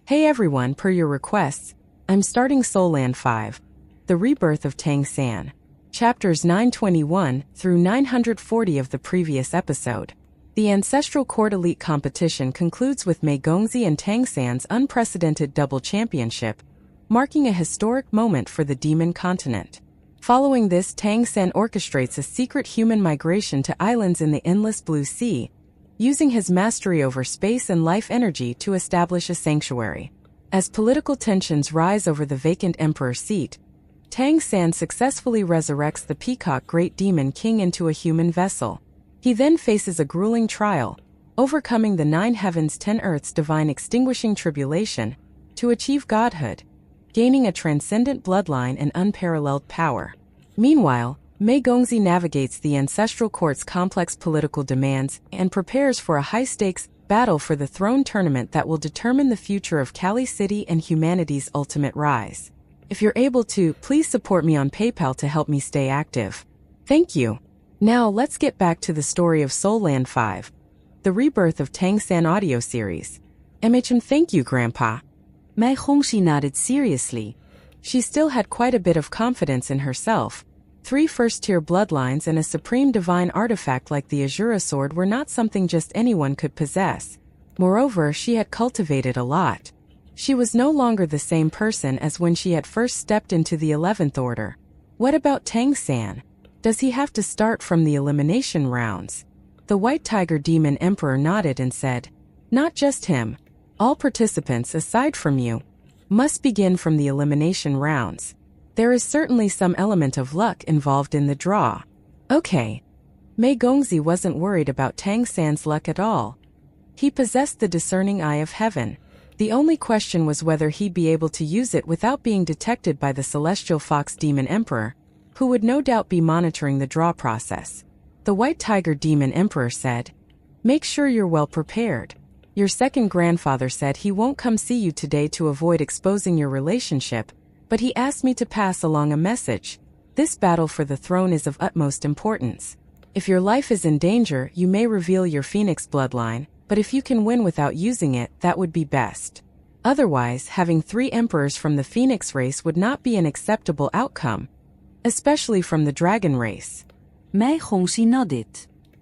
Hey everyone, per your requests, I'm starting Soul Land 5, The Rebirth of Tang San, chapters 921 through 940 of the previous episode. The Ancestral Court Elite competition concludes with Mei Gongzi and Tang San's unprecedented double championship, marking a historic moment for the Demon Continent. Following this, Tang San orchestrates a secret human migration to islands in the endless blue sea, using his mastery over space and life energy to establish a sanctuary. As political tensions rise over the vacant emperor seat, Tang San successfully resurrects the Peacock Great Demon King into a human vessel. He then faces a grueling trial, overcoming the 9 heavens 10 earths divine extinguishing tribulation, to achieve godhood, gaining a transcendent bloodline and unparalleled power. Meanwhile, Mei Gongzi navigates the Ancestral Court's complex political demands and prepares for a high-stakes battle for the throne tournament that will determine the future of Kali City and humanity's ultimate rise. If you're able to, please support me on PayPal to help me stay active. Thank you. Now let's get back to the story of Soul Land 5, The Rebirth of Tang San audio series. Thank you, Grandpa. Mei Gongzi nodded seriously. She still had quite a bit of confidence in herself. 3 first-tier bloodlines and a supreme divine artifact like the Azura sword were not something just anyone could possess. Moreover, she had cultivated a lot. She was no longer the same person as when she had first stepped into the 11th Order. What about Tang San? Does he have to start from the elimination rounds? The White Tiger Demon Emperor nodded and said, "Not just him. All participants, aside from you, must begin from the elimination rounds. There is certainly some element of luck involved in the draw." Okay. Mei Gongzi wasn't worried about Tang San's luck at all. He possessed the discerning eye of heaven. The only question was whether he'd be able to use it without being detected by the Celestial Fox Demon Emperor, who would no doubt be monitoring the draw process. The White Tiger Demon Emperor said, "Make sure you're well prepared. Your second grandfather said he won't come see you today to avoid exposing your relationship, but he asked me to pass along a message. This battle for the throne is of utmost importance. If your life is in danger, you may reveal your Phoenix bloodline, but if you can win without using it, that would be best. Otherwise, having 3 emperors from the Phoenix race would not be an acceptable outcome, especially from the dragon race." Mei Gongzi nodded.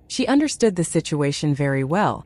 She understood the situation very well.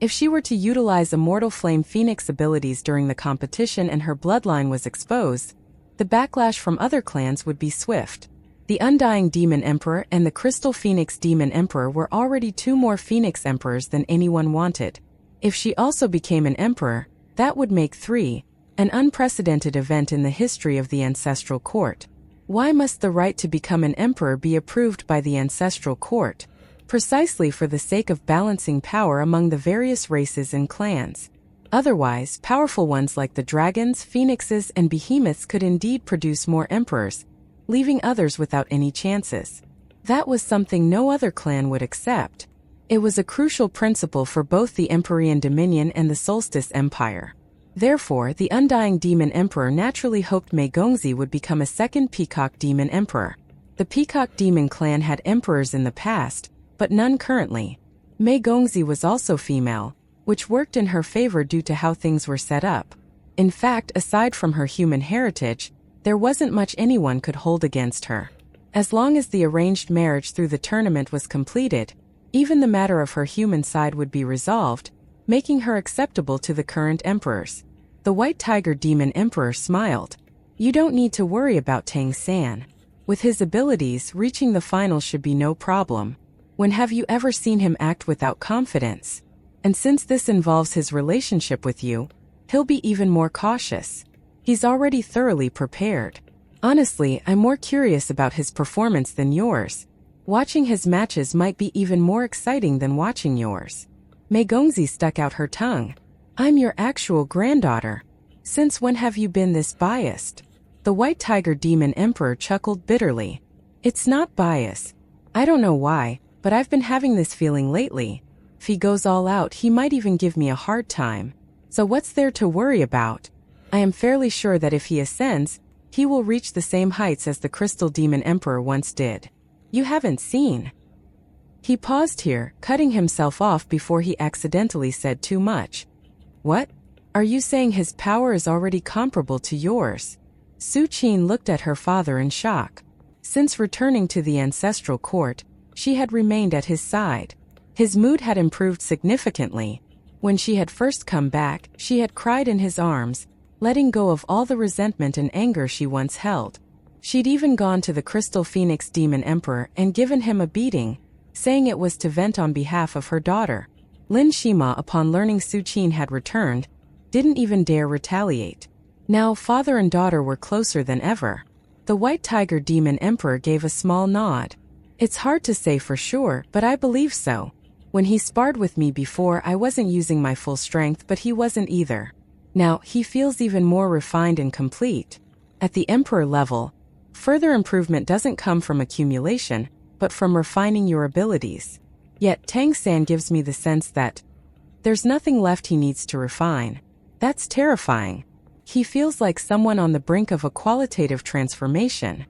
If she were to utilize Immortal Flame Phoenix abilities during the competition and her bloodline was exposed, the backlash from other clans would be swift. The Undying Demon Emperor and the Crystal Phoenix Demon Emperor were already 2 more Phoenix Emperors than anyone wanted. If she also became an Emperor, that would make 3, an unprecedented event in the history of the Ancestral Court. Why must the right to become an Emperor be approved by the Ancestral Court? Precisely for the sake of balancing power among the various races and clans. Otherwise, powerful ones like the dragons, phoenixes, and behemoths could indeed produce more emperors, leaving others without any chances. That was something no other clan would accept. It was a crucial principle for both the Empyrean Dominion and the Solstice Empire. Therefore, the Undying Demon Emperor naturally hoped Mei Gongzi would become a second Peacock Demon Emperor. The Peacock Demon clan had emperors in the past, but none currently. Mei Gongzi was also female, which worked in her favor due to how things were set up. In fact, aside from her human heritage, there wasn't much anyone could hold against her. As long as the arranged marriage through the tournament was completed, even the matter of her human side would be resolved, making her acceptable to the current emperors. The White Tiger Demon Emperor smiled. "You don't need to worry about Tang San. With his abilities, reaching the final should be no problem. When have you ever seen him act without confidence? And since this involves his relationship with you, he'll be even more cautious. He's already thoroughly prepared. Honestly, I'm more curious about his performance than yours. Watching his matches might be even more exciting than watching yours." Mei Gongzi stuck out her tongue. "I'm your actual granddaughter. Since when have you been this biased?" The White Tiger Demon Emperor chuckled bitterly. "It's not bias. I don't know why, but I've been having this feeling lately. If he goes all out, he might even give me a hard time. So what's there to worry about? I am fairly sure that if he ascends, he will reach the same heights as the Crystal Demon Emperor once did. You haven't seen." He paused here, cutting himself off before he accidentally said too much. "What? Are you saying his power is already comparable to yours? Su Qin looked at her father in shock. Since returning to the ancestral court, she had remained at his side. His mood had improved significantly. When she had first come back, she had cried in his arms, letting go of all the resentment and anger she once held. She'd even gone to the Crystal Phoenix Demon Emperor and given him a beating, saying it was to vent on behalf of her daughter. Lin Shima, upon learning Su Qin had returned, didn't even dare retaliate. Now father and daughter were closer than ever. The White Tiger Demon Emperor gave a small nod. It's hard to say for sure, but I believe so. When he sparred with me before, I wasn't using my full strength, but he wasn't either. Now, he feels even more refined and complete. At the Emperor level, further improvement doesn't come from accumulation, but from refining your abilities. Yet Tang San gives me the sense that there's nothing left he needs to refine. That's terrifying. He feels like someone on the brink of a qualitative transformation.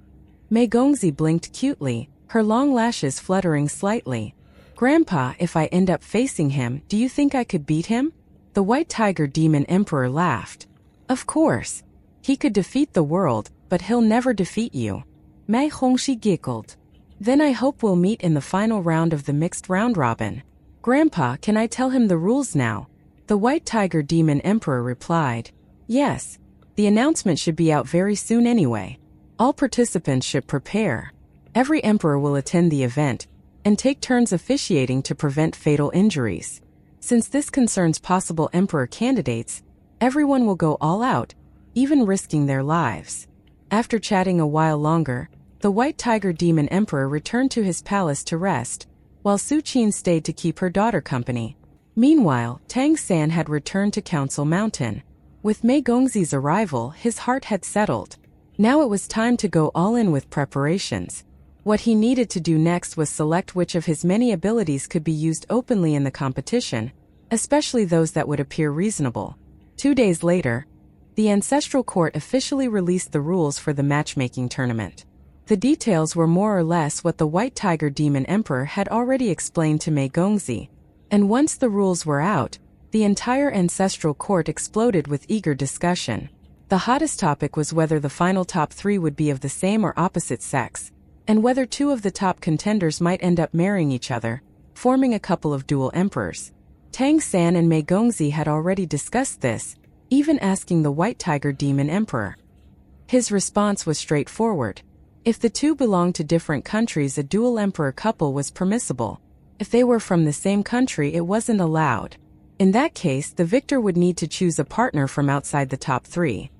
Mei Gongzi blinked cutely, her long lashes fluttering slightly. Grandpa, if I end up facing him, do you think I could beat him? The White Tiger Demon Emperor laughed. Of course. He could defeat the world, but he'll never defeat you. Mei Hongxi giggled. Then I hope we'll meet in the final round of the mixed round robin. Grandpa, can I tell him the rules now? The White Tiger Demon Emperor replied. Yes. The announcement should be out very soon anyway. All participants should prepare. Every emperor will attend the event and take turns officiating to prevent fatal injuries. Since this concerns possible emperor candidates, everyone will go all out, even risking their lives. After chatting a while longer, the White Tiger Demon Emperor returned to his palace to rest, while Su Qin stayed to keep her daughter company. Meanwhile, Tang San had returned to Council Mountain. With Mei Gongzi's arrival, his heart had settled. Now it was time to go all in with preparations. What he needed to do next was select which of his many abilities could be used openly in the competition, especially those that would appear reasonable. 2 days later, the Ancestral Court officially released the rules for the matchmaking tournament. The details were more or less what the White Tiger Demon Emperor had already explained to Mei Gongzi, and once the rules were out, the entire Ancestral Court exploded with eager discussion. The hottest topic was whether the final top 3 would be of the same or opposite sex, and whether 2 of the top contenders might end up marrying each other, forming a couple of dual emperors. Tang San and Mei Gongzi had already discussed this, even asking the White Tiger Demon Emperor. His response was straightforward. If the 2 belonged to different countries, a dual emperor couple was permissible. If they were from the same country, it wasn't allowed. In that case, the victor would need to choose a partner from outside the top 3.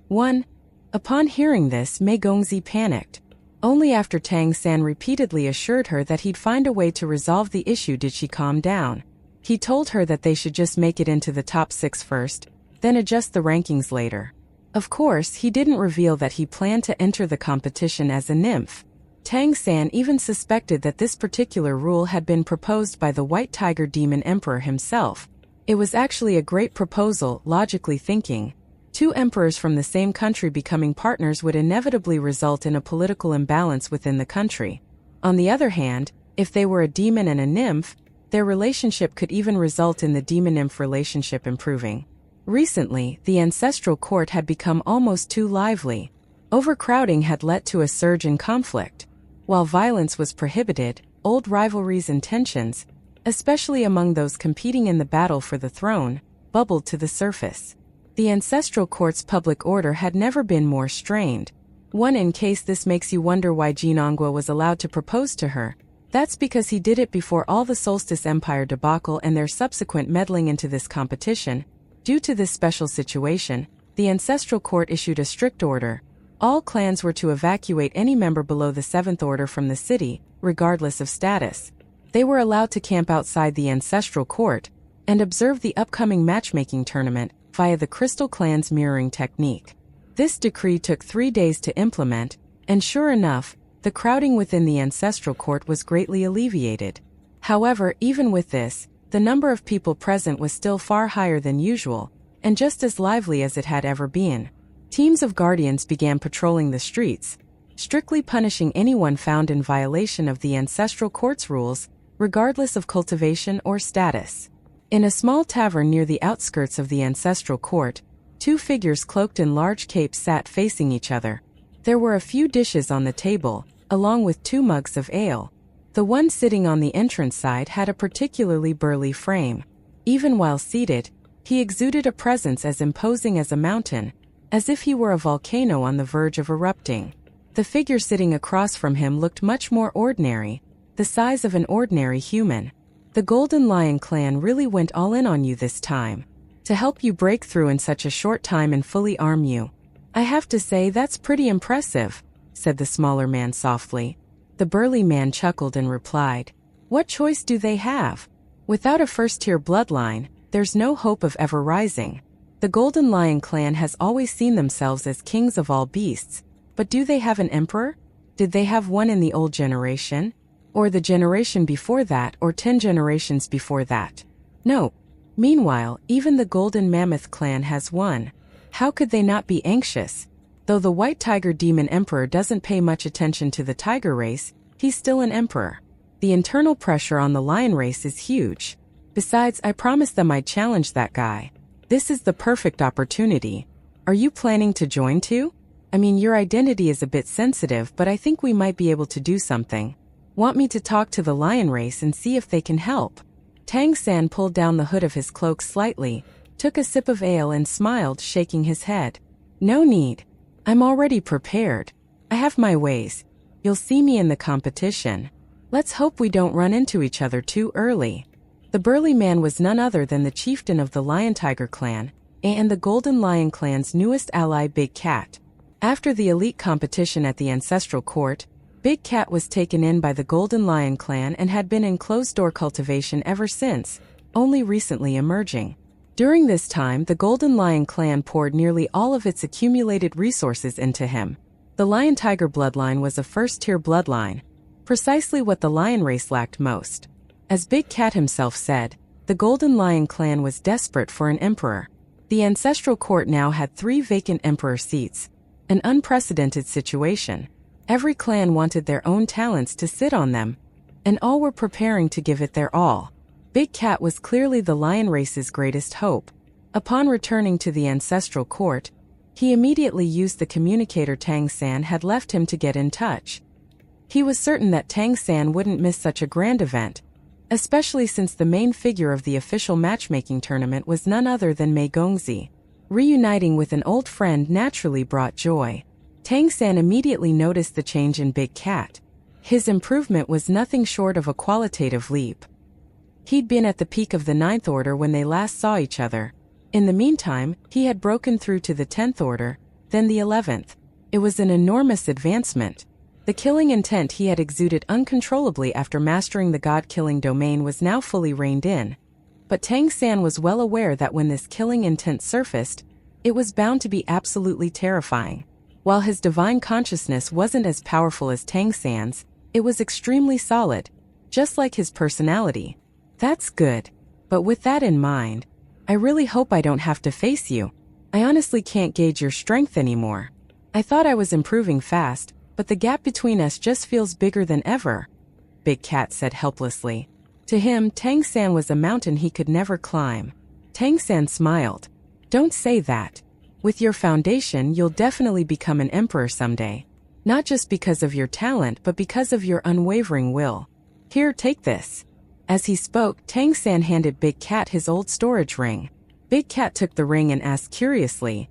1. Upon hearing this, Mei Gongzi panicked. Only after Tang San repeatedly assured her that he'd find a way to resolve the issue did she calm down. He told her that they should just make it into the top 6 first, then adjust the rankings later. Of course, he didn't reveal that he planned to enter the competition as a nymph. Tang San even suspected that this particular rule had been proposed by the White Tiger Demon Emperor himself. It was actually a great proposal, logically thinking. 2 emperors from the same country becoming partners would inevitably result in a political imbalance within the country. On the other hand, if they were a demon and a nymph, their relationship could even result in the demon-nymph relationship improving. Recently, the Ancestral Court had become almost too lively. Overcrowding had led to a surge in conflict. While violence was prohibited, old rivalries and tensions, especially among those competing in the battle for the throne, bubbled to the surface. The Ancestral Court's public order had never been more strained. One, in case this makes you wonder why Jinangua was allowed to propose to her, that's because he did it before all the Solstice Empire debacle and their subsequent meddling into this competition. Due to this special situation, the Ancestral Court issued a strict order. All clans were to evacuate any member below the 7th order from the city, regardless of status. They were allowed to camp outside the Ancestral Court and observe the upcoming matchmaking tournament via the Crystal Clan's mirroring technique. This decree took 3 days to implement, and sure enough, the crowding within the Ancestral Court was greatly alleviated. However, even with this, the number of people present was still far higher than usual, and just as lively as it had ever been. Teams of guardians began patrolling the streets, strictly punishing anyone found in violation of the Ancestral Court's rules, regardless of cultivation or status. In a small tavern near the outskirts of the ancestral court, two figures cloaked in large capes sat facing each other. There were a few dishes on the table, along with 2 mugs of ale. The one sitting on the entrance side had a particularly burly frame. Even while seated, he exuded a presence as imposing as a mountain, as if he were a volcano on the verge of erupting. The figure sitting across from him looked much more ordinary, the size of an ordinary human. The Golden Lion clan really went all in on you this time, to help you break through in such a short time and fully arm you. I have to say that's pretty impressive, said the smaller man softly. The burly man chuckled and replied, "What choice do they have? Without a first-tier bloodline, there's no hope of ever rising. The Golden Lion clan has always seen themselves as kings of all beasts, but do they have an emperor? Did they have one in the old generation? Or the generation before that, or 10 generations before that? No. Meanwhile, even the Golden Mammoth clan has one. How could they not be anxious? Though the White Tiger Demon Emperor doesn't pay much attention to the tiger race, he's still an emperor. The internal pressure on the lion race is huge. Besides, I promised them I'd challenge that guy. This is the perfect opportunity. Are you planning to join too? I mean, your identity is a bit sensitive, but I think we might be able to do something. Want me to talk to the lion race and see if they can help?" Tang San pulled down the hood of his cloak slightly, took a sip of ale and smiled, shaking his head. "No need. I'm already prepared. I have my ways. You'll see me in the competition. Let's hope we don't run into each other too early." The burly man was none other than the chieftain of the Lion Tiger clan, and the Golden Lion clan's newest ally Big Cat. After the elite competition at the ancestral court, Big Cat was taken in by the Golden Lion clan and had been in closed-door cultivation ever since, only recently emerging. During this time, the Golden Lion clan poured nearly all of its accumulated resources into him. The Lion Tiger bloodline was a first-tier bloodline, precisely what the lion race lacked most. As Big Cat himself said, the Golden Lion clan was desperate for an emperor. The ancestral court now had 3 vacant emperor seats, an unprecedented situation. Every clan wanted their own talents to sit on them, and all were preparing to give it their all. Big Cat was clearly the lion race's greatest hope. Upon returning to the ancestral court, he immediately used the communicator Tang San had left him to get in touch. He was certain that Tang San wouldn't miss such a grand event, especially since the main figure of the official matchmaking tournament was none other than Mei Gongzi. Reuniting with an old friend naturally brought joy. Tang San immediately noticed the change in Big Cat. His improvement was nothing short of a qualitative leap. He'd been at the peak of the 9th order when they last saw each other. In the meantime, he had broken through to the 10th order, then the 11th. It was an enormous advancement. The killing intent he had exuded uncontrollably after mastering the god-killing domain was now fully reined in. But Tang San was well aware that when this killing intent surfaced, it was bound to be absolutely terrifying. While his divine consciousness wasn't as powerful as Tang San's, it was extremely solid, just like his personality. That's good. But with that in mind, I really hope I don't have to face you. I honestly can't gauge your strength anymore. I thought I was improving fast, but the gap between us just feels bigger than ever, Big Cat said helplessly. To him, Tang San was a mountain he could never climb. Tang San smiled. "Don't say that. With your foundation, you'll definitely become an emperor someday. Not just because of your talent, but because of your unwavering will. Here, take this." As he spoke, Tang San handed Big Cat his old storage ring. Big Cat took the ring and asked curiously,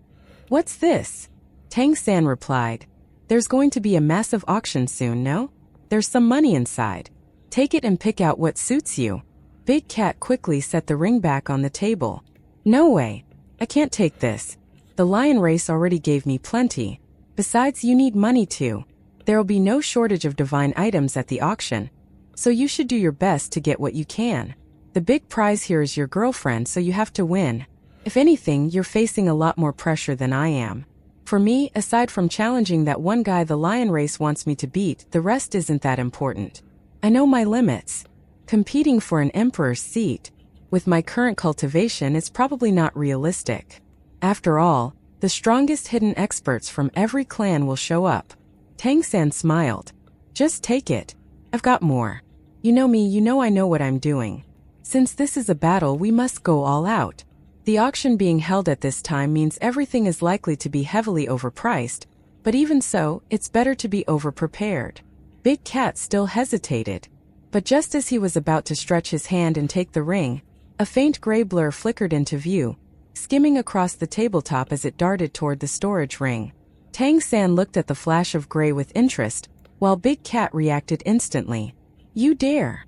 "What's this?" Tang San replied, "There's going to be a massive auction soon, no? There's some money inside. Take it and pick out what suits you." Big Cat quickly set the ring back on the table. "No way. I can't take this. The lion race already gave me plenty. Besides, you need money too. There'll be no shortage of divine items at the auction, so you should do your best to get what you can. The big prize here is your girlfriend, so you have to win. If anything, you're facing a lot more pressure than I am. For me, aside from challenging that one guy the lion race wants me to beat, the rest isn't that important. I know my limits. Competing for an emperor's seat, with my current cultivation, is probably not realistic. After all, the strongest hidden experts from every clan will show up." Tang San smiled. "Just take it. I've got more. You know me, you know I know what I'm doing." Since this is a battle, we must go all out. The auction being held at this time means everything is likely to be heavily overpriced, but even so, it's better to be overprepared. Big Cat still hesitated. But just as he was about to stretch his hand and take the ring, a faint gray blur flickered into view, skimming across the tabletop as it darted toward the storage ring. Tang San looked at the flash of gray with interest, while Big Cat reacted instantly. You dare!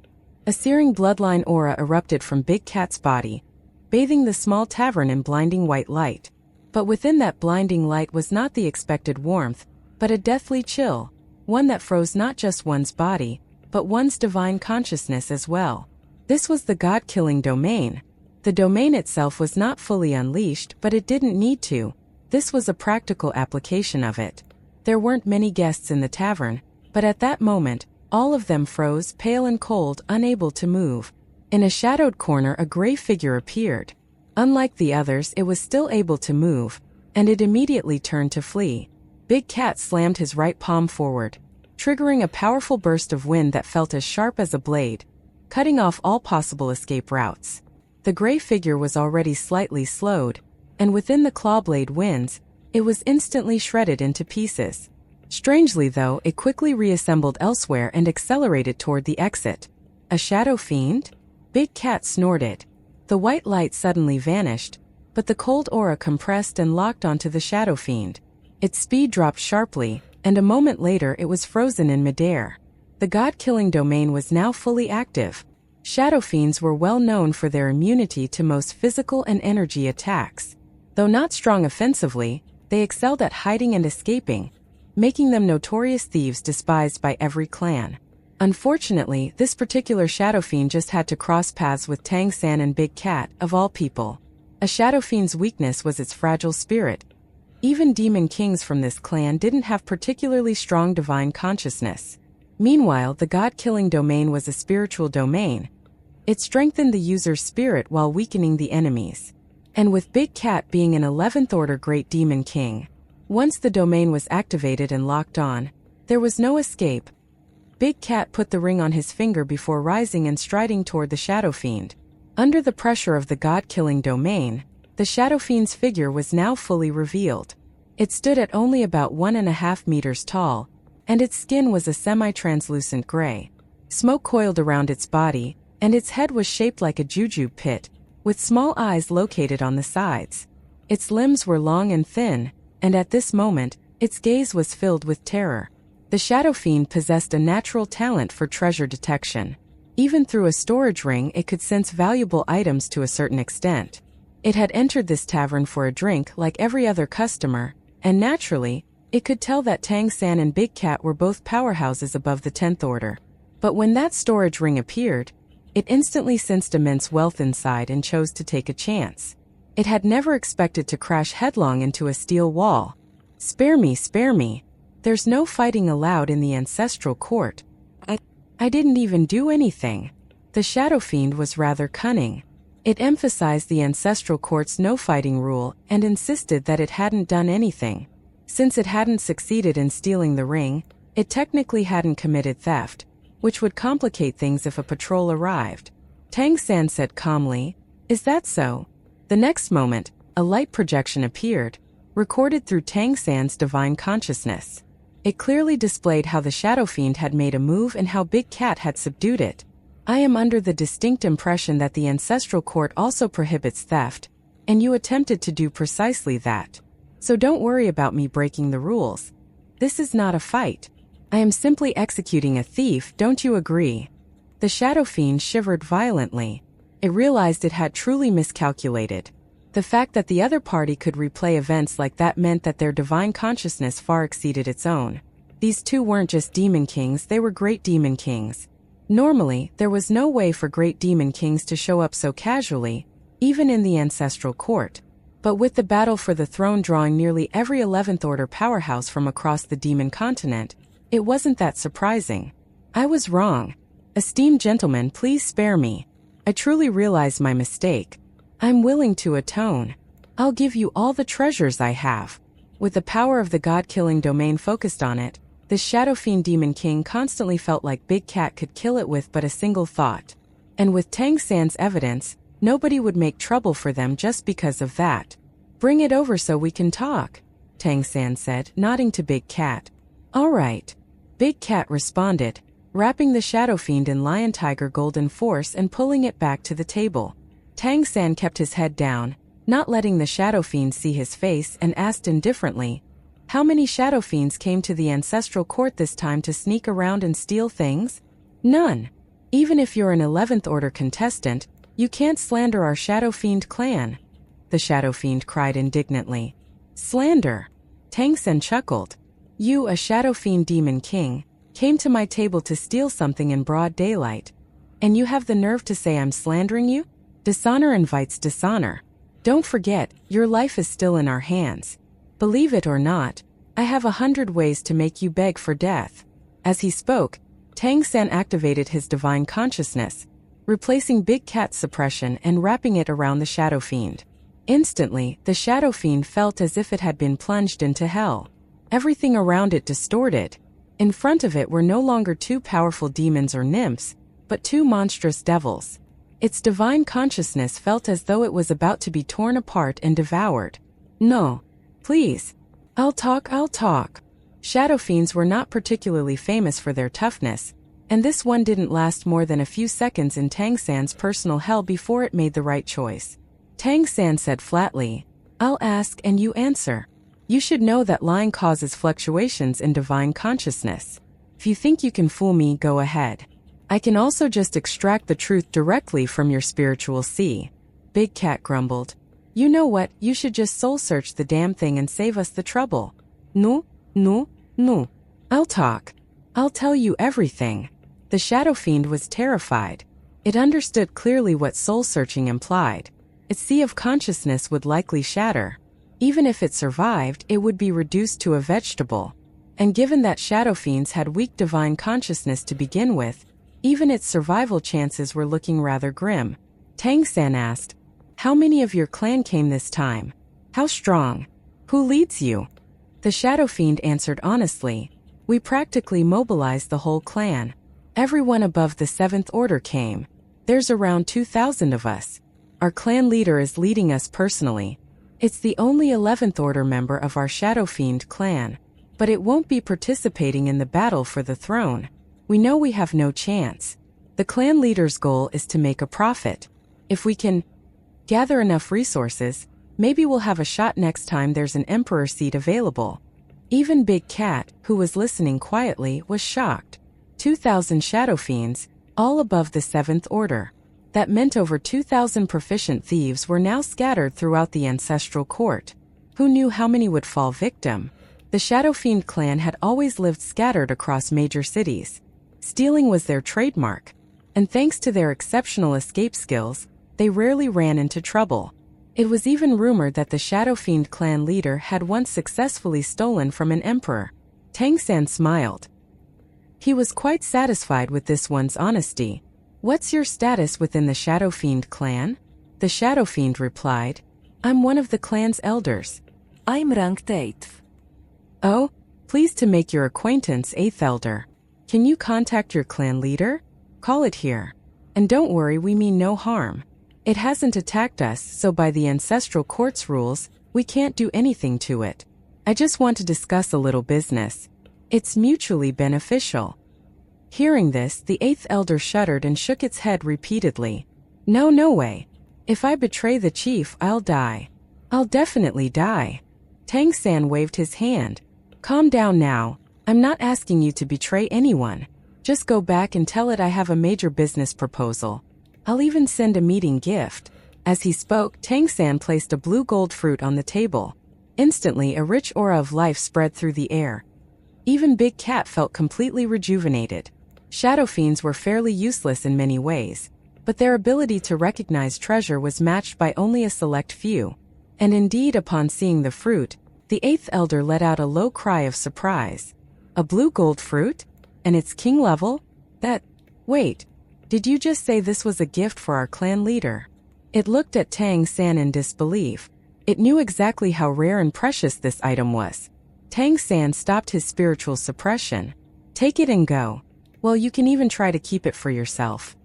A searing bloodline aura erupted from Big Cat's body, bathing the small tavern in blinding white light. But within that blinding light was not the expected warmth, but a deathly chill, one that froze not just one's body, but one's divine consciousness as well. This was the god-killing domain. The domain itself was not fully unleashed, but it didn't need to. This was a practical application of it. There weren't many guests in the tavern, but at that moment, all of them froze, pale and cold, unable to move. In a shadowed corner, a gray figure appeared. Unlike the others, it was still able to move, and it immediately turned to flee. Big Cat slammed his right palm forward, triggering a powerful burst of wind that felt as sharp as a blade, cutting off all possible escape routes. The gray figure was already slightly slowed, and within the clawblade winds, it was instantly shredded into pieces. Strangely though, it quickly reassembled elsewhere and accelerated toward the exit. A shadow fiend? Big Cat snorted. The white light suddenly vanished, but the cold aura compressed and locked onto the shadow fiend. Its speed dropped sharply, and a moment later it was frozen in midair. The god-killing domain was now fully active. Shadow fiends were well known for their immunity to most physical and energy attacks. Though not strong offensively, they excelled at hiding and escaping, making them notorious thieves despised by every clan. Unfortunately, this particular shadow fiend just had to cross paths with Tang San and Big Cat, of all people. A shadow fiend's weakness was its fragile spirit. Even demon kings from this clan didn't have particularly strong divine consciousness. Meanwhile, the god-killing domain was a spiritual domain. It strengthened the user's spirit while weakening the enemy's. And with Big Cat being an 11th order great demon king, once the domain was activated and locked on, there was no escape. Big Cat put the ring on his finger before rising and striding toward the shadow fiend. Under the pressure of the god-killing domain, the shadow fiend's figure was now fully revealed. It stood at only about 1.5 meters tall, and its skin was a semi-translucent gray. Smoke coiled around its body, and its head was shaped like a jujube pit, with small eyes located on the sides. Its limbs were long and thin, and at this moment, its gaze was filled with terror. The shadow fiend possessed a natural talent for treasure detection. Even through a storage ring, it could sense valuable items to a certain extent. It had entered this tavern for a drink like every other customer, and naturally, it could tell that Tang San and Big Cat were both powerhouses above the 10th order. But when that storage ring appeared, it instantly sensed immense wealth inside and chose to take a chance. It had never expected to crash headlong into a steel wall. Spare me, spare me. There's no fighting allowed in the ancestral court. I didn't even do anything. The shadow fiend was rather cunning. It emphasized the ancestral court's no-fighting rule and insisted that it hadn't done anything. Since it hadn't succeeded in stealing the ring, it technically hadn't committed theft, which would complicate things if a patrol arrived. Tang San said calmly, "Is that so?" The next moment, a light projection appeared, recorded through Tang San's divine consciousness. It clearly displayed how the shadow fiend had made a move and how Big Cat had subdued it. I am under the distinct impression that the ancestral court also prohibits theft, and you attempted to do precisely that. So don't worry about me breaking the rules. This is not a fight. I am simply executing a thief, don't you agree? The shadow fiend shivered violently. It realized it had truly miscalculated. The fact that the other party could replay events like that meant that their divine consciousness far exceeded its own. These two weren't just demon kings, they were great demon kings. Normally, there was no way for great demon kings to show up so casually, even in the ancestral court. But with the battle for the throne drawing nearly every 11th order powerhouse from across the demon continent, it wasn't that surprising. I was wrong. Esteemed gentlemen, please spare me. I truly realize my mistake. I'm willing to atone. I'll give you all the treasures I have. With the power of the god-killing domain focused on it, the Shadow Fiend Demon King constantly felt like Big Cat could kill it with but a single thought. And with Tang San's evidence, nobody would make trouble for them just because of that. Bring it over so we can talk, Tang San said, nodding to Big Cat. All right. Big Cat responded, wrapping the Shadow Fiend in Lion Tiger Golden Force and pulling it back to the table. Tang San kept his head down, not letting the Shadow Fiend see his face, and asked indifferently, how many Shadow Fiends came to the Ancestral Court this time to sneak around and steal things? None. Even if you're an 11th Order contestant, you can't slander our Shadow Fiend clan, the Shadow Fiend cried indignantly. Slander? Tang San chuckled. You, a Shadow Fiend Demon King, came to my table to steal something in broad daylight. And you have the nerve to say I'm slandering you? Dishonor invites dishonor. Don't forget, your life is still in our hands. Believe it or not, I have 100 ways to make you beg for death. As he spoke, Tang San activated his divine consciousness, replacing Big Cat's suppression and wrapping it around the Shadow Fiend. Instantly, the Shadow Fiend felt as if it had been plunged into hell. Everything around it distorted. In front of it were no longer two powerful demons or nymphs, but two monstrous devils. Its divine consciousness felt as though it was about to be torn apart and devoured. No. Please. I'll talk. Shadow Fiends were not particularly famous for their toughness, and this one didn't last more than a few seconds in Tang San's personal hell before it made the right choice. Tang San said flatly, I'll ask and you answer. You should know that lying causes fluctuations in divine consciousness. If you think you can fool me, go ahead. I can also just extract the truth directly from your spiritual sea. Big Cat grumbled. You know what, you should just soul search the damn thing and save us the trouble. No. I'll talk. I'll tell you everything. The Shadow Fiend was terrified. It understood clearly what soul searching implied. Its sea of consciousness would likely shatter. Even if it survived, it would be reduced to a vegetable. And given that Shadow Fiends had weak divine consciousness to begin with, even its survival chances were looking rather grim. Tang San asked, how many of your clan came this time? How strong? Who leads you? The Shadow Fiend answered honestly, we practically mobilized the whole clan. Everyone above the 7th Order came. There's around 2,000 of us. Our clan leader is leading us personally. It's the only 11th Order member of our Shadow Fiend clan, but it won't be participating in the battle for the throne. We know we have no chance. The clan leader's goal is to make a profit. If we can gather enough resources, maybe we'll have a shot next time there's an emperor seat available. Even Big Cat, who was listening quietly, was shocked. 2,000 Shadow Fiends, all above the 7th Order. That meant over 2,000 proficient thieves were now scattered throughout the Ancestral Court. Who knew how many would fall victim? The Shadow Fiend clan had always lived scattered across major cities. Stealing was their trademark, and thanks to their exceptional escape skills, they rarely ran into trouble. It was even rumored that the Shadow Fiend clan leader had once successfully stolen from an emperor. Tang San smiled. He was quite satisfied with this one's honesty. What's your status within the Shadow Fiend clan? The Shadow Fiend replied, I'm one of the clan's elders. I'm ranked 8th. Oh, pleased to make your acquaintance, 8th Elder. Can you contact your clan leader? Call it here. And don't worry, we mean no harm. It hasn't attacked us, so by the Ancestral Court's rules, we can't do anything to it. I just want to discuss a little business. It's mutually beneficial. Hearing this, the 8th Elder shuddered and shook its head repeatedly. No way. If I betray the chief, I'll die. I'll definitely die. Tang San waved his hand. Calm down now. I'm not asking you to betray anyone. Just go back and tell it I have a major business proposal. I'll even send a meeting gift. As he spoke, Tang San placed a blue gold fruit on the table. Instantly, a rich aura of life spread through the air. Even Big Cat felt completely rejuvenated. Shadow Fiends were fairly useless in many ways, but their ability to recognize treasure was matched by only a select few. And indeed, upon seeing the fruit, the 8th Elder let out a low cry of surprise. A blue gold fruit? And it's king level? Wait, did you just say this was a gift for our clan leader? It looked at Tang San in disbelief. It knew exactly how rare and precious this item was. Tang San stopped his spiritual suppression. Take it and go. Well, you can even try to keep it for yourself.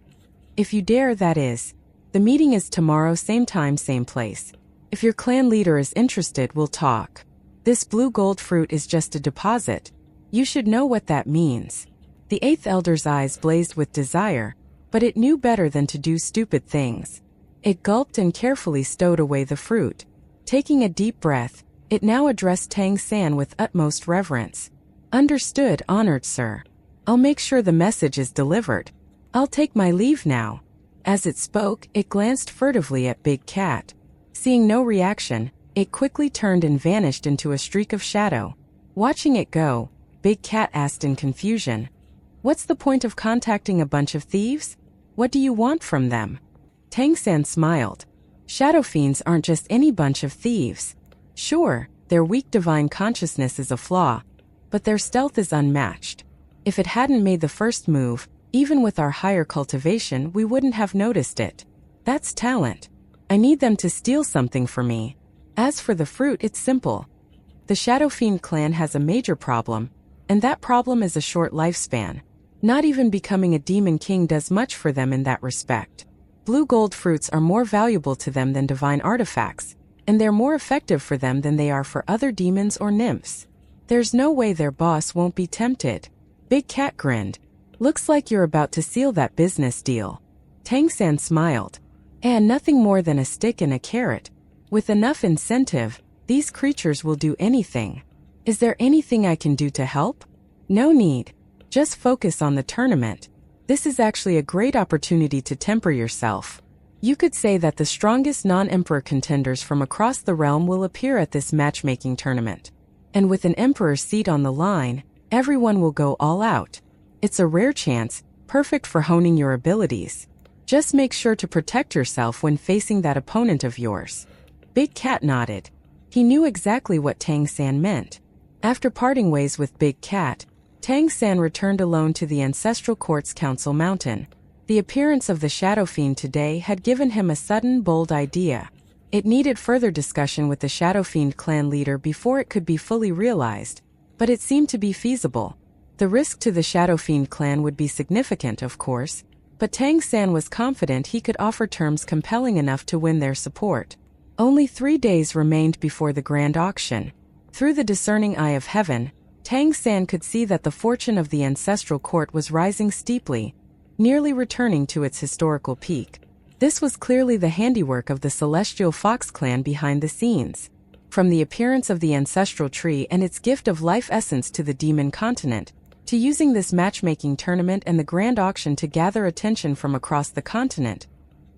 If you dare, that is. The meeting is tomorrow, same time, same place. If your clan leader is interested, we'll talk. This blue gold fruit is just a deposit. You should know what that means. The eighth elder's eyes blazed with desire, but it knew better than to do stupid things. It gulped and carefully stowed away the fruit. Taking a deep breath, it now addressed Tang San with utmost reverence. Understood, honored sir. I'll make sure the message is delivered. I'll take my leave now. As it spoke, it glanced furtively at Big Cat. Seeing no reaction, it quickly turned and vanished into a streak of shadow. Watching it go, Big Cat asked in confusion, "What's the point of contacting a bunch of thieves? What do you want from them?" Tang San smiled. Shadow fiends aren't just any bunch of thieves. Sure, their weak divine consciousness is a flaw, but their stealth is unmatched. If it hadn't made the first move, even with our higher cultivation, we wouldn't have noticed it. That's talent. I need them to steal something for me. As for the fruit, it's simple. The Shadow Fiend clan has a major problem, and that problem is a short lifespan. Not even becoming a demon king does much for them in that respect. Blue gold fruits are more valuable to them than divine artifacts, and they're more effective for them than they are for other demons or nymphs. There's no way their boss won't be tempted. Big Cat grinned. Looks like you're about to seal that business deal. Tang San smiled. And nothing more than a stick and a carrot. With enough incentive, these creatures will do anything. Is there anything I can do to help? No need. Just focus on the tournament. This is actually a great opportunity to temper yourself. You could say that the strongest non-emperor contenders from across the realm will appear at this matchmaking tournament. And with an emperor's seat on the line, everyone will go all out. It's a rare chance, perfect for honing your abilities. Just make sure to protect yourself when facing that opponent of yours. Big Cat nodded. He knew exactly what Tang San meant. After parting ways with Big Cat, Tang San returned alone to the Ancestral Court's Council Mountain. The appearance of the Shadow Fiend today had given him a sudden, bold idea. It needed further discussion with the Shadow Fiend clan leader before it could be fully realized, but it seemed to be feasible. The risk to the Shadow Fiend clan would be significant, of course, but Tang San was confident he could offer terms compelling enough to win their support. Only 3 days remained before the grand auction. Through the discerning eye of heaven, Tang San could see that the fortune of the Ancestral Court was rising steeply, nearly returning to its historical peak. This was clearly the handiwork of the Celestial Fox clan behind the scenes. From the appearance of the ancestral tree and its gift of life essence to the demon continent, to using this matchmaking tournament and the grand auction to gather attention from across the continent,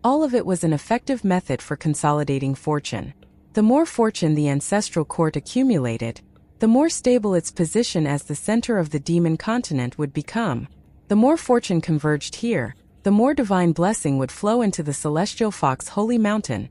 all of it was an effective method for consolidating fortune. The more fortune the Ancestral Court accumulated, the more stable its position as the center of the demon continent would become. The more fortune converged here, the more divine blessing would flow into the Celestial Fox Holy Mountain,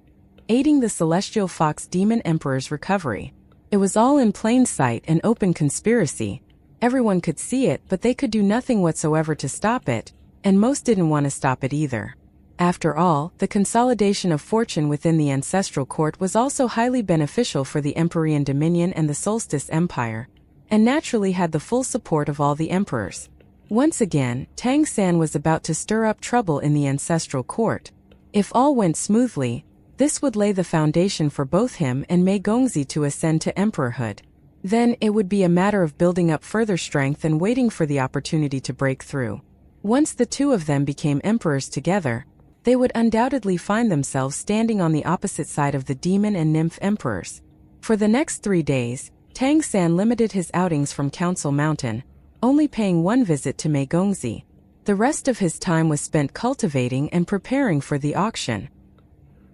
aiding the Celestial Fox Demon Emperor's recovery. It was all in plain sight, an open conspiracy. Everyone could see it, but they could do nothing whatsoever to stop it, and most didn't want to stop it either. After all, the consolidation of fortune within the Ancestral Court was also highly beneficial for the Empyrean Dominion and the Solstice Empire, and naturally had the full support of all the emperors. Once again, Tang San was about to stir up trouble in the Ancestral Court. If all went smoothly, this would lay the foundation for both him and Mei Gongzi to ascend to emperorhood. Then it would be a matter of building up further strength and waiting for the opportunity to break through. Once the two of them became emperors together, they would undoubtedly find themselves standing on the opposite side of the demon and nymph emperors. For the next 3 days, Tang San limited his outings from Council Mountain, only paying one visit to Mei Gongzi. The rest of his time was spent cultivating and preparing for the auction.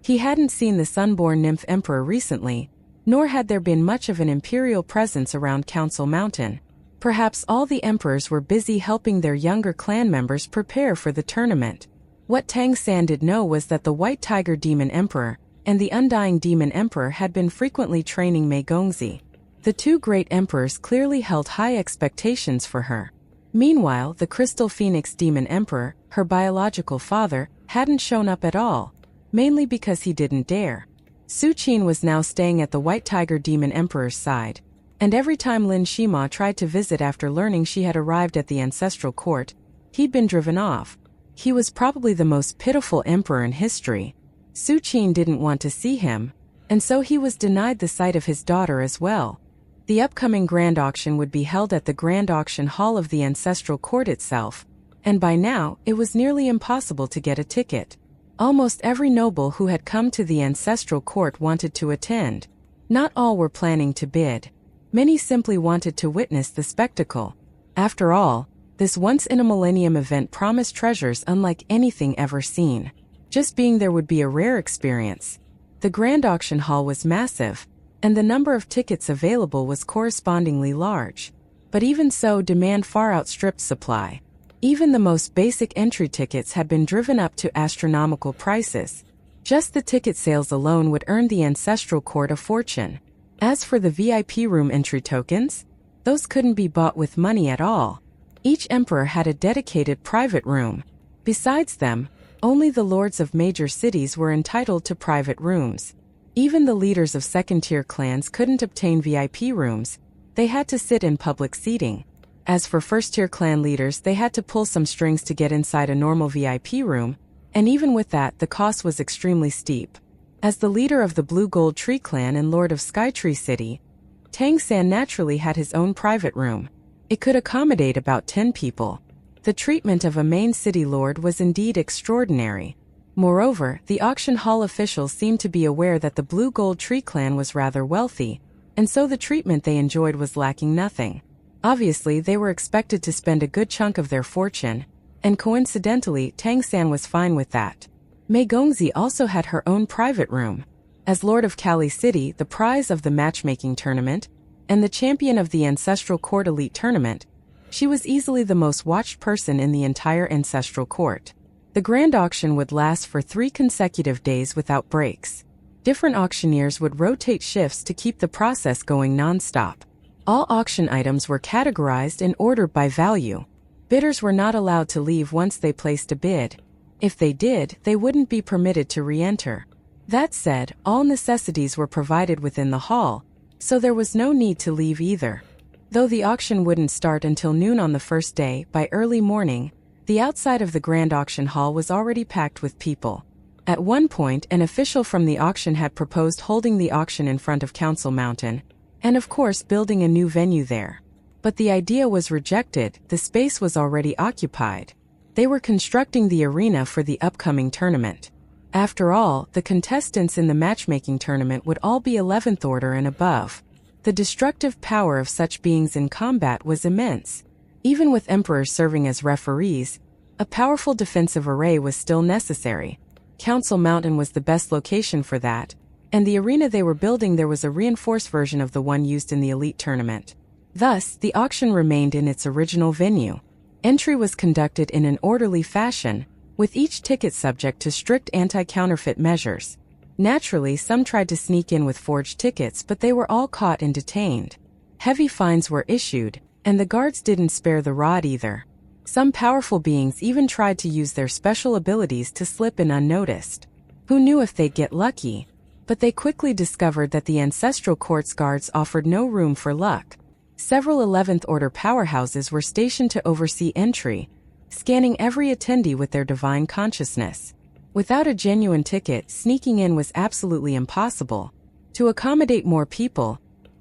He hadn't seen the Sunborn Nymph Emperor recently, nor had there been much of an imperial presence around Council Mountain. Perhaps all the emperors were busy helping their younger clan members prepare for the tournament. What Tang San did know was that the White Tiger Demon Emperor and the Undying Demon Emperor had been frequently training Mei Gongzi. The two great emperors clearly held high expectations for her. Meanwhile, the Crystal Phoenix Demon Emperor, her biological father, hadn't shown up at all, mainly because he didn't dare. Su Qin was now staying at the White Tiger Demon Emperor's side, and every time Lin Shima tried to visit after learning she had arrived at the Ancestral Court, he'd been driven off. He was probably the most pitiful emperor in history. Su Qin didn't want to see him, and so he was denied the sight of his daughter as well. The upcoming grand auction would be held at the Grand Auction Hall of the Ancestral Court itself, and by now it was nearly impossible to get a ticket. Almost every noble who had come to the Ancestral Court wanted to attend. Not all were planning to bid. Many simply wanted to witness the spectacle. After all, this once-in-a-millennium event promised treasures unlike anything ever seen. Just being there would be a rare experience. The Grand Auction Hall was massive, and the number of tickets available was correspondingly large. But even so, demand far outstripped supply. Even the most basic entry tickets had been driven up to astronomical prices. Just the ticket sales alone would earn the Ancestral Court a fortune. As for the VIP room entry tokens, those couldn't be bought with money at all. Each emperor had a dedicated private room. Besides them, only the lords of major cities were entitled to private rooms. Even the leaders of second-tier clans couldn't obtain VIP rooms. They had to sit in public seating. As for first-tier clan leaders, they had to pull some strings to get inside a normal VIP room, and even with that, the cost was extremely steep. As the leader of the Blue Gold Tree clan and lord of Skytree City, Tang San naturally had his own private room. It could accommodate about 10 people. The treatment of a main city lord was indeed extraordinary. Moreover, the auction hall officials seemed to be aware that the Blue Gold Tree clan was rather wealthy, and so the treatment they enjoyed was lacking nothing. Obviously, they were expected to spend a good chunk of their fortune, and coincidentally, Tang San was fine with that. Mei Gongzi also had her own private room. As Lord of Kali City, the prize of the matchmaking tournament, and the champion of the Ancestral Court Elite Tournament, she was easily the most watched person in the entire Ancestral Court. The grand auction would last for 3 consecutive days without breaks. Different auctioneers would rotate shifts to keep the process going non-stop. All auction items were categorized and ordered by value. Bidders were not allowed to leave once they placed a bid. If they did, they wouldn't be permitted to re-enter. That said, all necessities were provided within the hall, so there was no need to leave either. Though the auction wouldn't start until noon on the first day, by early morning, the outside of the grand auction hall was already packed with people. At one point, an official from the auction had proposed holding the auction in front of Council Mountain, and of course building a new venue there. But the idea was rejected. The space was already occupied. They were constructing the arena for the upcoming tournament. After all, the contestants in the matchmaking tournament would all be 11th order and above. The destructive power of such beings in combat was immense. Even with emperors serving as referees, a powerful defensive array was still necessary. Council Mountain was the best location for that, and the arena they were building there was a reinforced version of the one used in the elite tournament. Thus, the auction remained in its original venue. Entry was conducted in an orderly fashion, with each ticket subject to strict anti-counterfeit measures. Naturally, some tried to sneak in with forged tickets, but they were all caught and detained. Heavy fines were issued, and the guards didn't spare the rod either. Some powerful beings even tried to use their special abilities to slip in unnoticed. Who knew if they'd get lucky? But they quickly discovered that the Ancestral Court's guards offered no room for luck. Several 11th Order powerhouses were stationed to oversee entry, scanning every attendee with their divine consciousness. Without a genuine ticket, sneaking in was absolutely impossible. To accommodate more people,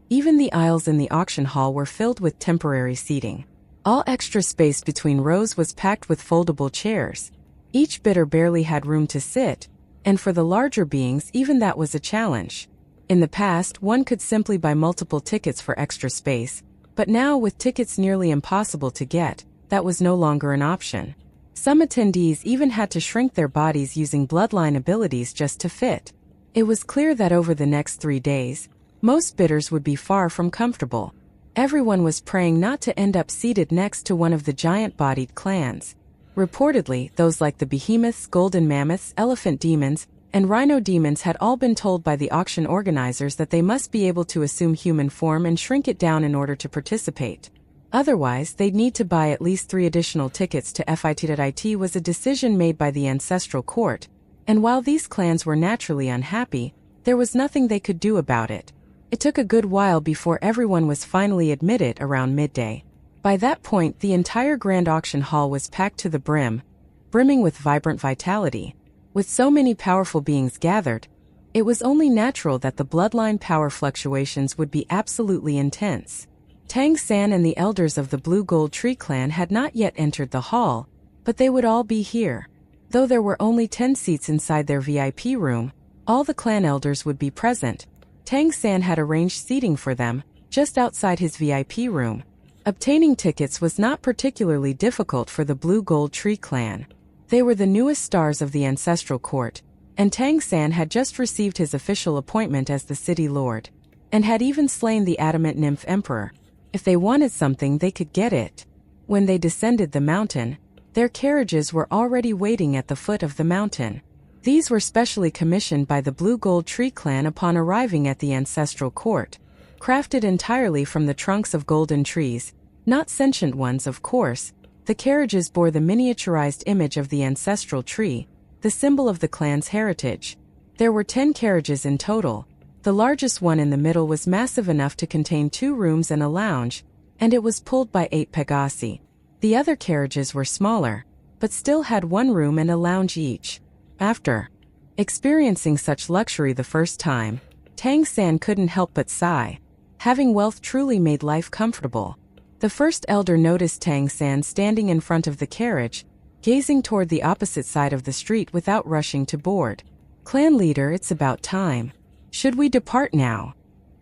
even the aisles in the auction hall were filled with temporary seating. All extra space between rows was packed with foldable chairs. Each bidder barely had room to sit, and for the larger beings, even that was a challenge. In the past, one could simply buy multiple tickets for extra space, but now, with tickets nearly impossible to get, that was no longer an option. Some attendees even had to shrink their bodies using bloodline abilities just to fit. It was clear that over the next 3 days, most bidders would be far from comfortable. Everyone was praying not to end up seated next to one of the giant-bodied clans. Reportedly, those like the behemoths, golden mammoths, elephant demons, and rhino demons had all been told by the auction organizers that they must be able to assume human form and shrink it down in order to participate. Otherwise, they'd need to buy at least 3 additional tickets to FIT. It was a decision made by the Ancestral Court, and while these clans were naturally unhappy, there was nothing they could do about it. It took a good while before everyone was finally admitted around midday. By that point, the entire grand auction hall was packed to the brim. brimming with vibrant vitality. With so many powerful beings gathered, it was only natural that the bloodline power fluctuations would be absolutely intense. Tang San and the elders of the Blue Gold Tree clan had not yet entered the hall, but they would all be here. Though there were only 10 seats inside their VIP room, all the clan elders would be present. Tang San had arranged seating for them, just outside his VIP room. Obtaining tickets was not particularly difficult for the Blue Gold Tree clan. They were the newest stars of the ancestral court, and Tang San had just received his official appointment as the city lord, and had even slain the adamant nymph emperor. If they wanted something, they could get it. When they descended the mountain, their carriages were already waiting at the foot of the mountain. These were specially commissioned by the Blue Gold Tree clan upon arriving at the ancestral court. Crafted entirely from the trunks of golden trees, not sentient ones of course, the carriages bore the miniaturized image of the ancestral tree, the symbol of the clan's heritage. There were 10 carriages in total. The largest one in the middle was massive enough to contain 2 rooms and a lounge, and it was pulled by 8 Pegasi. The other carriages were smaller, but still had 1 room and a lounge each. After experiencing such luxury the first time, Tang San couldn't help but sigh. Having wealth truly made life comfortable. The first elder noticed Tang San standing in front of the carriage, gazing toward the opposite side of the street without rushing to board. "Clan leader, it's about time. Should we depart now?"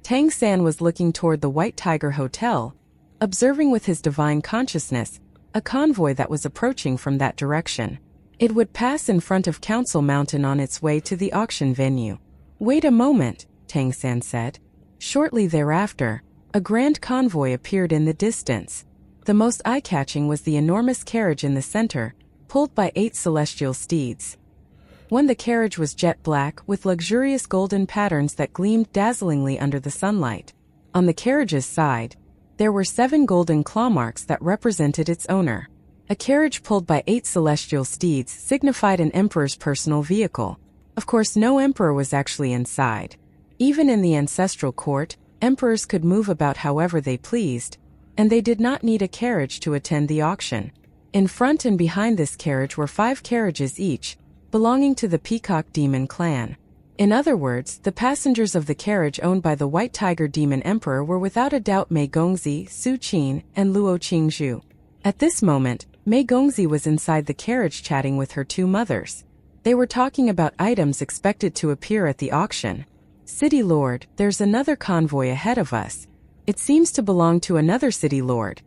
Tang San was looking toward the White Tiger Hotel, observing with his divine consciousness a convoy that was approaching from that direction. It would pass in front of Council Mountain on its way to the auction venue. "Wait a moment," Tang San said. Shortly thereafter, a grand convoy appeared in the distance. The most eye-catching was the enormous carriage in the center, pulled by 8 celestial steeds. The carriage was jet black, with luxurious golden patterns that gleamed dazzlingly under the sunlight. On the carriage's side, there were 7 golden claw marks that represented its owner. A carriage pulled by 8 celestial steeds signified an emperor's personal vehicle. Of course, no emperor was actually inside. Even in the ancestral court, emperors could move about however they pleased, and they did not need a carriage to attend the auction. In front and behind this carriage were 5 carriages each, belonging to the Peacock Demon clan. In other words, the passengers of the carriage owned by the White Tiger Demon Emperor were without a doubt Mei Gongzi, Su Qin, and Luo Qingzhu. At this moment, Mei Gongzi was inside the carriage chatting with her 2 mothers. They were talking about items expected to appear at the auction. "City Lord, there's another convoy ahead of us. It seems to belong to another City Lord,"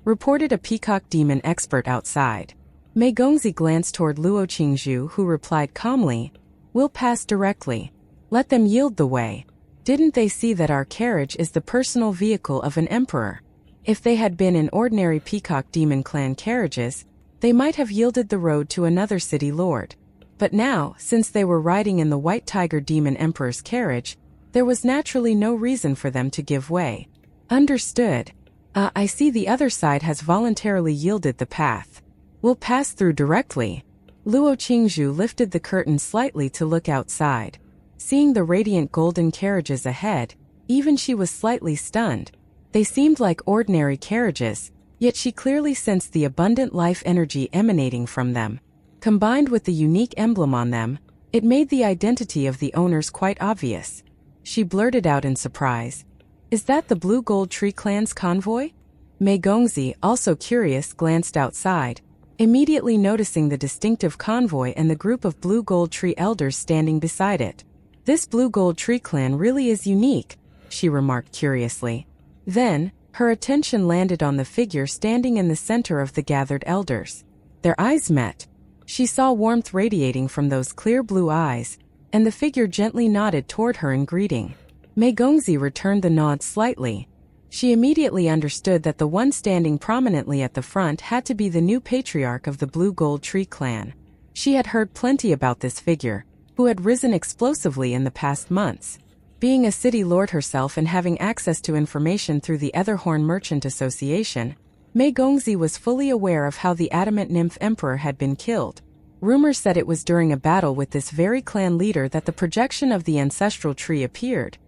reported a Peacock Demon expert outside. Mei Gongzi glanced toward Luo Qingzhu, who replied calmly, "We'll pass directly. Let them yield the way. Didn't they see that our carriage is the personal vehicle of an emperor? If they had been in ordinary Peacock Demon clan carriages, they might have yielded the road to another City Lord. But now, since they were riding in the White Tiger Demon Emperor's carriage, there was naturally no reason for them to give way." "Understood. I see the other side has voluntarily yielded the path. We'll pass through directly." Luo Qingzhu lifted the curtain slightly to look outside. Seeing the radiant golden carriages ahead, even she was slightly stunned. They seemed like ordinary carriages, yet she clearly sensed the abundant life energy emanating from them. Combined with the unique emblem on them, it made the identity of the owners quite obvious. She blurted out in surprise, "Is that the Blue Gold Tree clan's convoy?" Mei Gongzi, also curious, glanced outside, immediately noticing the distinctive convoy and the group of Blue Gold Tree elders standing beside it. "This Blue Gold Tree clan really is unique," she remarked curiously. Then, her attention landed on the figure standing in the center of the gathered elders. Their eyes met. She saw warmth radiating from those clear blue eyes, and the figure gently nodded toward her in greeting. Mei Gongzi returned the nod slightly. She immediately understood that the one standing prominently at the front had to be the new patriarch of the Blue Gold Tree clan. She had heard plenty about this figure, who had risen explosively in the past months. Being a city lord herself and having access to information through the Etherhorn Merchant Association, Mei Gongzi was fully aware of how the Adamant Nymph Emperor had been killed. Rumors said it was during a battle with this very clan leader that the projection of the ancestral tree appeared,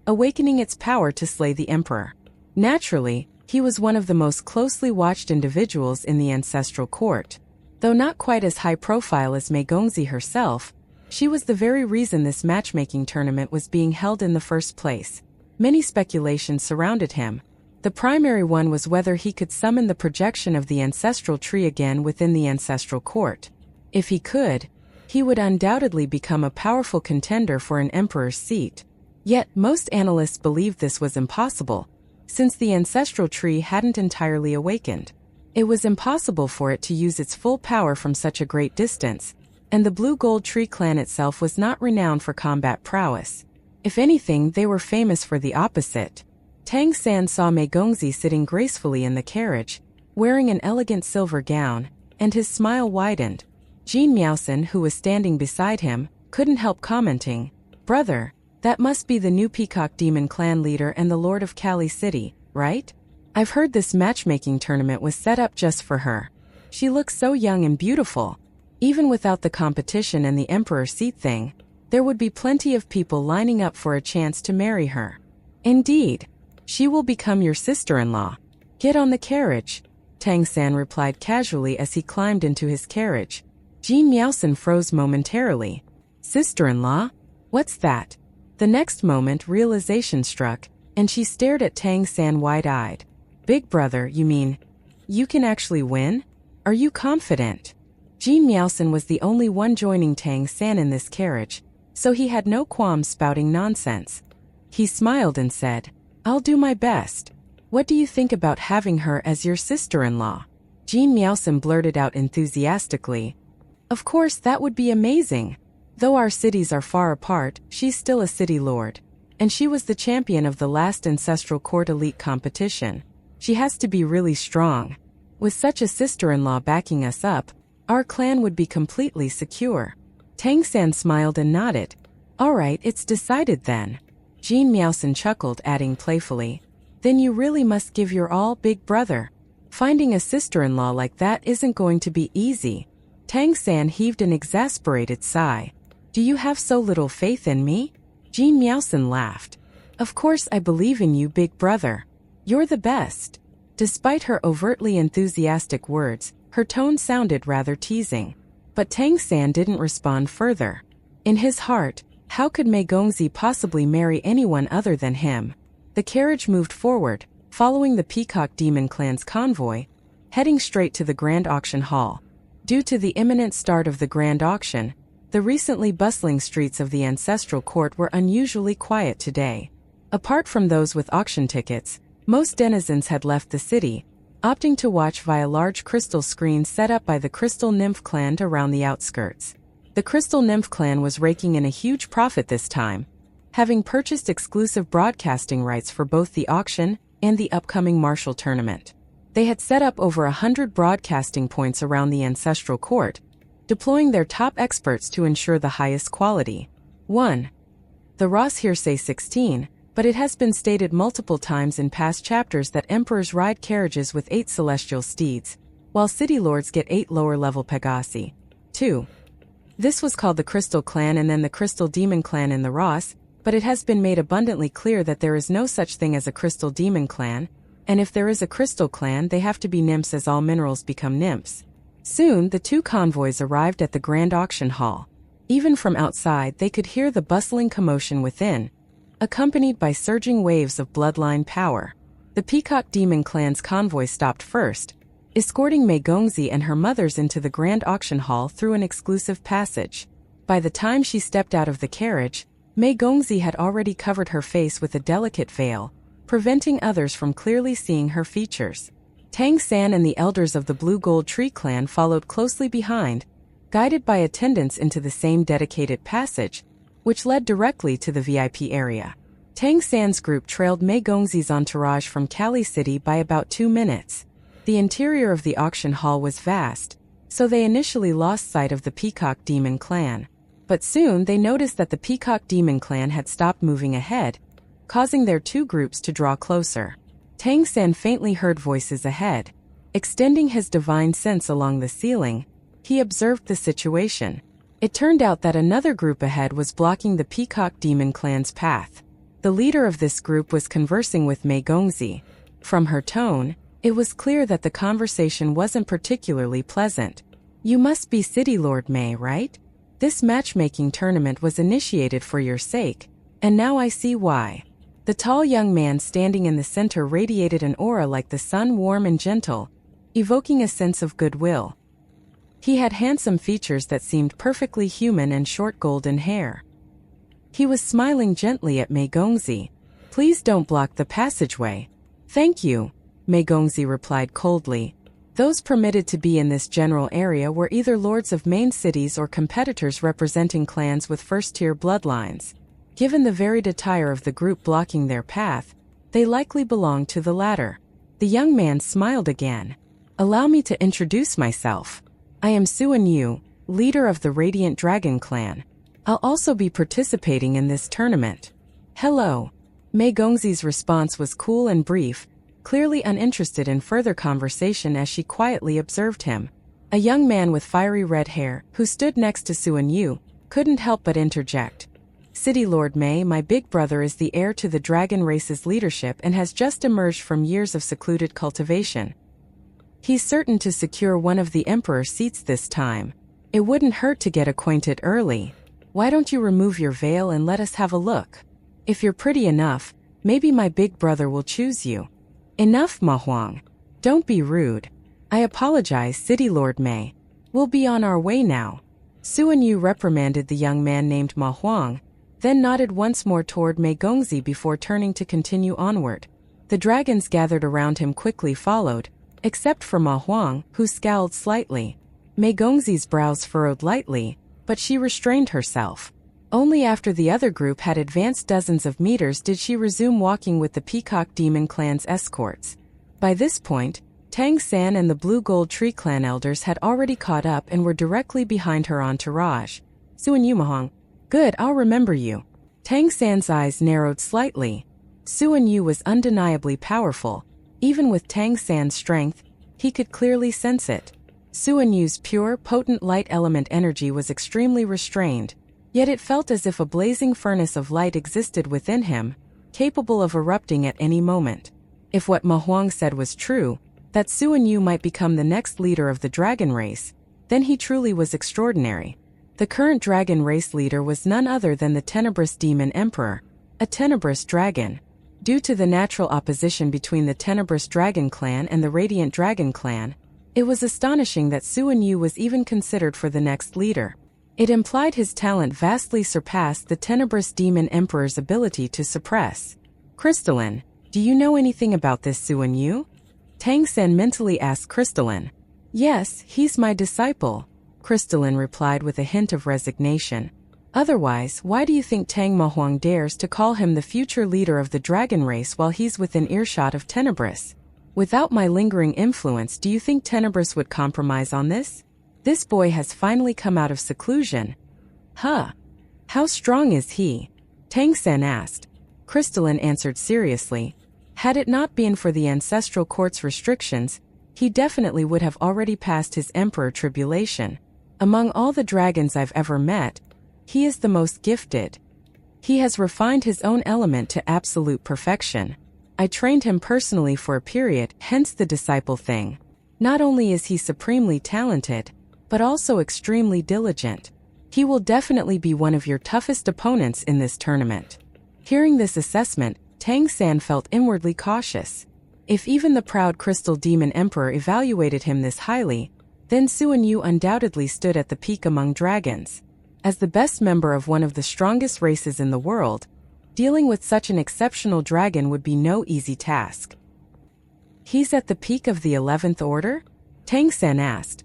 awakening its power to slay the emperor. Naturally, he was one of the most closely watched individuals in the ancestral court. Though not quite as high profile as Mei Gongzi herself, she was the very reason this matchmaking tournament was being held in the first place. Many speculations surrounded him. The primary one was whether he could summon the projection of the ancestral tree again within the ancestral court. If he could, he would undoubtedly become a powerful contender for an emperor's seat. Yet, most analysts believed this was impossible, since the ancestral tree hadn't entirely awakened. It was impossible for it to use its full power from such a great distance, and the Blue Gold Tree clan itself was not renowned for combat prowess. If anything, they were famous for the opposite. Tang San saw Mei Gongzi sitting gracefully in the carriage, wearing an elegant silver gown, and his smile widened. Jin Miaosan, who was standing beside him, couldn't help commenting, "Brother, that must be the new Peacock Demon clan leader and the Lord of Kali City, right? I've heard this matchmaking tournament was set up just for her. She looks so young and beautiful. Even without the competition and the emperor seat thing, there would be plenty of people lining up for a chance to marry her. Indeed. She will become your sister-in-law. Get on the carriage," Tang San replied casually as he climbed into his carriage. Jin Miaosan froze momentarily. Sister-in-law? What's that? The next moment realization struck, and she stared at Tang San wide-eyed. Big brother, you mean? You can actually win? Are you confident? Jin Miaosan was the only one joining Tang San in this carriage, so he had no qualms spouting nonsense. He smiled and said, "I'll do my best. What do you think about having her as your sister-in-law?" Jin Miaosan blurted out enthusiastically. Of course, that would be amazing. Though our cities are far apart, she's still a city lord. And she was the champion of the last ancestral court elite competition. She has to be really strong. With such a sister-in-law backing us up, our clan would be completely secure. Tang San smiled and nodded. All right, it's decided then. Jin Miaosan chuckled, adding playfully, "Then you really must give your all, big brother. Finding a sister-in-law like that isn't going to be easy." Tang San heaved an exasperated sigh. "Do you have so little faith in me?" Jin Miaosan laughed. "Of course I believe in you, big brother. You're the best." Despite her overtly enthusiastic words, her tone sounded rather teasing. But Tang San didn't respond further. In his heart, how could Mei Gongzi possibly marry anyone other than him? The carriage moved forward, following the Peacock Demon clan's convoy, heading straight to the Grand Auction Hall. Due to the imminent start of the Grand Auction, the recently bustling streets of the Ancestral Court were unusually quiet today. Apart from those with auction tickets, most denizens had left the city, opting to watch via large crystal screens set up by the Crystal Nymph clan around the outskirts. The Crystal Nymph clan was raking in a huge profit this time, having purchased exclusive broadcasting rights for both the auction and the upcoming martial tournament. They had set up over 100 broadcasting points around the Ancestral Court, deploying their top experts to ensure the highest quality. 1. The Ross Hearsay 16, but it has been stated multiple times in past chapters that emperors ride carriages with 8 celestial steeds, while city lords get 8 lower-level Pegasi. 2. This was called the Crystal Clan and then the Crystal Demon Clan in the Ross, but it has been made abundantly clear that there is no such thing as a Crystal Demon Clan, and if there is a Crystal Clan they have to be nymphs as all minerals become nymphs. Soon the two convoys arrived at the Grand Auction Hall. Even from outside they could hear the bustling commotion within, accompanied by surging waves of bloodline power. The Peacock Demon Clan's convoy stopped first, escorting Mei Gongzi and her mothers into the Grand Auction Hall through an exclusive passage. By the time she stepped out of the carriage, Mei Gongzi had already covered her face with a delicate veil, preventing others from clearly seeing her features. Tang San and the elders of the Blue Gold Tree clan followed closely behind, guided by attendants into the same dedicated passage, which led directly to the VIP area. Tang San's group trailed Mei Gongzi's entourage from Kali City by about 2 minutes. The interior of the auction hall was vast, so they initially lost sight of the Peacock Demon clan. But soon they noticed that the Peacock Demon clan had stopped moving ahead, causing their two groups to draw closer. Tang San faintly heard voices ahead. Extending his divine sense along the ceiling, he observed the situation. It turned out that another group ahead was blocking the Peacock Demon clan's path. The leader of this group was conversing with Mei Gongzi. From her tone, it was clear that the conversation wasn't particularly pleasant. You must be City Lord Mei, right? This matchmaking tournament was initiated for your sake, and now I see why. The tall young man standing in the center radiated an aura like the sun, warm and gentle, evoking a sense of goodwill. He had handsome features that seemed perfectly human and short golden hair. He was smiling gently at Mei Gongzi. Please don't block the passageway. Thank you, Mei Gongzi replied coldly. Those permitted to be in this general area were either lords of main cities or competitors representing clans with first-tier bloodlines. Given the varied attire of the group blocking their path, they likely belonged to the latter. The young man smiled again. Allow me to introduce myself. I am Suan Yu, leader of the Radiant Dragon clan. I'll also be participating in this tournament. Hello. Mei Gongzi's response was cool and brief, clearly uninterested in further conversation as she quietly observed him. A young man with fiery red hair, who stood next to Suan Yu, couldn't help but interject. City Lord Mei, my big brother is the heir to the dragon race's leadership and has just emerged from years of secluded cultivation. He's certain to secure one of the emperor's seats this time. It wouldn't hurt to get acquainted early. Why don't you remove your veil and let us have a look? If you're pretty enough, maybe my big brother will choose you. Enough, Ma Huang. Don't be rude. I apologize, City Lord Mei. We'll be on our way now. Suan Yu reprimanded the young man named Ma Huang, then nodded once more toward Mei Gongzi before turning to continue onward. The dragons gathered around him quickly followed, except for Ma Huang, who scowled slightly. Mei Gongzi's brows furrowed lightly, but she restrained herself. Only after the other group had advanced dozens of meters did she resume walking with the Peacock Demon clan's escorts. By this point, Tang San and the Blue Gold Tree clan elders had already caught up and were directly behind her entourage. Suan Yu, Ma Huang. Good, I'll remember you. Tang San's eyes narrowed slightly. Suan Yu was undeniably powerful. Even with Tang San's strength, he could clearly sense it. Suan Yu's pure, potent light element energy was extremely restrained, yet it felt as if a blazing furnace of light existed within him, capable of erupting at any moment. If what Ma Huang said was true, that Suan Yu might become the next leader of the dragon race, then he truly was extraordinary. The current dragon race leader was none other than the Tenebrous Demon Emperor, a Tenebrous dragon. Due to the natural opposition between the Tenebrous Dragon clan and the Radiant Dragon clan, it was astonishing that Suan Yu was even considered for the next leader. It implied his talent vastly surpassed the Tenebrous Demon Emperor's ability to suppress. Crystalline, do you know anything about this Suan Yu? Tang San mentally asked Crystalline. Yes, he's my disciple, Crystalline replied with a hint of resignation. Otherwise, why do you think Tang Ma Huang dares to call him the future leader of the dragon race while he's within earshot of Tenebrous? Without my lingering influence, do you think Tenebrous would compromise on this? This boy has finally come out of seclusion. Huh. How strong is he? Tang San asked. Crystalline answered seriously. Had it not been for the ancestral court's restrictions, he definitely would have already passed his emperor tribulation. Among all the dragons I've ever met, he is the most gifted. He has refined his own element to absolute perfection. I trained him personally for a period, hence the disciple thing. Not only is he supremely talented, but also extremely diligent. He will definitely be one of your toughest opponents in this tournament. Hearing this assessment, Tang San felt inwardly cautious. If even the proud Crystal Demon Emperor evaluated him this highly, then Suan Yu undoubtedly stood at the peak among dragons. As the best member of one of the strongest races in the world, dealing with such an exceptional dragon would be no easy task. He's at the peak of the 11th order? Tang San asked.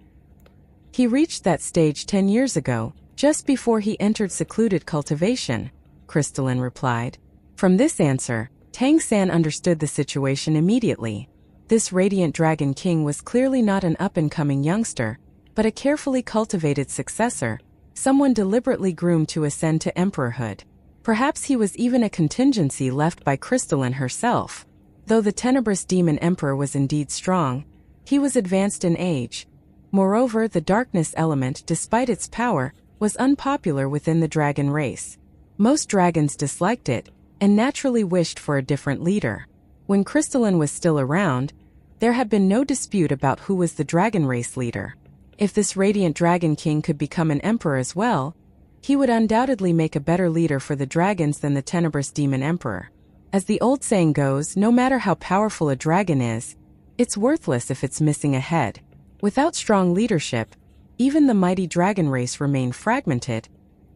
He reached that stage 10 years ago, just before he entered secluded cultivation, Crystalline replied. From this answer, Tang San understood the situation immediately. This Radiant Dragon King was clearly not an up-and-coming youngster, but a carefully cultivated successor, someone deliberately groomed to ascend to emperorhood. Perhaps he was even a contingency left by Crystalline herself. Though the Tenebrous Demon Emperor was indeed strong, he was advanced in age. Moreover, the darkness element, despite its power, was unpopular within the dragon race. Most dragons disliked it, and naturally wished for a different leader. When Crystalline was still around, there had been no dispute about who was the dragon race leader. If this radiant Dragon King could become an emperor as well, he would undoubtedly make a better leader for the dragons than the tenebrous demon emperor. As the old saying goes, no matter how powerful a dragon is, it's worthless if it's missing a head. Without strong leadership, even the mighty dragon race remained fragmented,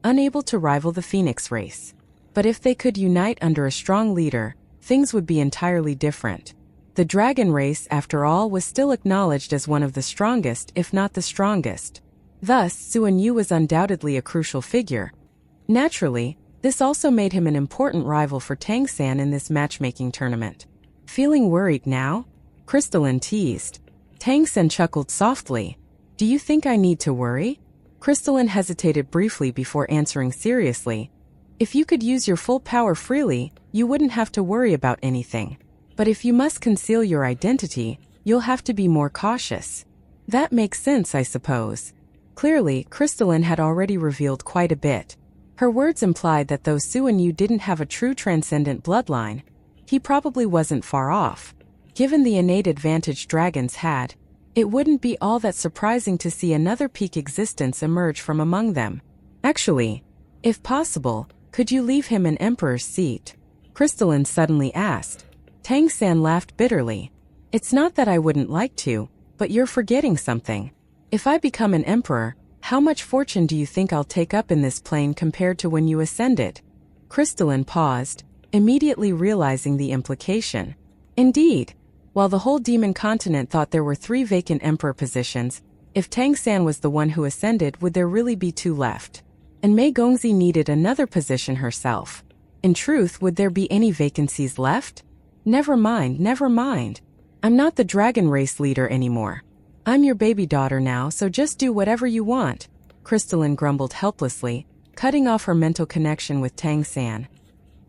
unable to rival the phoenix race. But if they could unite under a strong leader, things would be entirely different. The dragon race, after all, was still acknowledged as one of the strongest, if not the strongest. Thus, Suan Yu was undoubtedly a crucial figure. Naturally, this also made him an important rival for Tang San in this matchmaking tournament. Feeling worried now? Crystalline teased. Tang San chuckled softly. Do you think I need to worry? Crystalline hesitated briefly before answering seriously. If you could use your full power freely, you wouldn't have to worry about anything. But if you must conceal your identity, you'll have to be more cautious. That makes sense, I suppose. Clearly, Crystalline had already revealed quite a bit. Her words implied that though Suan Yu didn't have a true transcendent bloodline, he probably wasn't far off. Given the innate advantage dragons had, it wouldn't be all that surprising to see another peak existence emerge from among them. Actually, if possible, could you leave him an emperor's seat? Crystalline suddenly asked. Tang San laughed bitterly. It's not that I wouldn't like to, but you're forgetting something. If I become an emperor, how much fortune do you think I'll take up in this plane compared to when you ascended? Crystalline paused, immediately realizing the implication. Indeed, while the whole demon continent thought there were 3 vacant emperor positions, if Tang San was the one who ascended, would there really be 2 left? And Mei Gongzi needed another position herself. In truth, would there be any vacancies left? Never mind, never mind. I'm not the dragon race leader anymore. I'm your baby daughter now, so just do whatever you want, Crystalline grumbled helplessly, cutting off her mental connection with Tang San.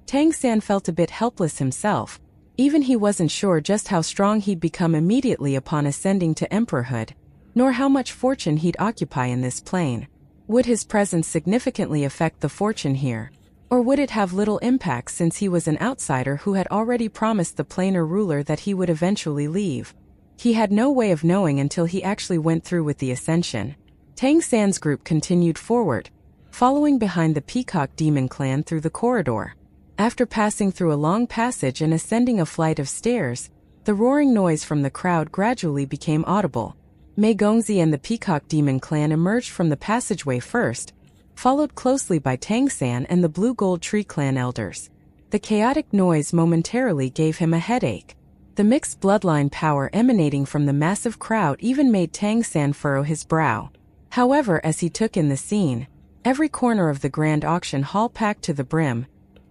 Tang San felt a bit helpless himself. Even he wasn't sure just how strong he'd become immediately upon ascending to emperorhood, nor how much fortune he'd occupy in this plane. Would his presence significantly affect the fortune here? Or would it have little impact since he was an outsider who had already promised the planar ruler that he would eventually leave? He had no way of knowing until he actually went through with the ascension. Tang San's group continued forward, following behind the Peacock Demon clan through the corridor. After passing through a long passage and ascending a flight of stairs, the roaring noise from the crowd gradually became audible. Mei Gongzi and the Peacock Demon clan emerged from the passageway first, followed closely by Tang San and the Blue Gold Tree clan elders. The chaotic noise momentarily gave him a headache. The mixed bloodline power emanating from the massive crowd even made Tang San furrow his brow. However, as he took in the scene, every corner of the grand auction hall packed to the brim,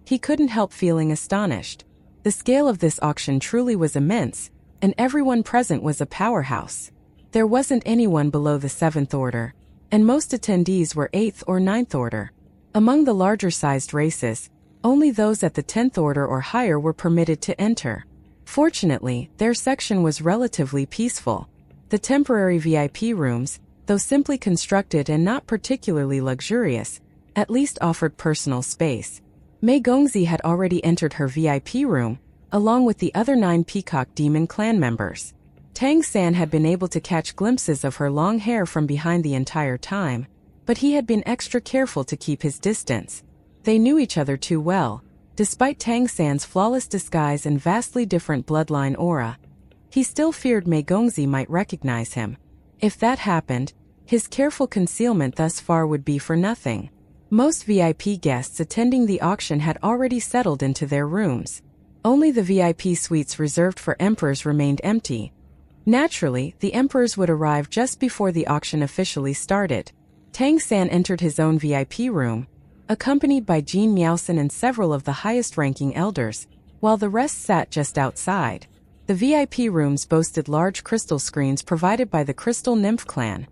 he couldn't help feeling astonished. The scale of this auction truly was immense, and everyone present was a powerhouse. There wasn't anyone below the 7th order, and most attendees were 8th or 9th order. Among the larger-sized races, only those at the 10th order or higher were permitted to enter. Fortunately, their section was relatively peaceful. The temporary VIP rooms, though simply constructed and not particularly luxurious, at least offered personal space. Mei Gongzi had already entered her VIP room, along with the other 9 Peacock Demon clan members. Tang San had been able to catch glimpses of her long hair from behind the entire time, but he had been extra careful to keep his distance. They knew each other too well. Despite Tang San's flawless disguise and vastly different bloodline aura, he still feared Mei Gongzi might recognize him. If that happened, his careful concealment thus far would be for nothing. Most VIP guests attending the auction had already settled into their rooms. Only the VIP suites reserved for emperors remained empty. Naturally, the emperors would arrive just before the auction officially started. Tang San entered his own VIP room, accompanied by Jean Miaosen and several of the highest-ranking elders, while the rest sat just outside. The VIP rooms boasted large crystal screens provided by the Crystal Nymph clan,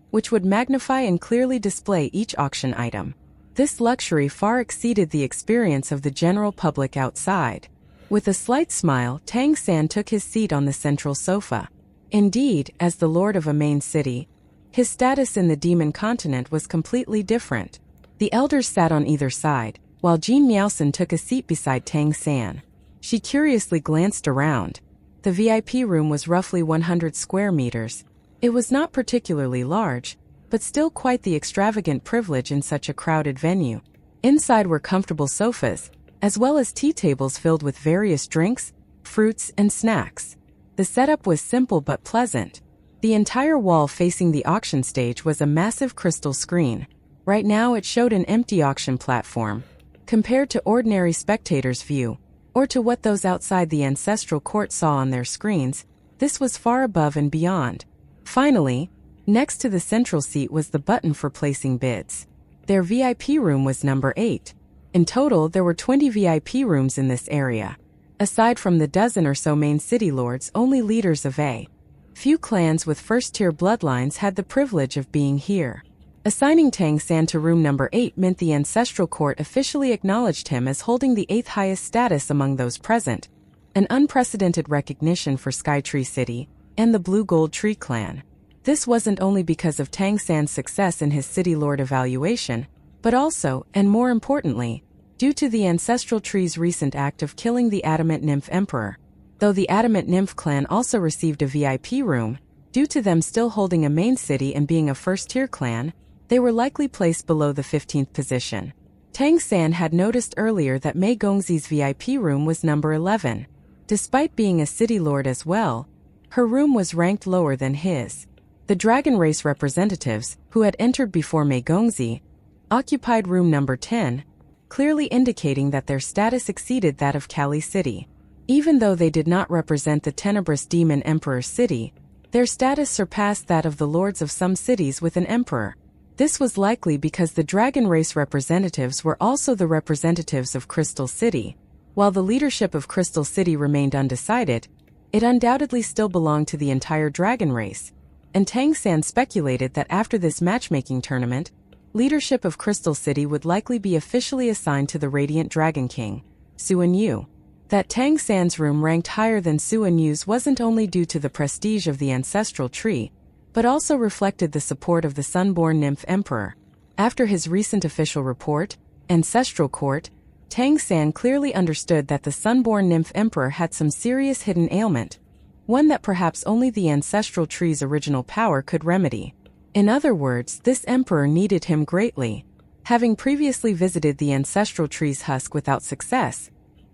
which would magnify and clearly display each auction item. This luxury far exceeded the experience of the general public outside. With a slight smile, Tang San took his seat on the central sofa. Indeed, as the lord of a main city, his status in the demon continent was completely different. The elders sat on either side, while Jean Miaosen took a seat beside Tang San. She curiously glanced around. The VIP room was roughly 100 square meters, It was not particularly large, but still quite the extravagant privilege in such a crowded venue. Inside were comfortable sofas, as well as tea tables filled with various drinks, fruits, and snacks. The setup was simple but pleasant. The entire wall facing the auction stage was a massive crystal screen. Right now it showed an empty auction platform. Compared to ordinary spectators' view, or to what those outside the ancestral court saw on their screens, this was far above and beyond. Finally, next to the central seat was the button for placing bids. Their VIP room was number 8. In total, there were 20 VIP rooms in this area. Aside from the dozen or so main city lords, only leaders of a few clans with first-tier bloodlines had the privilege of being here. Assigning Tang San to room number 8 meant the ancestral court officially acknowledged him as holding the 8th highest status among those present, an unprecedented recognition for Skytree City and the Blue Gold Tree clan. This wasn't only because of Tang San's success in his city lord evaluation, but also, and more importantly, due to the ancestral tree's recent act of killing the Adamant Nymph Emperor. Though the Adamant Nymph clan also received a VIP room, due to them still holding a main city and being a first-tier clan, they were likely placed below the 15th position. Tang San had noticed earlier that Mei Gongzi's VIP room was number 11. Despite being a city lord as well, her room was ranked lower than his. The dragon race representatives, who had entered before Mei Gongzi, occupied room number 10, clearly indicating that their status exceeded that of Kali City. Even though they did not represent the tenebrous demon emperor city, their status surpassed that of the lords of some cities with an emperor. This was likely because the dragon race representatives were also the representatives of Crystal City. While the leadership of Crystal City remained undecided, it undoubtedly still belonged to the entire dragon race, and Tang San speculated that after this matchmaking tournament, leadership of Crystal City would likely be officially assigned to the Radiant Dragon King, Suan Yu. That Tang San's room ranked higher than Suan Yu's wasn't only due to the prestige of the ancestral tree, but also reflected the support of the Sunborn Nymph Emperor. After his recent official report, Ancestral Court, Tang San clearly understood that the Sunborn Nymph Emperor had some serious hidden ailment, one that perhaps only the ancestral tree's original power could remedy. In other words, this emperor needed him greatly. Having previously visited the ancestral tree's husk without success,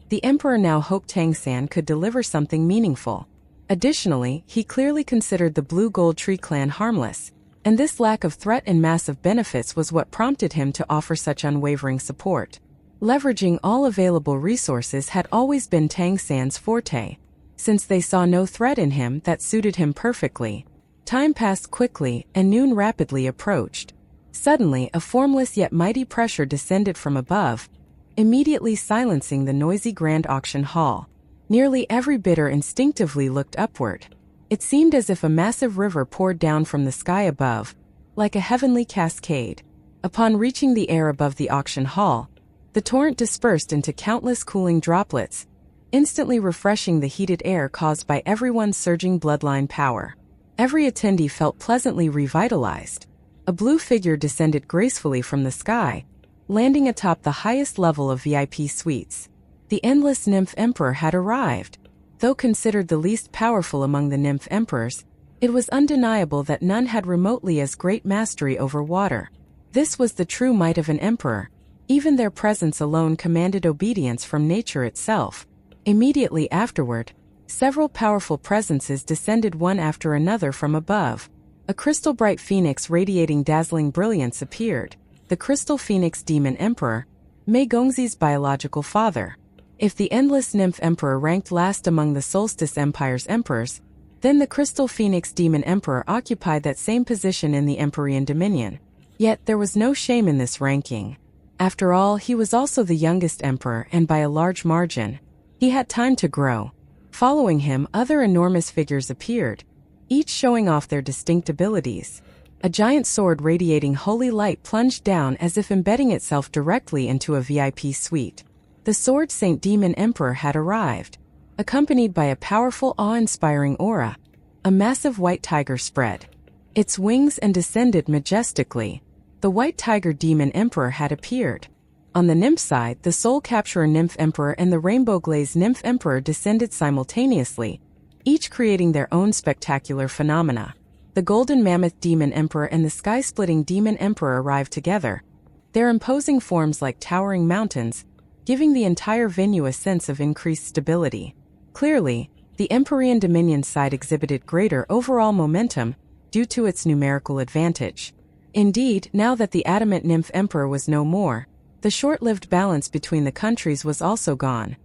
the emperor now hoped Tang San could deliver something meaningful. Additionally, he clearly considered the Blue Gold Tree clan harmless, and this lack of threat and massive benefits was what prompted him to offer such unwavering support. Leveraging all available resources had always been Tang San's forte. Since they saw no threat in him that suited him perfectly, time passed quickly and noon rapidly approached. Suddenly, a formless yet mighty pressure descended from above, immediately silencing the noisy grand auction hall. Nearly every bidder instinctively looked upward. It seemed as if a massive river poured down from the sky above, like a heavenly cascade. Upon reaching the air above the auction hall, the torrent dispersed into countless cooling droplets, instantly refreshing the heated air caused by everyone's surging bloodline power. Every attendee felt pleasantly revitalized. A blue figure descended gracefully from the sky, landing atop the highest level of VIP suites. The Endless Nymph Emperor had arrived. Though considered the least powerful among the Nymph Emperors, it was undeniable that none had remotely as great mastery over water. This was the true might of an emperor. Even their presence alone commanded obedience from nature itself. Immediately afterward, several powerful presences descended one after another from above. A crystal-bright phoenix radiating dazzling brilliance appeared. The Crystal Phoenix Demon Emperor, Mei Gongzi's biological father. If the Endless Nymph Emperor ranked last among the Solstice Empire's emperors, then the Crystal Phoenix Demon Emperor occupied that same position in the Empyrean Dominion. Yet there was no shame in this ranking. After all, he was also the youngest emperor, and by a large margin, he had time to grow. Following him, other enormous figures appeared, each showing off their distinct abilities. A giant sword radiating holy light plunged down as if embedding itself directly into a VIP suite. The Sword Saint Demon Emperor had arrived, accompanied by a powerful, awe-inspiring aura. A massive white tiger spread its wings and descended majestically. The White Tiger Demon Emperor had appeared. On the nymph side, the Soul Capturer Nymph Emperor and the Rainbow Glaze Nymph Emperor descended simultaneously, each creating their own spectacular phenomena. the Golden Mammoth Demon Emperor and the Sky-Splitting Demon Emperor arrived together, their imposing forms like towering mountains, giving the entire venue a sense of increased stability. Clearly, the Empyrean Dominion side exhibited greater overall momentum due to its numerical advantage. Indeed, now that the Adamant Nymph Emperor was no more, the short-lived balance between the countries was also gone.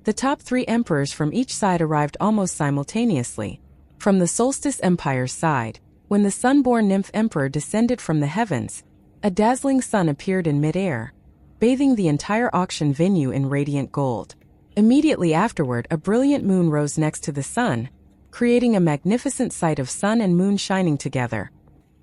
The top 3 emperors from each side arrived almost simultaneously. From the Solstice Empire's side, when the sun-born Nymph Emperor descended from the heavens, a dazzling sun appeared in mid-air, bathing the entire auction venue in radiant gold. Immediately afterward, a brilliant moon rose next to the sun, creating a magnificent sight of sun and moon shining together.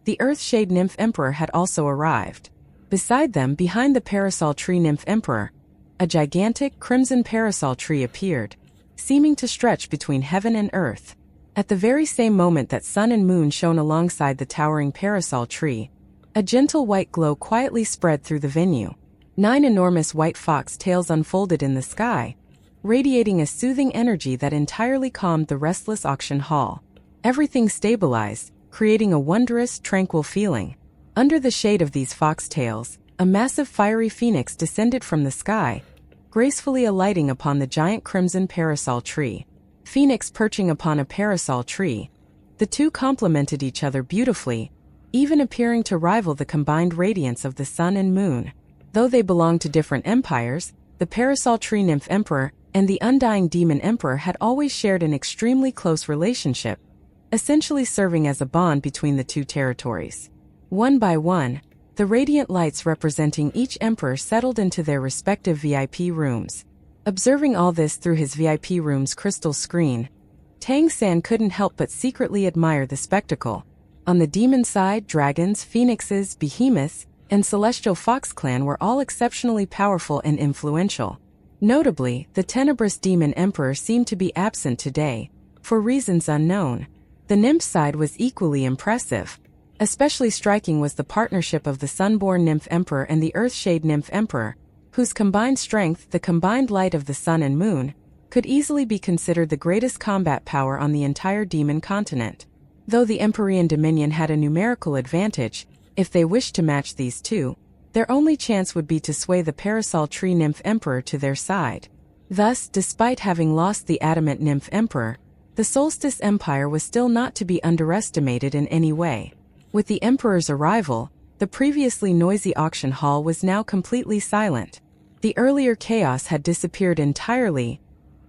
The Earthshade Nymph Emperor had also arrived. Beside them, behind the Parasol Tree Nymph Emperor, a gigantic crimson parasol tree appeared, seeming to stretch between heaven and earth. At the very same moment that sun and moon shone alongside the towering parasol tree, a gentle white glow quietly spread through the venue. 9 enormous white fox tails unfolded in the sky, radiating a soothing energy that entirely calmed the restless auction hall. Everything stabilized, creating a wondrous, tranquil feeling. Under the shade of these foxtails, a massive fiery phoenix descended from the sky, gracefully alighting upon the giant crimson parasol tree. Phoenix perching upon a parasol tree, the two complemented each other beautifully, even appearing to rival the combined radiance of the sun and moon. Though they belonged to different empires, the Parasol Tree Nymph Emperor and the Undying Demon Emperor had always shared an extremely close relationship, essentially serving as a bond between the two territories. One by one, the radiant lights representing each emperor settled into their respective VIP rooms. Observing all this through his VIP room's crystal screen, Tang San couldn't help but secretly admire the spectacle. On the demon side, dragons, phoenixes, behemoths, and celestial fox clan were all exceptionally powerful and influential. Notably, the tenebrous demon emperor seemed to be absent today, for reasons unknown. The nymph side was equally impressive. Especially striking was the partnership of the sunborn nymph emperor and the earthshade nymph emperor, whose combined strength, the combined light of the sun and moon, could easily be considered the greatest combat power on the entire demon continent. Though the Empyrean Dominion had a numerical advantage, if they wished to match these two, their only chance would be to sway the Parasol Tree Nymph Emperor to their side. Thus, despite having lost the Adamant Nymph Emperor, the Solstice Empire was still not to be underestimated in any way. With the Emperor's arrival, the previously noisy auction hall was now completely silent. The earlier chaos had disappeared entirely,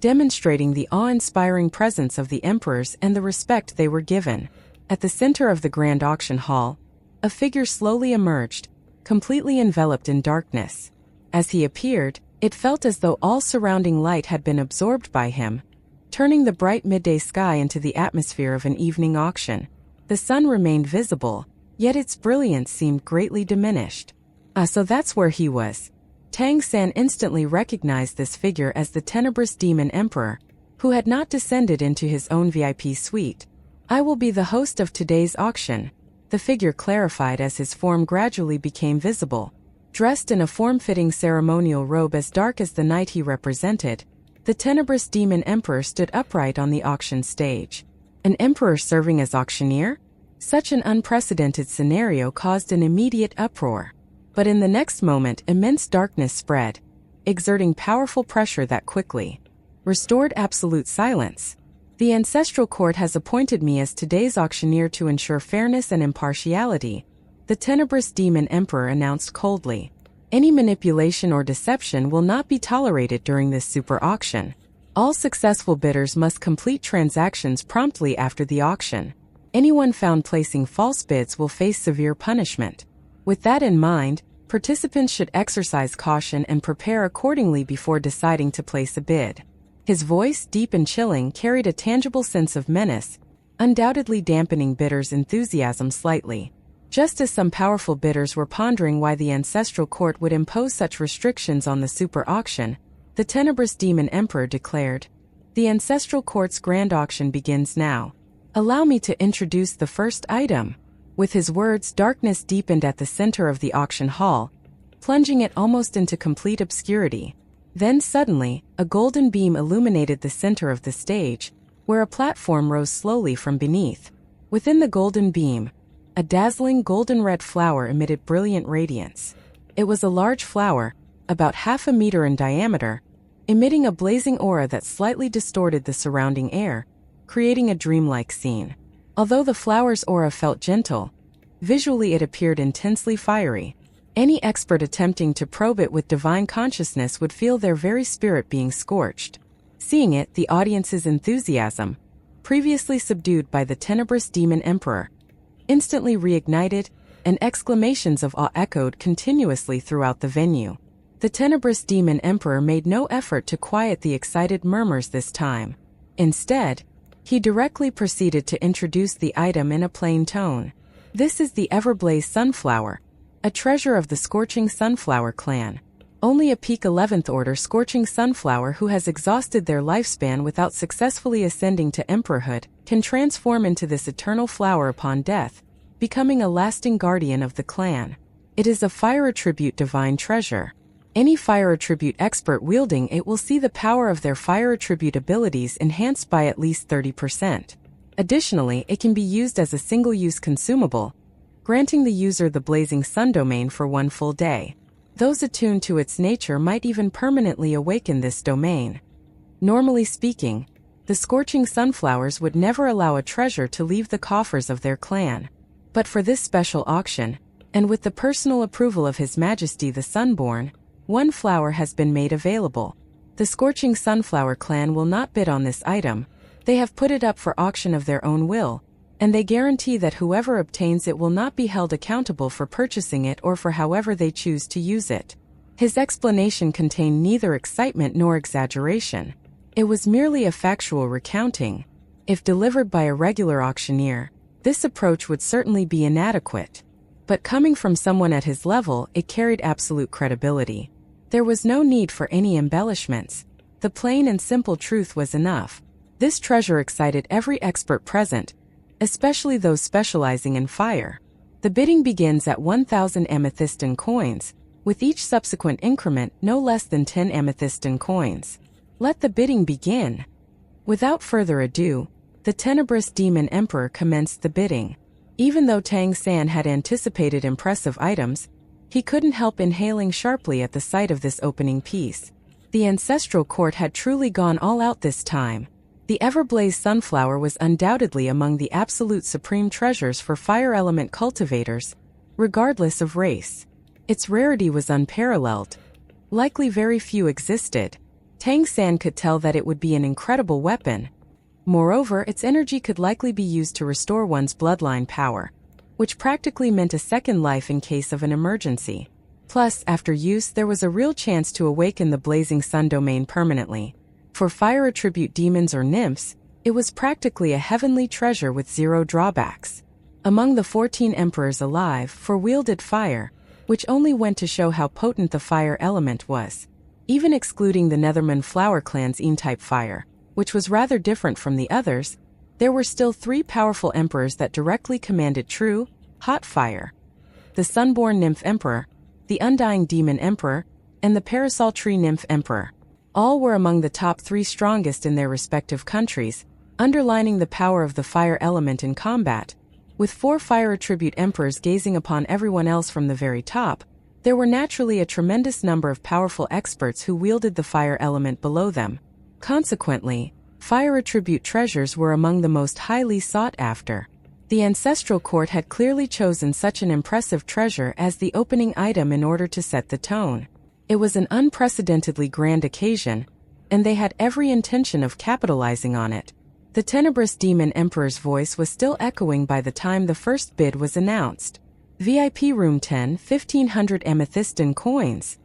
demonstrating the awe-inspiring presence of the emperors and the respect they were given. At the center of the grand auction hall, a figure slowly emerged, completely enveloped in darkness. As he appeared, it felt as though all surrounding light had been absorbed by him, turning the bright midday sky into the atmosphere of an evening auction. The sun remained visible, yet its brilliance seemed greatly diminished. So that's where he was. Tang San instantly recognized this figure as the tenebrous demon emperor, who had not descended into his own VIP suite. "I will be the host of today's auction," the figure clarified as his form gradually became visible. Dressed in a form-fitting ceremonial robe as dark as the night he represented, the tenebrous demon emperor stood upright on the auction stage. An emperor serving as auctioneer? Such an unprecedented scenario caused an immediate uproar. But in the next moment, immense darkness spread, exerting powerful pressure that quickly restored absolute silence. "The ancestral court has appointed me as today's auctioneer to ensure fairness and impartiality," the tenebrous demon emperor announced coldly. "Any manipulation or deception will not be tolerated during this super auction. All successful bidders must complete transactions promptly after the auction. Anyone found placing false bids will face severe punishment. With that in mind, participants should exercise caution and prepare accordingly before deciding to place a bid." His voice, deep and chilling, carried a tangible sense of menace, undoubtedly dampening bidders' enthusiasm slightly. Just as some powerful bidders were pondering why the ancestral court would impose such restrictions on the super auction, the tenebrous demon emperor declared, "The ancestral court's grand auction begins now. Allow me to introduce the first item." With his words, darkness deepened at the center of the auction hall, plunging it almost into complete obscurity. Then suddenly, a golden beam illuminated the center of the stage, where a platform rose slowly from beneath. Within the golden beam, a dazzling golden red flower emitted brilliant radiance. It was a large flower, about 1/2 meter in diameter, emitting a blazing aura that slightly distorted the surrounding air, creating a dreamlike scene. Although the flower's aura felt gentle, visually it appeared intensely fiery. Any expert attempting to probe it with divine consciousness would feel their very spirit being scorched. Seeing it, the audience's enthusiasm, previously subdued by the tenebrous demon emperor, instantly reignited, and exclamations of awe echoed continuously throughout the venue. The tenebrous demon emperor made no effort to quiet the excited murmurs this time. Instead, he directly proceeded to introduce the item in a plain tone. This is the Everblaze Sunflower, a treasure of the Scorching Sunflower clan. Only a peak 11th order Scorching Sunflower who has exhausted their lifespan without successfully ascending to emperorhood can transform into this eternal flower upon death, becoming a lasting guardian of the clan. It is a fire attribute divine treasure. Any fire attribute expert wielding it will see the power of their fire attribute abilities enhanced by at least 30%. Additionally, it can be used as a single-use consumable, granting the user the blazing sun domain for one full day. Those attuned to its nature might even permanently awaken this domain. Normally speaking, the Scorching Sunflowers would never allow a treasure to leave the coffers of their clan. But for this special auction, and with the personal approval of His Majesty the Sunborn, one flower has been made available. The Scorching Sunflower clan will not bid on this item. They have put it up for auction of their own will, and they guarantee that whoever obtains it will not be held accountable for purchasing it or for however they choose to use it. His explanation contained neither excitement nor exaggeration. It was merely a factual recounting. If delivered by a regular auctioneer, this approach would certainly be inadequate. But coming from someone at his level, it carried absolute credibility. There was no need for any embellishments. The plain and simple truth was enough. This treasure excited every expert present, especially those specializing in fire. The bidding begins at 1,000 amethystin coins, with each subsequent increment no less than 10 amethystin coins. Let the bidding begin. Without further ado, the tenebrous demon emperor commenced the bidding. Even though Tang San had anticipated impressive items, he couldn't help inhaling sharply at the sight of this opening piece. The ancestral court had truly gone all out this time. The Everblaze Sunflower was undoubtedly among the absolute supreme treasures for fire element cultivators, regardless of race. Its rarity was unparalleled. Likely very few existed. Tang San could tell that it would be an incredible weapon. Moreover, its energy could likely be used to restore one's bloodline power, which practically meant a second life in case of an emergency. Plus, after use, there was a real chance to awaken the blazing sun domain permanently. For fire attribute demons or nymphs, it was practically a heavenly treasure with zero drawbacks. Among the 14 emperors alive, 4 wielded fire, which only went to show how potent the fire element was. Even excluding the Netherman flower clan's Een-type fire, which was rather different from the others, there were still 3 powerful emperors that directly commanded true, hot fire. The Sunborn Nymph Emperor, the Undying Demon Emperor, and the Parasol Tree Nymph Emperor. All were among the top 3 strongest in their respective countries, underlining the power of the fire element in combat. With 4 fire attribute emperors gazing upon everyone else from the very top, there were naturally a tremendous number of powerful experts who wielded the fire element below them. Consequently, fire attribute treasures were among the most highly sought after. The ancestral court had clearly chosen such an impressive treasure as the opening item in order to set the tone. It was an unprecedentedly grand occasion, and they had every intention of capitalizing on it. The tenebrous demon emperor's voice was still echoing by the time the first bid was announced. VIP room 10, 1,500 amethystin coins,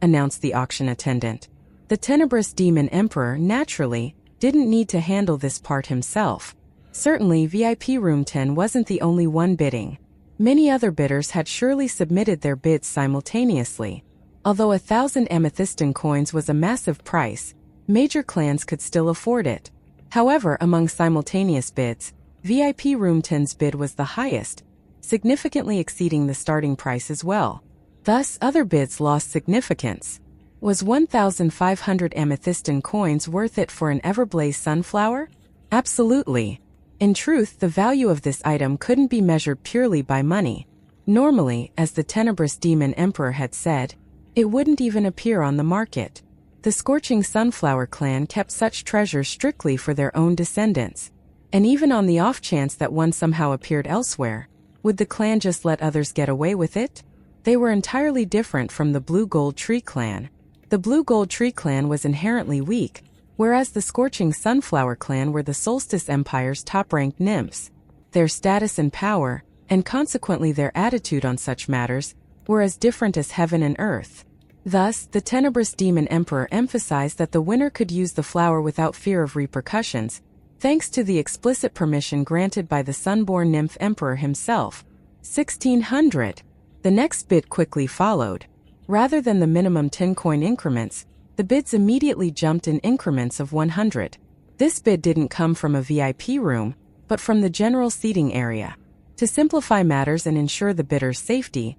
announced the auction attendant. The tenebrous demon emperor, naturally, didn't need to handle this part himself. Certainly, VIP room 10 wasn't the only one bidding. Many other bidders had surely submitted their bids simultaneously. Although 1,000 amethystin coins was a massive price, major clans could still afford it. However, among simultaneous bids, VIP Room 10's bid was the highest, significantly exceeding the starting price as well. Thus, other bids lost significance. Was 1,500 amethystin coins worth it for an Everblaze Sunflower? Absolutely. In truth, the value of this item couldn't be measured purely by money. Normally, as the tenebrous demon emperor had said, it wouldn't even appear on the market. The Scorching Sunflower clan kept such treasures strictly for their own descendants. And even on the off chance that one somehow appeared elsewhere, would the clan just let others get away with it? They were entirely different from the Blue Gold Tree clan. The Blue Gold Tree clan was inherently weak, whereas the Scorching Sunflower clan were the Solstice Empire's top-ranked nymphs. Their status and power, and consequently their attitude on such matters, were as different as heaven and earth. Thus, the Tenebrous Demon Emperor emphasized that the winner could use the flower without fear of repercussions, thanks to the explicit permission granted by the Sunborn Nymph Emperor himself. 1600. The next bid quickly followed. Rather than the minimum 10-coin increments, the bids immediately jumped in increments of 100. This bid didn't come from a VIP room, but from the general seating area. To simplify matters and ensure the bidder's safety,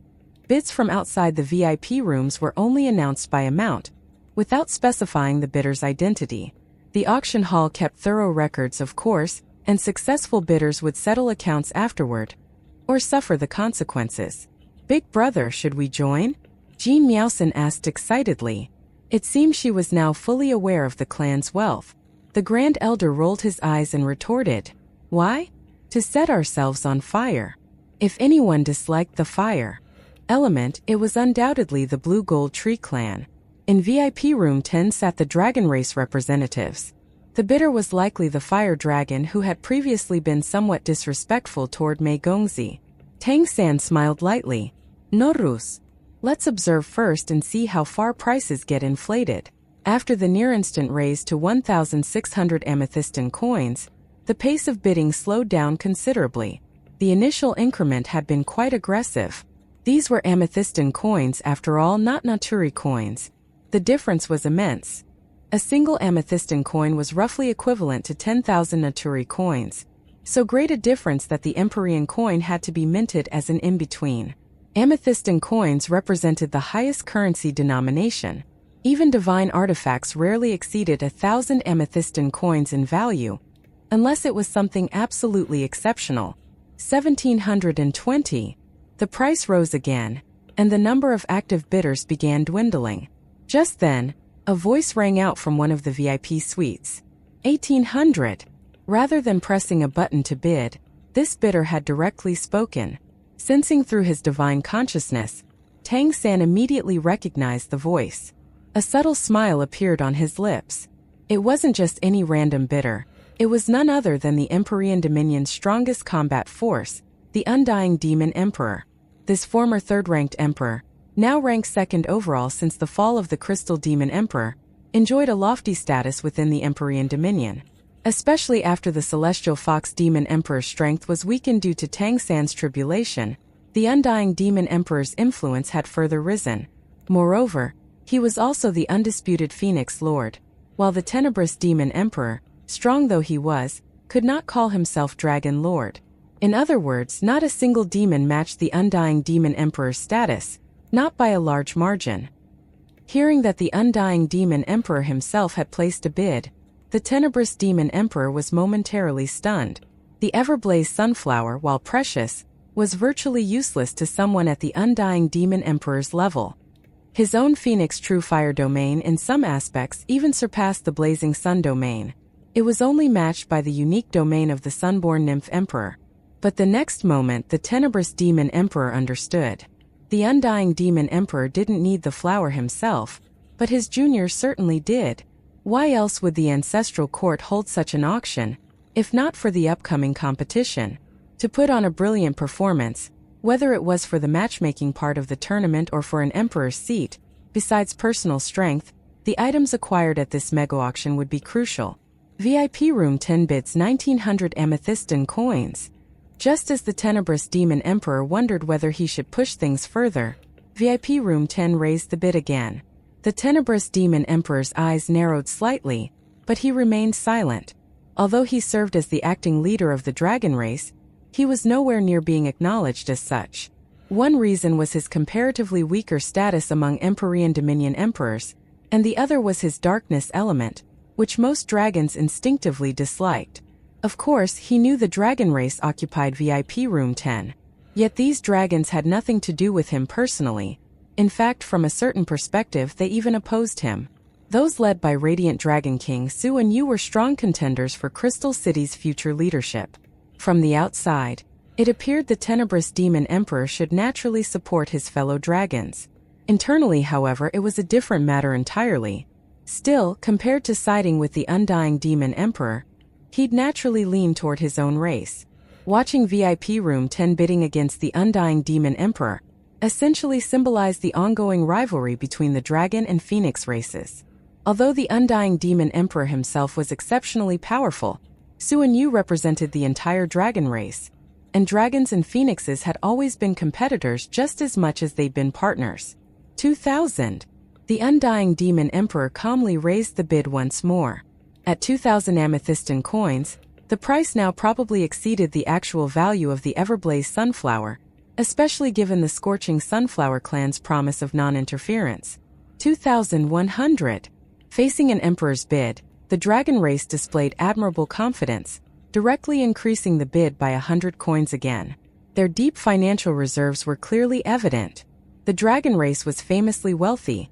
bids from outside the VIP rooms were only announced by amount, without specifying the bidder's identity. The auction hall kept thorough records, of course, and successful bidders would settle accounts afterward, or suffer the consequences. "Big brother, should we join?" Jean Meowson asked excitedly. It seemed she was now fully aware of the clan's wealth. The Grand Elder rolled his eyes and retorted, "Why? To set ourselves on fire." If anyone disliked the fire element, it was undoubtedly the Blue Gold Tree clan. In VIP Room 10 sat the Dragon Race representatives. The bidder was likely the Fire Dragon who had previously been somewhat disrespectful toward Mei Gongzi. Tang San smiled lightly. "Norus. Let's observe first and see how far prices get inflated." After the near-instant raise to 1,600 amethystine coins, the pace of bidding slowed down considerably. The initial increment had been quite aggressive. These were amethystine coins after all, not naturi coins. The difference was immense. A single amethystine coin was roughly equivalent to 10,000 naturi coins. So great a difference that the Empyrean coin had to be minted as an in-between. Amethystine coins represented the highest currency denomination. Even divine artifacts rarely exceeded 1,000 amethystine coins in value, unless it was something absolutely exceptional. 1,720. The price rose again, and the number of active bidders began dwindling. Just then, a voice rang out from one of the VIP suites. 1,800. Rather than pressing a button to bid, this bidder had directly spoken. Sensing through his divine consciousness, Tang San immediately recognized the voice. A subtle smile appeared on his lips. It wasn't just any random bidder. It was none other than the Empyrean Dominion's strongest combat force, the Undying Demon Emperor. This former third-ranked emperor, now ranked second overall since the fall of the Crystal Demon Emperor, enjoyed a lofty status within the Empyrean Dominion. Especially after the Celestial Fox Demon Emperor's strength was weakened due to Tang San's tribulation, the Undying Demon Emperor's influence had further risen. Moreover, he was also the undisputed Phoenix Lord, while the Tenebrous Demon Emperor, strong though he was, could not call himself Dragon Lord. In other words, not a single demon matched the Undying Demon Emperor's status, not by a large margin. Hearing that the Undying Demon Emperor himself had placed a bid, the Tenebrous Demon Emperor was momentarily stunned. The Everblaze Sunflower, while precious, was virtually useless to someone at the Undying Demon Emperor's level. His own Phoenix True Fire domain in some aspects even surpassed the Blazing Sun domain. It was only matched by the unique domain of the Sunborn Nymph Emperor. But the next moment the Tenebrous Demon Emperor understood. The Undying Demon Emperor didn't need the flower himself, but his juniors certainly did. Why else would the Ancestral Court hold such an auction, if not for the upcoming competition? To put on a brilliant performance, whether it was for the matchmaking part of the tournament or for an emperor's seat, besides personal strength, the items acquired at this mega-auction would be crucial. VIP Room 10 bids 1,900 amethystine coins. Just as the Tenebrous Demon Emperor wondered whether he should push things further, VIP Room 10 raised the bid again. The Tenebrous Demon Emperor's eyes narrowed slightly, but he remained silent. Although he served as the acting leader of the Dragon Race, he was nowhere near being acknowledged as such. One reason was his comparatively weaker status among Empyrean Dominion emperors, and the other was his darkness element, which most dragons instinctively disliked. Of course, he knew the dragon race occupied VIP Room 10. Yet these dragons had nothing to do with him personally. In fact, from a certain perspective, they even opposed him. Those led by Radiant Dragon King Su and Yu were strong contenders for Crystal City's future leadership. From the outside, it appeared the Tenebrous Demon Emperor should naturally support his fellow dragons. Internally, however, it was a different matter entirely. Still, compared to siding with the Undying Demon Emperor, he'd naturally lean toward his own race. Watching VIP Room 10 bidding against the Undying Demon Emperor essentially symbolized the ongoing rivalry between the Dragon and Phoenix races. Although the Undying Demon Emperor himself was exceptionally powerful, Su and Yu represented the entire dragon race, and dragons and phoenixes had always been competitors just as much as they'd been partners. 2,000. The Undying Demon Emperor calmly raised the bid once more. At 2,000 amethystin coins, the price now probably exceeded the actual value of the Everblaze Sunflower, especially given the Scorching Sunflower clan's promise of non-interference. 2,100. Facing an emperor's bid, the dragon race displayed admirable confidence, directly increasing the bid by 100 coins again. Their deep financial reserves were clearly evident. The dragon race was famously wealthy.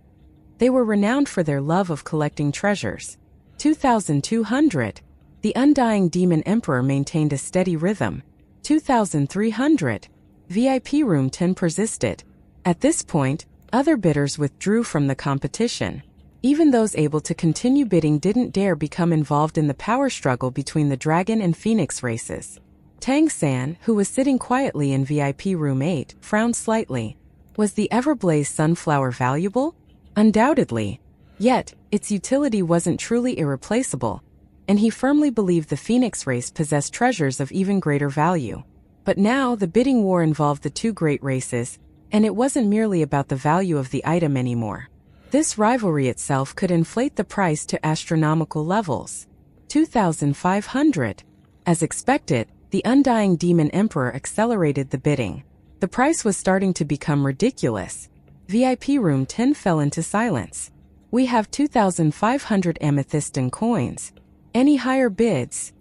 They were renowned for their love of collecting treasures. 2,200. The Undying Demon Emperor maintained a steady rhythm. 2,300. VIP Room 10 persisted. At this point, other bidders withdrew from the competition. Even those able to continue bidding didn't dare become involved in the power struggle between the Dragon and Phoenix races. Tang San, who was sitting quietly in VIP Room 8, frowned slightly. Was the Everblaze Sunflower valuable? Undoubtedly. Yet, its utility wasn't truly irreplaceable, and he firmly believed the Phoenix race possessed treasures of even greater value. But now the bidding war involved the two great races, and it wasn't merely about the value of the item anymore. This rivalry itself could inflate the price to astronomical levels. 2,500. As expected, the Undying Demon Emperor accelerated the bidding. The price was starting to become ridiculous. VIP Room 10 fell into silence. We have 2,500 amethystin coins. Any higher bids?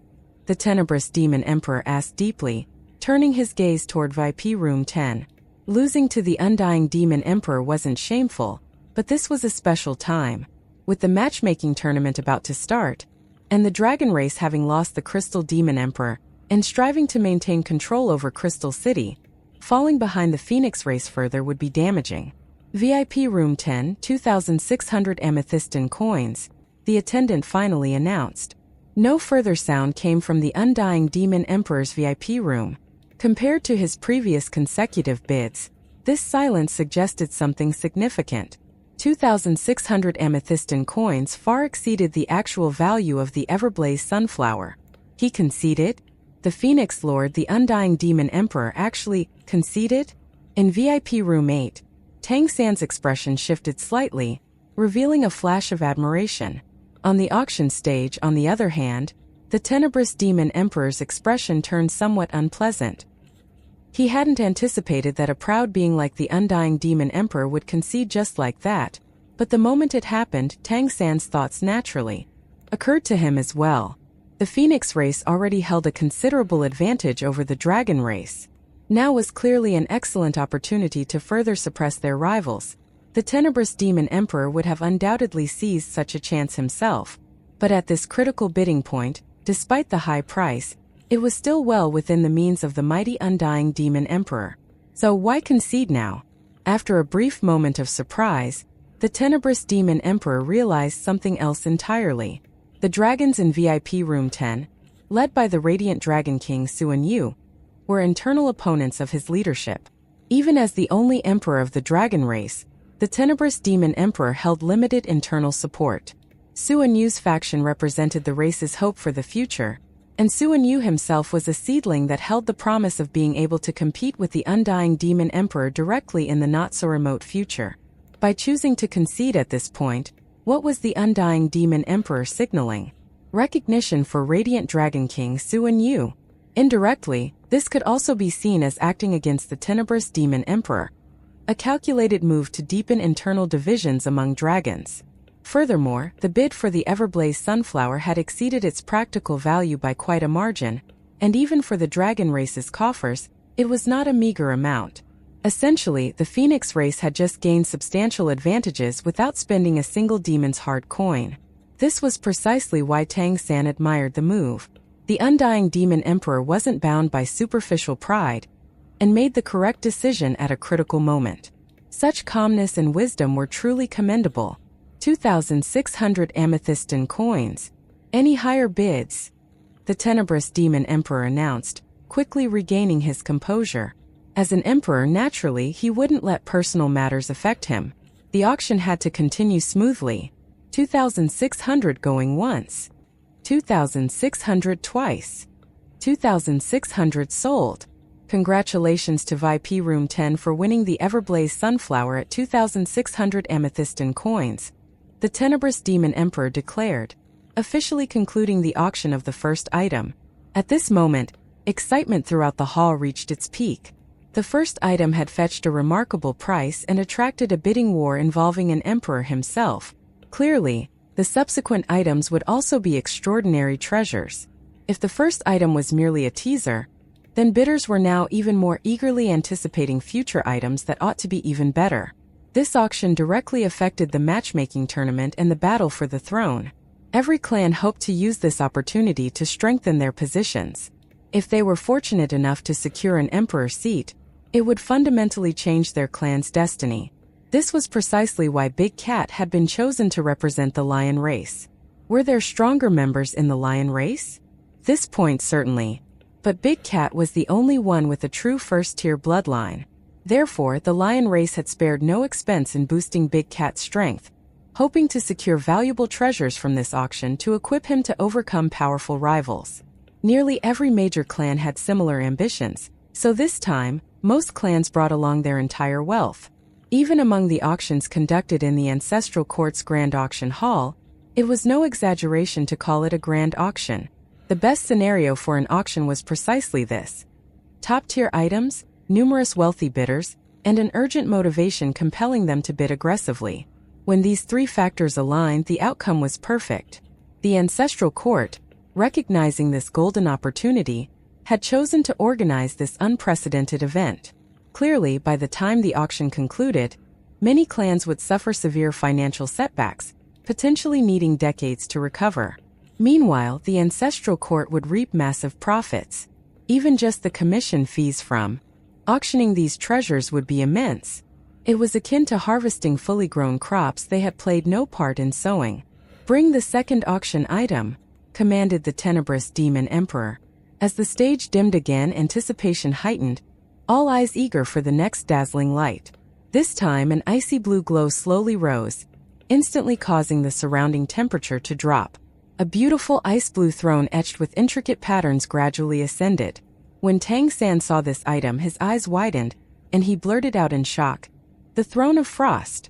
The Tenebrous Demon Emperor asked deeply, turning his gaze toward VIP Room 10. Losing to the Undying Demon Emperor wasn't shameful, but this was a special time. With the matchmaking tournament about to start, and the dragon race having lost the Crystal Demon Emperor, and striving to maintain control over Crystal City, falling behind the Phoenix race further would be damaging. VIP Room 10, 2,600 amethystin coins, the attendant finally announced. No further sound came from the Undying Demon Emperor's VIP room. Compared to his previous consecutive bids, this silence suggested something significant. 2,600 amethystin coins far exceeded the actual value of the Everblaze Sunflower. He conceded? The Phoenix Lord, the Undying Demon Emperor, actually conceded? In VIP Room 8, Tang San's expression shifted slightly, revealing a flash of admiration. On the auction stage, on the other hand, the Tenebrous Demon Emperor's expression turned somewhat unpleasant. He hadn't anticipated that a proud being like the Undying Demon Emperor would concede just like that, but the moment it happened, Tang San's thoughts naturally occurred to him as well. The Phoenix race already held a considerable advantage over the Dragon race. Now was clearly an excellent opportunity to further suppress their rivals. The Tenebrous Demon Emperor would have undoubtedly seized such a chance himself, but at this critical bidding point, despite the high price, it was still well within the means of the mighty Undying Demon Emperor. So why concede now? After a brief moment of surprise, the Tenebrous Demon Emperor realized something else entirely. The dragons in VIP Room 10, led by the Radiant Dragon King Su and Yu, were internal opponents of his leadership. Even as the only emperor of the dragon race, the Tenebrous Demon Emperor held limited internal support. Su and Yu's faction represented the race's hope for the future, and Su and Yu himself was a seedling that held the promise of being able to compete with the Undying Demon Emperor directly in the not-so-remote future. By choosing to concede at this point, what was the Undying Demon Emperor signaling? Recognition for Radiant Dragon King Su and Yu. Indirectly, this could also be seen as acting against the Tenebrous Demon Emperor, a calculated move to deepen internal divisions among dragons. Furthermore, the bid for the Everblaze sunflower had exceeded its practical value by quite a margin, and even for the dragon race's coffers, it was not a meager amount. Essentially, the Phoenix race had just gained substantial advantages without spending a single demon's hard coin. This was precisely why Tang San admired the move. The undying demon emperor wasn't bound by superficial pride, and made the correct decision at a critical moment. Such calmness and wisdom were truly commendable. 2,600 amethystine coins. Any higher bids? The tenebrous demon emperor announced, quickly regaining his composure. As an emperor, naturally, he wouldn't let personal matters affect him. The auction had to continue smoothly. 2,600 going once. 2,600 twice. 2,600 sold. Congratulations to VIP Room 10 for winning the Everblaze sunflower at 2,600 amethystine coins. The tenebrous demon emperor declared, officially concluding the auction of the first item. At this moment, excitement throughout the hall reached its peak. The first item had fetched a remarkable price and attracted a bidding war involving an emperor himself. Clearly, the subsequent items would also be extraordinary treasures. If the first item was merely a teaser, then bidders were now even more eagerly anticipating future items that ought to be even better. This auction directly affected the matchmaking tournament and the battle for the throne. Every clan hoped to use this opportunity to strengthen their positions. If they were fortunate enough to secure an emperor seat, it would fundamentally change their clan's destiny. This was precisely why Big Cat had been chosen to represent the lion race. Were there stronger members in the lion race? This point certainly. But Big Cat was the only one with a true first-tier bloodline. Therefore, the lion race had spared no expense in boosting Big Cat's strength, hoping to secure valuable treasures from this auction to equip him to overcome powerful rivals. Nearly every major clan had similar ambitions, so this time, most clans brought along their entire wealth. Even among the auctions conducted in the Ancestral Court's Grand Auction Hall, it was no exaggeration to call it a grand auction. The best scenario for an auction was precisely this. Top-tier items, numerous wealthy bidders, and an urgent motivation compelling them to bid aggressively. When these three factors aligned, the outcome was perfect. The Ancestral Court, recognizing this golden opportunity, had chosen to organize this unprecedented event. Clearly, by the time the auction concluded, many clans would suffer severe financial setbacks, potentially needing decades to recover. Meanwhile, the Ancestral Court would reap massive profits. Even just the commission fees from auctioning these treasures would be immense. It was akin to harvesting fully grown crops they had played no part in sowing. "Bring the second auction item," commanded the tenebrous demon emperor. As the stage dimmed again, anticipation heightened, all eyes eager for the next dazzling light. This time an icy blue glow slowly rose, instantly causing the surrounding temperature to drop. A beautiful ice blue throne etched with intricate patterns gradually ascended. When Tang San saw this item, his eyes widened, and he blurted out in shock, "The Throne of Frost.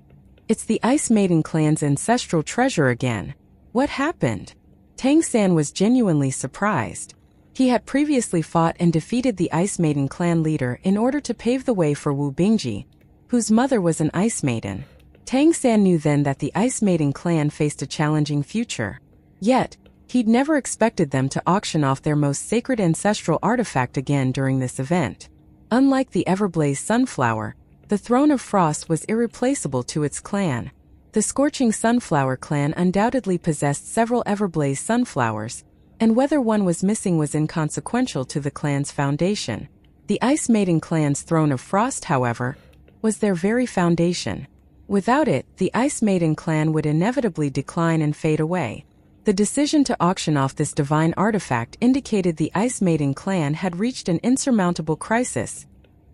It's the Ice Maiden clan's ancestral treasure again. What happened?" Tang San was genuinely surprised. He had previously fought and defeated the Ice Maiden clan leader in order to pave the way for Wu Bingji, whose mother was an Ice Maiden. Tang San knew then that the Ice Maiden clan faced a challenging future. Yet, he'd never expected them to auction off their most sacred ancestral artifact again during this event. Unlike the Everblaze sunflower, the Throne of Frost was irreplaceable to its clan. The Scorching Sunflower clan undoubtedly possessed several Everblaze sunflowers, and whether one was missing was inconsequential to the clan's foundation. The Ice Maiden clan's Throne of Frost, however, was their very foundation. Without it, the Ice Maiden clan would inevitably decline and fade away. The decision to auction off this divine artifact indicated the Ice Maiden clan had reached an insurmountable crisis.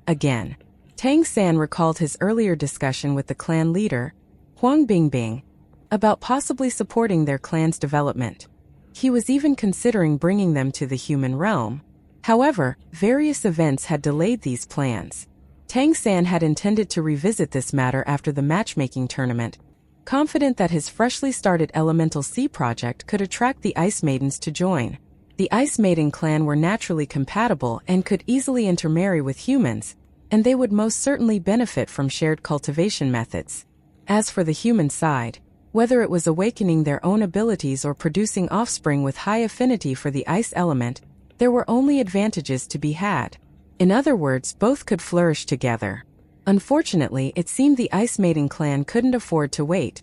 Again, Tang San recalled his earlier discussion with the clan leader, Huang Bingbing, about possibly supporting their clan's development. He was even considering bringing them to the human realm. However, various events had delayed these plans. Tang San had intended to revisit this matter after the matchmaking tournament, confident that his freshly started Elemental Sea project could attract the Ice Maidens to join. The Ice Maiden clan were naturally compatible and could easily intermarry with humans, and they would most certainly benefit from shared cultivation methods. As for the human side, Whether it was awakening their own abilities or producing offspring with high affinity for the ice element, there were only advantages to be had. In other words, both could flourish together. Unfortunately, it seemed the Ice Maiden clan couldn't afford to wait.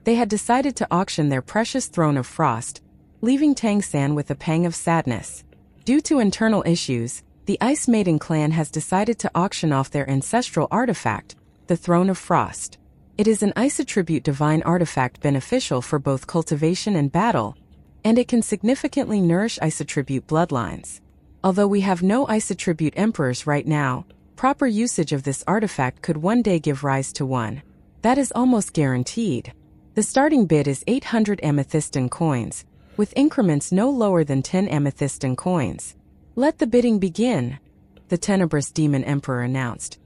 They had decided to auction their precious Throne of Frost, leaving Tang San with a pang of sadness. Due to internal issues, the Ice Maiden clan has decided to auction off their ancestral artifact, the Throne of Frost. It is an ice attribute divine artifact beneficial for both cultivation and battle, and it can significantly nourish ice attribute bloodlines. Although we have no ice attribute emperors right now, proper usage of this artifact could one day give rise to one. That is almost guaranteed. The starting bid is 800 amethystin coins, with increments no lower than 10 amethystin coins. Let the bidding begin, the Tenebrous Demon Emperor announced.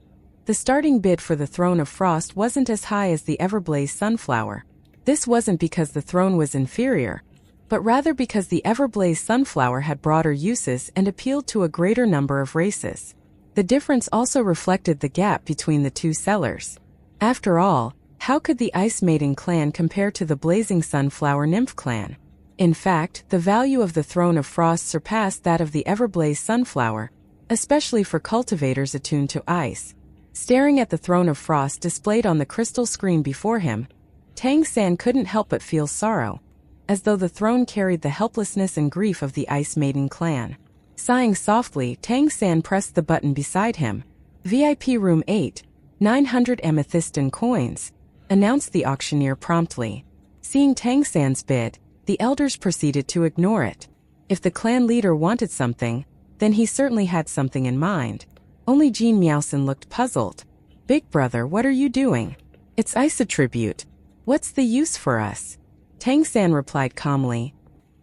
The starting bid for the Throne of Frost wasn't as high as the Everblaze Sunflower. This wasn't because the throne was inferior, but rather because the Everblaze Sunflower had broader uses and appealed to a greater number of races. The difference also reflected the gap between the two sellers. After all, how could the Ice Maiden clan compare to the Blazing Sunflower Nymph clan? In fact, the value of the Throne of Frost surpassed that of the Everblaze Sunflower, especially for cultivators attuned to ice. Staring at the Throne of Frost displayed on the crystal screen before him, Tang San couldn't help but feel sorrow, as though the throne carried the helplessness and grief of the Ice Maiden clan. Sighing softly, Tang San pressed the button beside him. VIP Room 8, 900 amethystin coins, announced the auctioneer promptly. Seeing Tang San's bid, the elders proceeded to ignore it. If the clan leader wanted something, then he certainly had something in mind. Only Jean Meowson looked puzzled. Big brother, what are you doing? It's ice attribute. What's the use for us? Tang San replied calmly.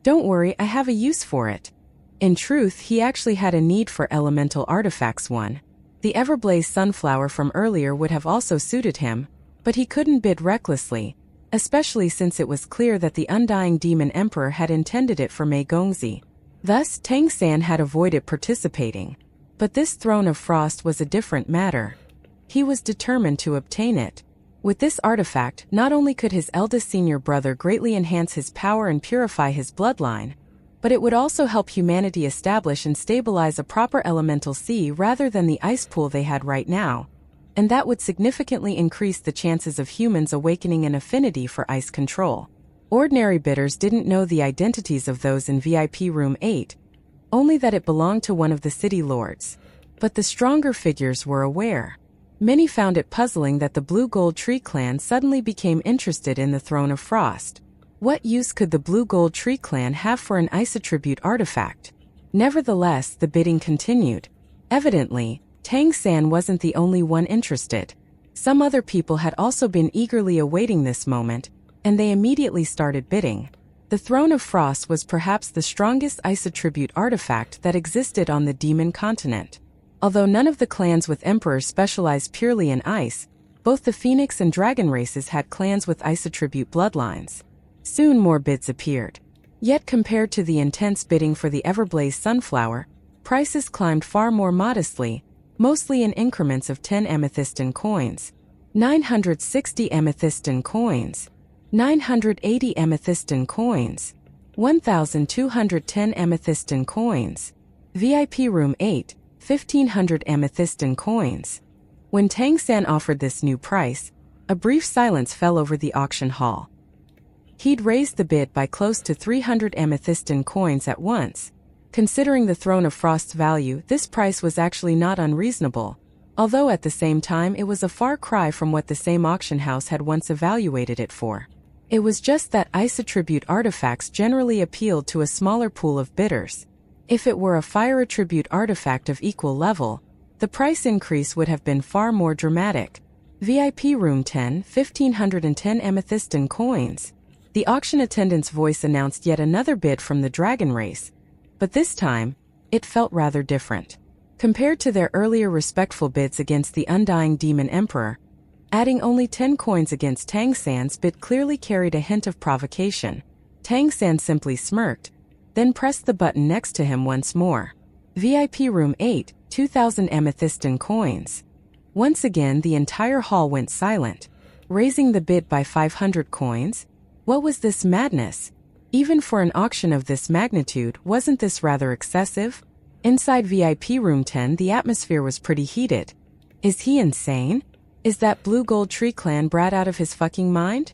Don't worry, I have a use for it. In truth, he actually had a need for elemental artifacts. One. The Everblaze Sunflower from earlier would have also suited him, but he couldn't bid recklessly, especially since it was clear that the Undying Demon Emperor had intended it for Mei Gongzi. Thus, Tang San had avoided participating. But this Throne of Frost was a different matter. He was determined to obtain it. With this artifact, not only could his eldest senior brother greatly enhance his power and purify his bloodline, but it would also help humanity establish and stabilize a proper elemental sea rather than the ice pool they had right now, and that would significantly increase the chances of humans awakening an affinity for ice control. Ordinary bidders didn't know the identities of those in VIP Room 8, only that it belonged to one of the city lords. But the stronger figures were aware. Many found it puzzling that the Blue Gold Tree clan suddenly became interested in the Throne of Frost. What use could the Blue Gold Tree clan have for an ice attribute artifact? Nevertheless, the bidding continued. Evidently, Tang San wasn't the only one interested. Some other people had also been eagerly awaiting this moment, and they immediately started bidding. The Throne of Frost was perhaps the strongest ice attribute artifact that existed on the Demon Continent. Although none of the clans with emperors specialized purely in ice, both the Phoenix and Dragon races had clans with ice attribute bloodlines. Soon more bids appeared. Yet compared to the intense bidding for the Everblaze Sunflower, prices climbed far more modestly, mostly in increments of 10 amethystin coins, 960 amethystin coins, 980 amethystin coins, 1,210 amethystin coins. VIP Room 8, 1,500 amethystin coins. When Tang San offered this new price, a brief silence fell over the auction hall. He'd raised the bid by close to 300 amethystin coins at once. Considering the Throne of Frost's value, this price was actually not unreasonable, although at the same time it was a far cry from what the same auction house had once evaluated it for. It was just that ice attribute artifacts generally appealed to a smaller pool of bidders. If it were a fire attribute artifact of equal level, the price increase would have been far more dramatic. VIP Room 10, 1,510 amethystin coins. The auction attendant's voice announced yet another bid from the Dragon race, but this time, it felt rather different. Compared to their earlier respectful bids against the Undying Demon Emperor, adding only 10 coins against Tang San's bid clearly carried a hint of provocation. Tang San simply smirked, then pressed the button next to him once more. VIP Room 8, 2,000 amethystin coins. Once again the entire hall went silent. Raising the bid by 500 coins, What was this madness? Even for an auction of this magnitude, wasn't this rather excessive? Inside VIP Room 10, the atmosphere was pretty heated. Is he insane? Is that Blue Gold Tree Clan brat out of his fucking mind?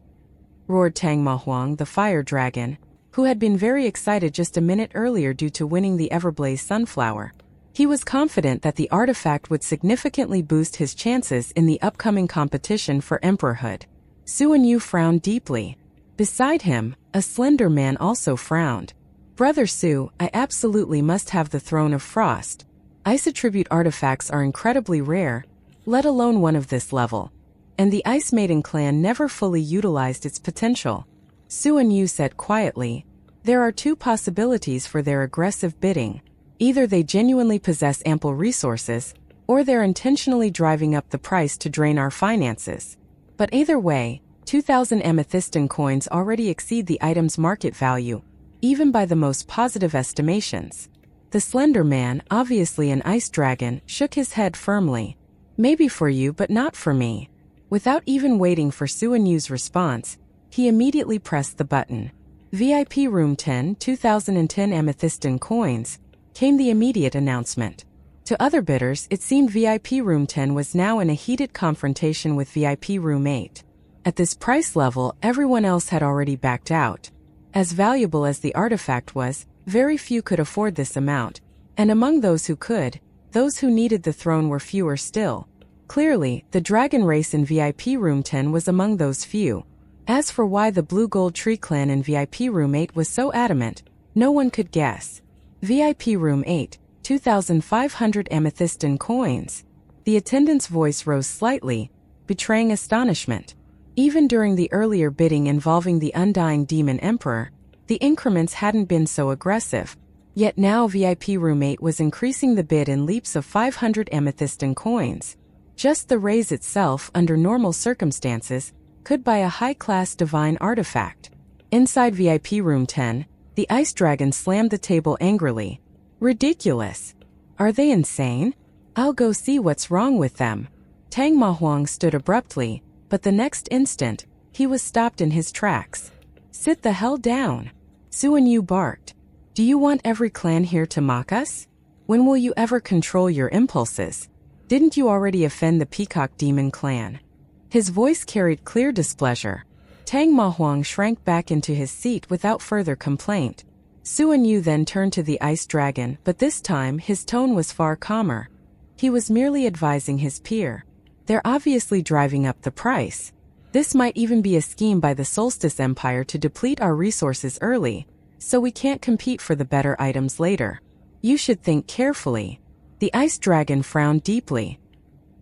Roared Tang Mahuang, the fire dragon, who had been very excited just a minute earlier due to winning the Everblaze Sunflower. He was confident that the artifact would significantly boost his chances in the upcoming competition for emperorhood. Su and Yu frowned deeply. Beside him, a slender man also frowned. Brother Su, I absolutely must have the Throne of Frost. Ice attribute artifacts are incredibly rare, let alone one of this level. And the Ice Maiden clan never fully utilized its potential. Su and Yu said quietly, there are two possibilities for their aggressive bidding. Either they genuinely possess ample resources, or they're intentionally driving up the price to drain our finances. But either way, 2,000 amethystine coins already exceed the item's market value, even by the most positive estimations. The slender man, obviously an ice dragon, shook his head firmly. Maybe for you, but not for me. Without even waiting for Su and Yu's response, he immediately pressed the button. VIP Room 10, 2010 amethystine coins, came the immediate announcement. To other bidders, it seemed VIP Room 10 was now in a heated confrontation with VIP Room 8. At this price level, everyone else had already backed out. As valuable as the artifact was, very few could afford this amount, and among those who could, those who needed the throne were fewer still. Clearly, the dragon race in VIP Room 10 was among those few. As for why the Blue Gold Tree Clan in VIP Room 8 was so adamant, no one could guess. VIP Room 8, 2,500 amethystine coins. The attendant's voice rose slightly, betraying astonishment. Even during the earlier bidding involving the Undying Demon Emperor, the increments hadn't been so aggressive. Yet now VIP Room 8 was increasing the bid in leaps of 500 amethystine coins. Just the raise itself, under normal circumstances, could buy a high-class divine artifact. Inside VIP Room 10, the ice dragon slammed the table angrily. Ridiculous. Are they insane? I'll go see what's wrong with them. Tang Mahuang stood abruptly, but the next instant, he was stopped in his tracks. Sit the hell down. Su and Yu barked. Do you want every clan here to mock us? When will you ever control your impulses? Didn't you already offend the Peacock Demon clan? His voice carried clear displeasure. Tang Mahuang shrank back into his seat without further complaint. Su and Yu then turned to the ice dragon, but this time his tone was far calmer. He was merely advising his peer. They're obviously driving up the price. This might even be a scheme by the Solstice Empire to deplete our resources early, so we can't compete for the better items later. You should think carefully. The ice dragon frowned deeply.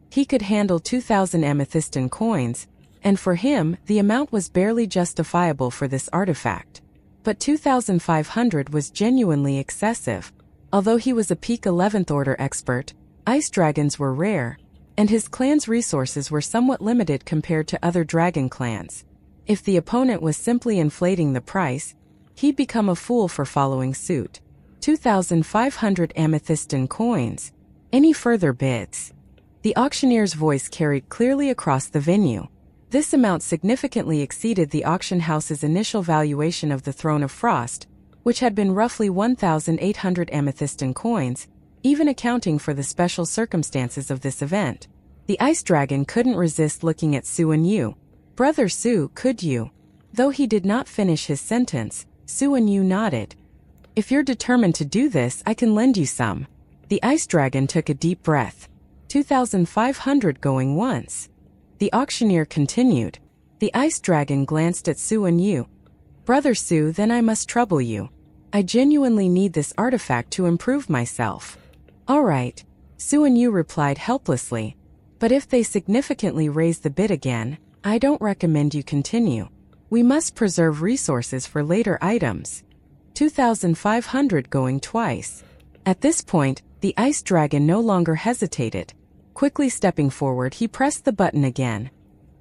He could handle 2,000 amethystine coins, and for him, the amount was barely justifiable for this artifact. But 2,500 was genuinely excessive. Although he was a peak 11th order expert, ice dragons were rare, and his clan's resources were somewhat limited compared to other dragon clans. If the opponent was simply inflating the price, he'd become a fool for following suit. 2,500 amethystine coins. Any further bids? The auctioneer's voice carried clearly across the venue. This amount significantly exceeded the auction house's initial valuation of the Throne of Frost, which had been roughly 1,800 amethystine coins, even accounting for the special circumstances of this event. The ice dragon couldn't resist looking at Su and Yu. Brother Su, could you? Though he did not finish his sentence, Su and Yu nodded. If you're determined to do this, I can lend you some. The ice dragon took a deep breath. 2,500 going once. The auctioneer continued. The ice dragon glanced at Su and Yu. Brother Su, then I must trouble you. I genuinely need this artifact to improve myself. All right, Su and Yu replied helplessly. But if they significantly raise the bid again, I don't recommend you continue. We must preserve resources for later items. 2,500 going twice. At this point, the ice dragon no longer hesitated. Quickly stepping forward, he pressed the button again.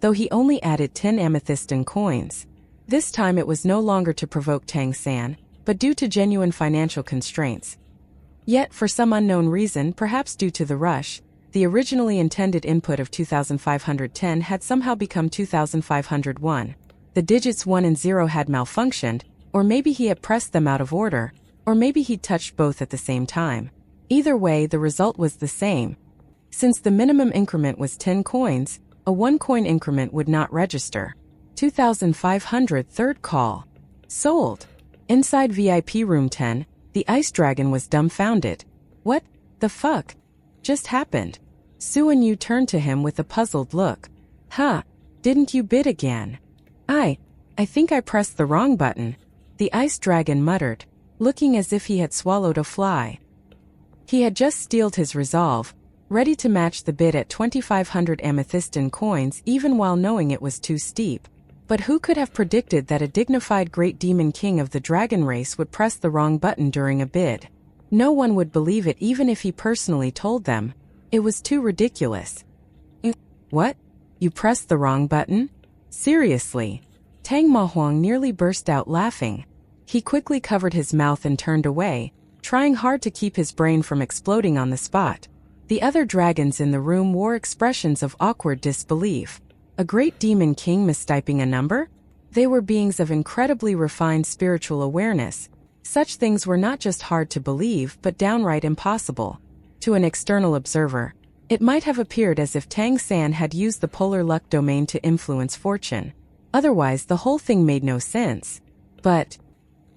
Though he only added 10 amethystine coins. This time it was no longer to provoke Tang San, but due to genuine financial constraints. Yet, for some unknown reason, perhaps due to the rush, the originally intended input of 2,510 had somehow become 2,501. The digits 1 and 0 had malfunctioned, or maybe he had pressed them out of order, or maybe he'd touched both at the same time. Either way, the result was the same. Since the minimum increment was 10 coins, a 1-coin increment would not register. 2,500 third call. Sold. Inside VIP room 10, the ice dragon was dumbfounded. What the fuck just happened? Su and Yu turned to him with a puzzled look. Huh, didn't you bid again? I think I pressed the wrong button, the ice dragon muttered, looking as if he had swallowed a fly. He had just steeled his resolve, ready to match the bid at 2,500 amethystine coins even while knowing it was too steep. But who could have predicted that a dignified great demon king of the dragon race would press the wrong button during a bid? No one would believe it even if he personally told them. It was too ridiculous. What? You pressed the wrong button? Seriously? Tang Mahuang nearly burst out laughing. He quickly covered his mouth and turned away, trying hard to keep his brain from exploding on the spot. The other dragons in the room wore expressions of awkward disbelief. A great demon king mistyping a number? They were beings of incredibly refined spiritual awareness. Such things were not just hard to believe but downright impossible. To an external observer, it might have appeared as if Tang San had used the polar luck domain to influence fortune. Otherwise, the whole thing made no sense. But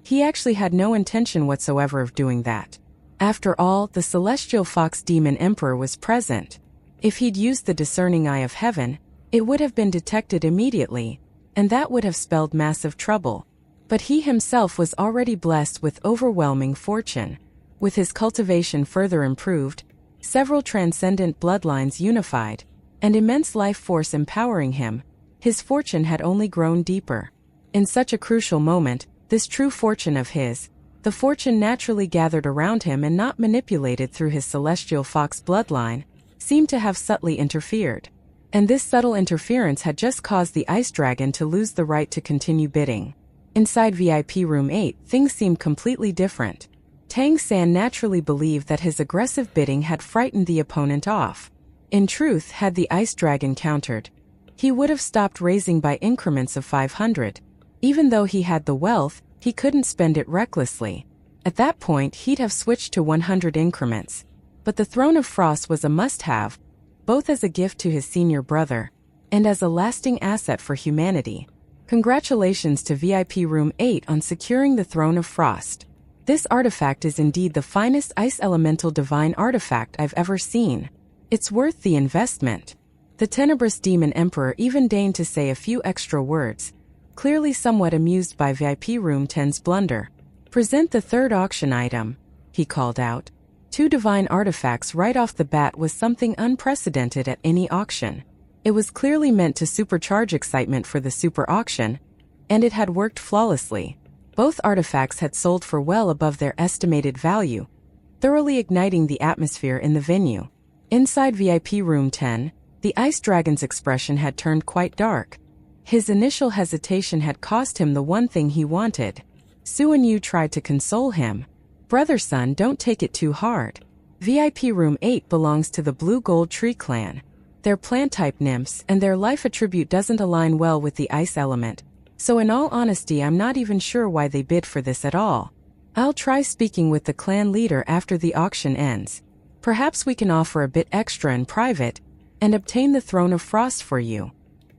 he actually had no intention whatsoever of doing that. After all, the celestial fox demon emperor was present. If he'd used the discerning eye of heaven, it would have been detected immediately, and that would have spelled massive trouble. But he himself was already blessed with overwhelming fortune. With his cultivation further improved, several transcendent bloodlines unified, and immense life force empowering him, his fortune had only grown deeper. In such a crucial moment, this true fortune of his, the fortune naturally gathered around him and not manipulated through his celestial fox bloodline, seemed to have subtly interfered. And this subtle interference had just caused the ice dragon to lose the right to continue bidding. Inside VIP room 8, things seemed completely different. Tang San naturally believed that his aggressive bidding had frightened the opponent off. In truth, had the ice dragon countered, he would have stopped raising by increments of 500. Even though he had the wealth, he couldn't spend it recklessly. At that point, he'd have switched to 100 increments. But the Throne of Frost was a must-have, both as a gift to his senior brother, and as a lasting asset for humanity. Congratulations to VIP Room 8 on securing the Throne of Frost. This artifact is indeed the finest ice elemental divine artifact I've ever seen. It's worth the investment. The tenebrous demon emperor even deigned to say a few extra words, clearly somewhat amused by VIP Room 10's blunder. Present the third auction item, he called out. 2 divine artifacts right off the bat was something unprecedented at any auction. It was clearly meant to supercharge excitement for the super auction, and it had worked flawlessly. Both artifacts had sold for well above their estimated value, thoroughly igniting the atmosphere in the venue. Inside VIP Room 10, the ice dragon's expression had turned quite dark. His initial hesitation had cost him the one thing he wanted. Su and Yu tried to console him. Brother son, don't take it too hard. VIP Room 8 belongs to the Blue Gold Tree clan. They're plant-type nymphs and their life attribute doesn't align well with the ice element. So in all honesty, I'm not even sure why they bid for this at all. I'll try speaking with the clan leader after the auction ends. Perhaps we can offer a bit extra in private and obtain the Throne of Frost for you.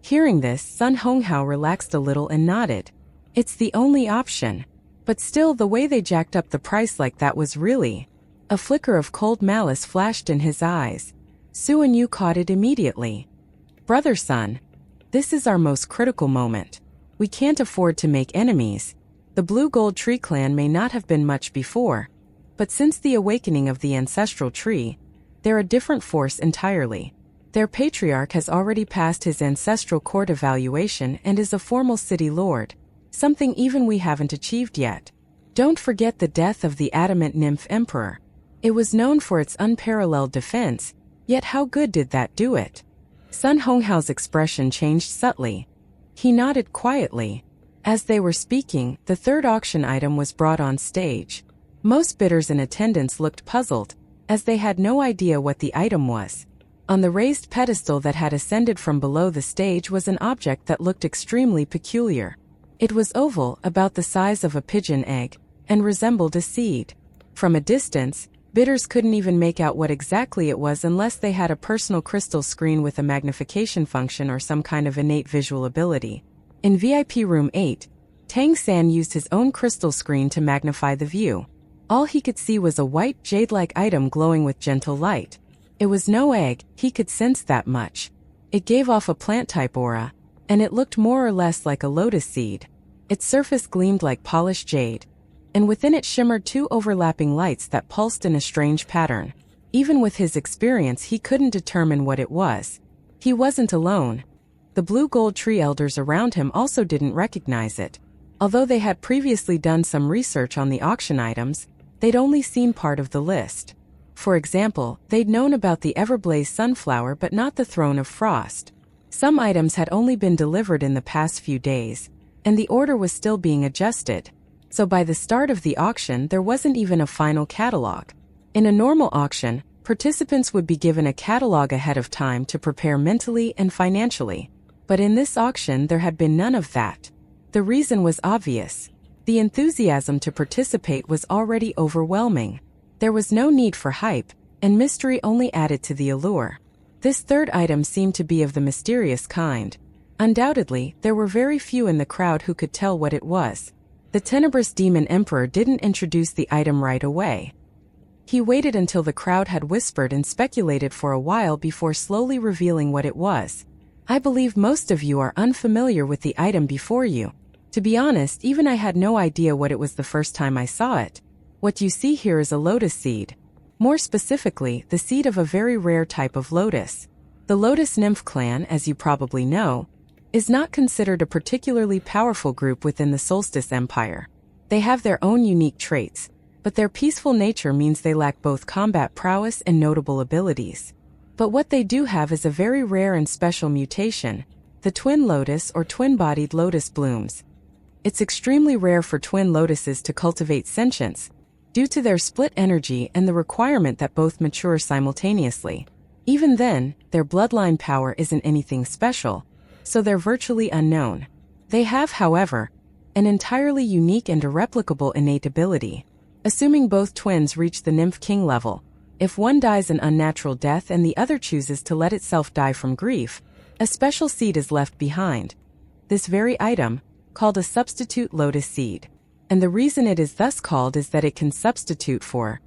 Hearing this, Sun Honghao relaxed a little and nodded. It's the only option. But still, the way they jacked up the price like that was really... A flicker of cold malice flashed in his eyes. Su and Yu caught it immediately. Brother son, this is our most critical moment. We can't afford to make enemies. The Blue Gold Tree clan may not have been much before, but since the awakening of the ancestral tree, they're a different force entirely. Their patriarch has already passed his ancestral court evaluation and is a formal city lord, something even we haven't achieved yet. Don't forget the death of the adamant nymph emperor. It was known for its unparalleled defense, yet how good did that do it? Sun Honghao's expression changed subtly. He nodded quietly. As they were speaking, the third auction item was brought on stage. Most bidders in attendance looked puzzled, as they had no idea what the item was. On the raised pedestal that had ascended from below the stage was an object that looked extremely peculiar. It was oval, about the size of a pigeon egg, and resembled a seed. From a distance, bidders couldn't even make out what exactly it was unless they had a personal crystal screen with a magnification function or some kind of innate visual ability. In VIP Room 8, Tang San used his own crystal screen to magnify the view. All he could see was a white, jade-like item glowing with gentle light. It was no egg, he could sense that much. It gave off a plant-type aura, and it looked more or less like a lotus seed. Its surface gleamed like polished jade, and within it shimmered two overlapping lights that pulsed in a strange pattern. Even with his experience, he couldn't determine what it was. He wasn't alone. The blue gold tree elders around him also didn't recognize it. Although they had previously done some research on the auction items, they'd only seen part of the list. For example, they'd known about the Everblaze sunflower but not the Throne of Frost. Some items had only been delivered in the past few days, and the order was still being adjusted. So by the start of the auction, there wasn't even a final catalog. In a normal auction, participants would be given a catalog ahead of time to prepare mentally and financially. But in this auction, there had been none of that. The reason was obvious. The enthusiasm to participate was already overwhelming. There was no need for hype, and mystery only added to the allure. This third item seemed to be of the mysterious kind. Undoubtedly, there were very few in the crowd who could tell what it was. The Tenebrous Demon Emperor didn't introduce the item right away. He waited until the crowd had whispered and speculated for a while before slowly revealing what it was. I believe most of you are unfamiliar with the item before you. To be honest, even I had no idea what it was the first time I saw it. What you see here is a lotus seed. More specifically, the seed of a very rare type of lotus. The Lotus Nymph clan, as you probably know, is not considered a particularly powerful group within the Solstice Empire. They have their own unique traits, but their peaceful nature means they lack both combat prowess and notable abilities. But what they do have is a very rare and special mutation, the twin lotus or twin-bodied lotus blooms. It's extremely rare for twin lotuses to cultivate sentience, due to their split energy and the requirement that both mature simultaneously. Even then, their bloodline power isn't anything special, so they're virtually unknown. They have, however, an entirely unique and irreplicable innate ability. Assuming both twins reach the Nymph King level, if one dies an unnatural death and the other chooses to let itself die from grief, a special seed is left behind. This very item, called a substitute lotus seed. And the reason it is thus called is that it can substitute for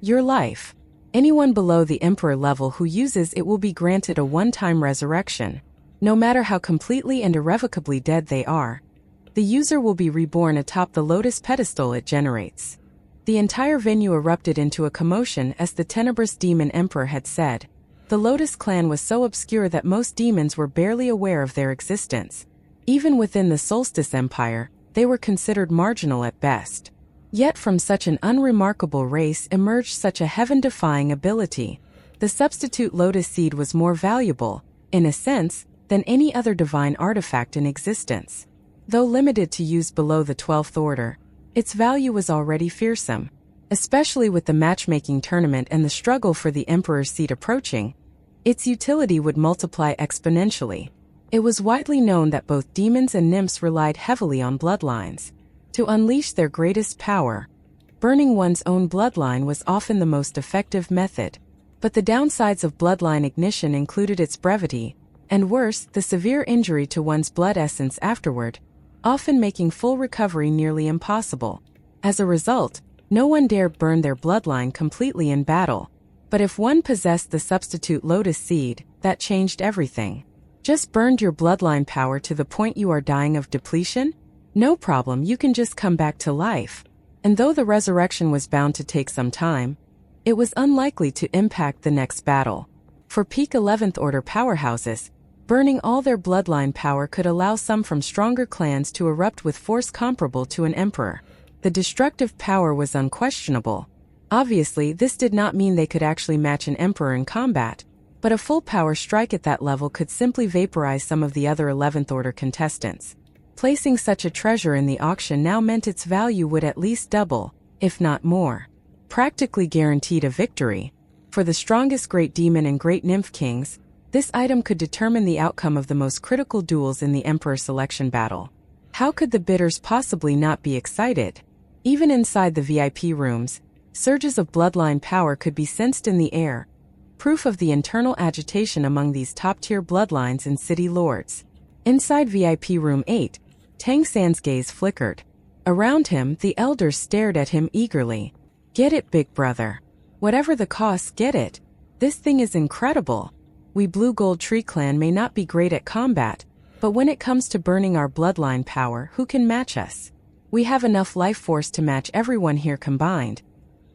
your life. Anyone below the Emperor level who uses it will be granted a one-time resurrection. No matter how completely and irrevocably dead they are, the user will be reborn atop the lotus pedestal it generates. The entire venue erupted into a commotion as the Tenebrous Demon Emperor had said. The Lotus clan was so obscure that most demons were barely aware of their existence. Even within the Solstice Empire, they were considered marginal at best. Yet from such an unremarkable race emerged such a heaven-defying ability. The substitute lotus seed was more valuable, in a sense, than any other divine artifact in existence. Though limited to use below the 12th order, its value was already fearsome. Especially with the matchmaking tournament and the struggle for the Emperor's seat approaching, its utility would multiply exponentially. It was widely known that both demons and nymphs relied heavily on bloodlines. To unleash their greatest power, burning one's own bloodline was often the most effective method. But the downsides of bloodline ignition included its brevity, and worse, the severe injury to one's blood essence afterward, often making full recovery nearly impossible. As a result, no one dared burn their bloodline completely in battle. But if one possessed the substitute lotus seed, that changed everything. Just burned your bloodline power to the point you are dying of depletion? No problem, you can just come back to life. And though the resurrection was bound to take some time, it was unlikely to impact the next battle. For peak 11th order powerhouses, burning all their bloodline power could allow some from stronger clans to erupt with force comparable to an emperor. The destructive power was unquestionable. Obviously, this did not mean they could actually match an emperor in combat, but a full power strike at that level could simply vaporize some of the other 11th order contestants. Placing such a treasure in the auction now meant its value would at least double, if not more. Practically guaranteed a victory. For the strongest great demon and great nymph kings, this item could determine the outcome of the most critical duels in the Emperor selection battle. How could the bidders possibly not be excited? Even inside the VIP rooms, surges of bloodline power could be sensed in the air, proof of the internal agitation among these top-tier bloodlines and city lords. Inside VIP Room 8, Tang San's gaze flickered. Around him, the elders stared at him eagerly. Get it, big brother. Whatever the cost, get it. This thing is incredible. We Blue Gold Tree Clan may not be great at combat, but when it comes to burning our bloodline power, who can match us? We have enough life force to match everyone here combined.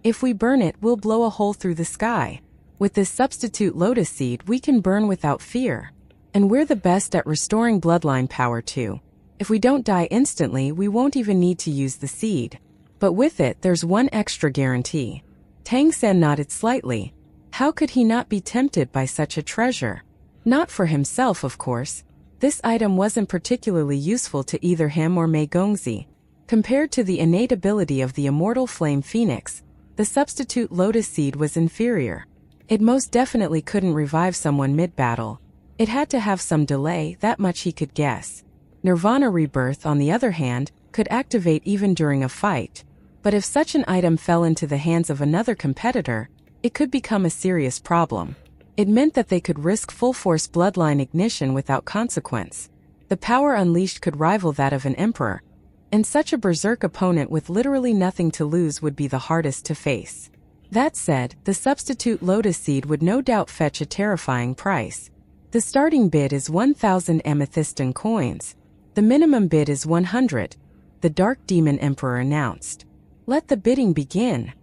If we burn it, we'll blow a hole through the sky. With this substitute lotus seed, we can burn without fear. And we're the best at restoring bloodline power too. If we don't die instantly, we won't even need to use the seed. But with it, there's one extra guarantee. Tang San nodded slightly. How could he not be tempted by such a treasure? Not for himself, of course. This item wasn't particularly useful to either him or Mei Gongzi. Compared to the innate ability of the immortal flame phoenix, the substitute lotus seed was inferior. It most definitely couldn't revive someone mid-battle. It had to have some delay, that much he could guess. Nirvana Rebirth, on the other hand, could activate even during a fight. But if such an item fell into the hands of another competitor, it could become a serious problem. It meant that they could risk full-force bloodline ignition without consequence. The power unleashed could rival that of an emperor, and such a berserk opponent with literally nothing to lose would be the hardest to face. That said, the substitute lotus seed would no doubt fetch a terrifying price. The starting bid is 1,000 amethystine coins. The minimum bid is 100, the Dark Demon Emperor announced. Let the bidding begin.